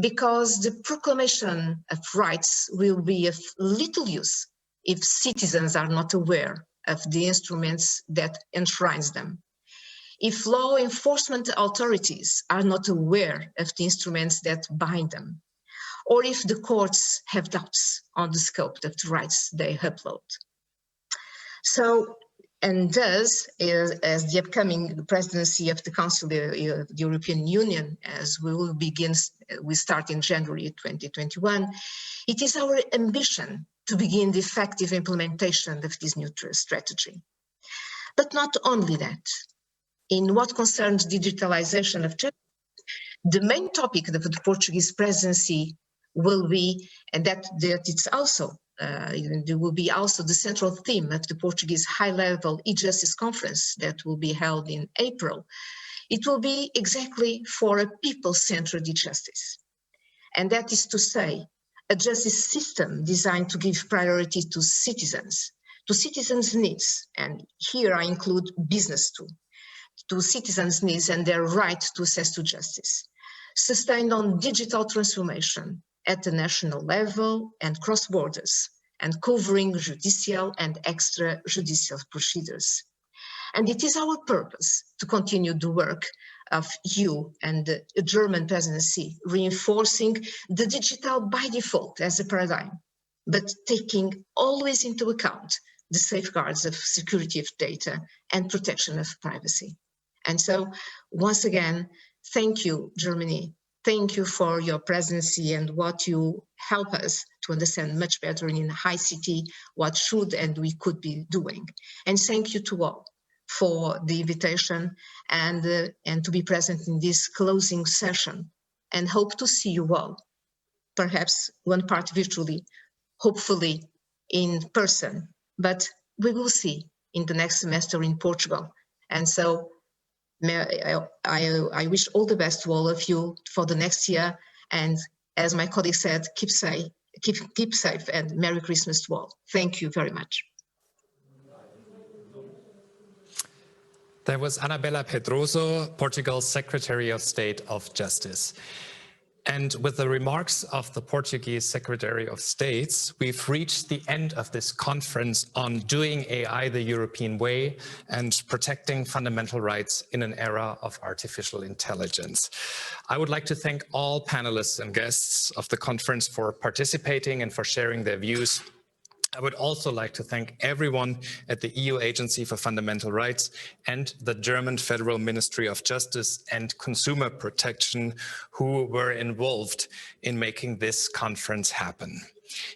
Because the proclamation of rights will be of little use if citizens are not aware of the instruments that enshrines them. If law enforcement authorities are not aware of the instruments that bind them, or if the courts have doubts on the scope of the rights they upload. So, and thus, as the upcoming presidency of the Council of the European Union, as we start in January 2021, it is our ambition to begin the effective implementation of this new strategy. But not only that. In what concerns digitalization of justice, the main topic of the Portuguese presidency will be, and that it's also, there will be also the central theme of the Portuguese high-level e-justice conference that will be held in April. It will be exactly for a people-centered e-justice. And that is to say, a justice system designed to give priority to citizens' needs, and here I include business too, to citizens' needs and their right to access to justice, sustained on digital transformation at the national level and cross borders, and covering judicial and extrajudicial procedures. And it is our purpose to continue the work of you and the German presidency, reinforcing the digital by default as a paradigm, but taking always into account the safeguards of security of data and protection of privacy. And so, once again, thank you, Germany. Thank you for your presidency and what you help us to understand much better in ICT what should and we could be doing. And thank you to all for the invitation and to be present in this closing session. And hope to see you all, perhaps one part virtually, hopefully in person. But we will see in the next semester in Portugal. And so I wish all the best to all of you for the next year. And as my colleague said, keep safe and Merry Christmas to all. Thank you very much. That was Anabela Pedroso, Portugal's Secretary of State of Justice. And with the remarks of the Portuguese Secretary of State, we've reached the end of this conference on doing AI the European way and protecting fundamental rights in an era of artificial intelligence. I would like to thank all panelists and guests of the conference for participating and for sharing their views. I would also like to thank everyone at the EU Agency for Fundamental Rights and the German Federal Ministry of Justice and Consumer Protection who were involved in making this conference happen.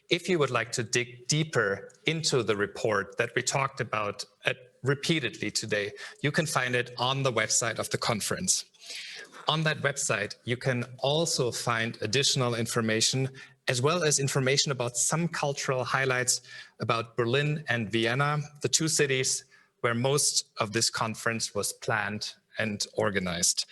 If you would like to dig deeper into the report that we talked about repeatedly today, you can find it on the website of the conference. On that website, you can also find additional information as well as information about some cultural highlights about Berlin and Vienna, the two cities where most of this conference was planned and organized.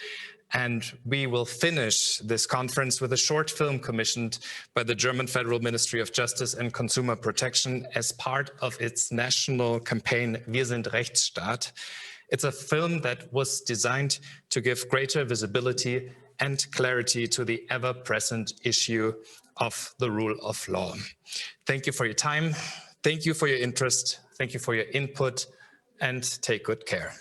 And we will finish this conference with a short film commissioned by the German Federal Ministry of Justice and Consumer Protection as part of its national campaign Wir sind Rechtsstaat. It's a film that was designed to give greater visibility and clarity to the ever-present issue of the rule of law. Thank you for your time. Thank you for your interest. Thank you for your input, and take good care.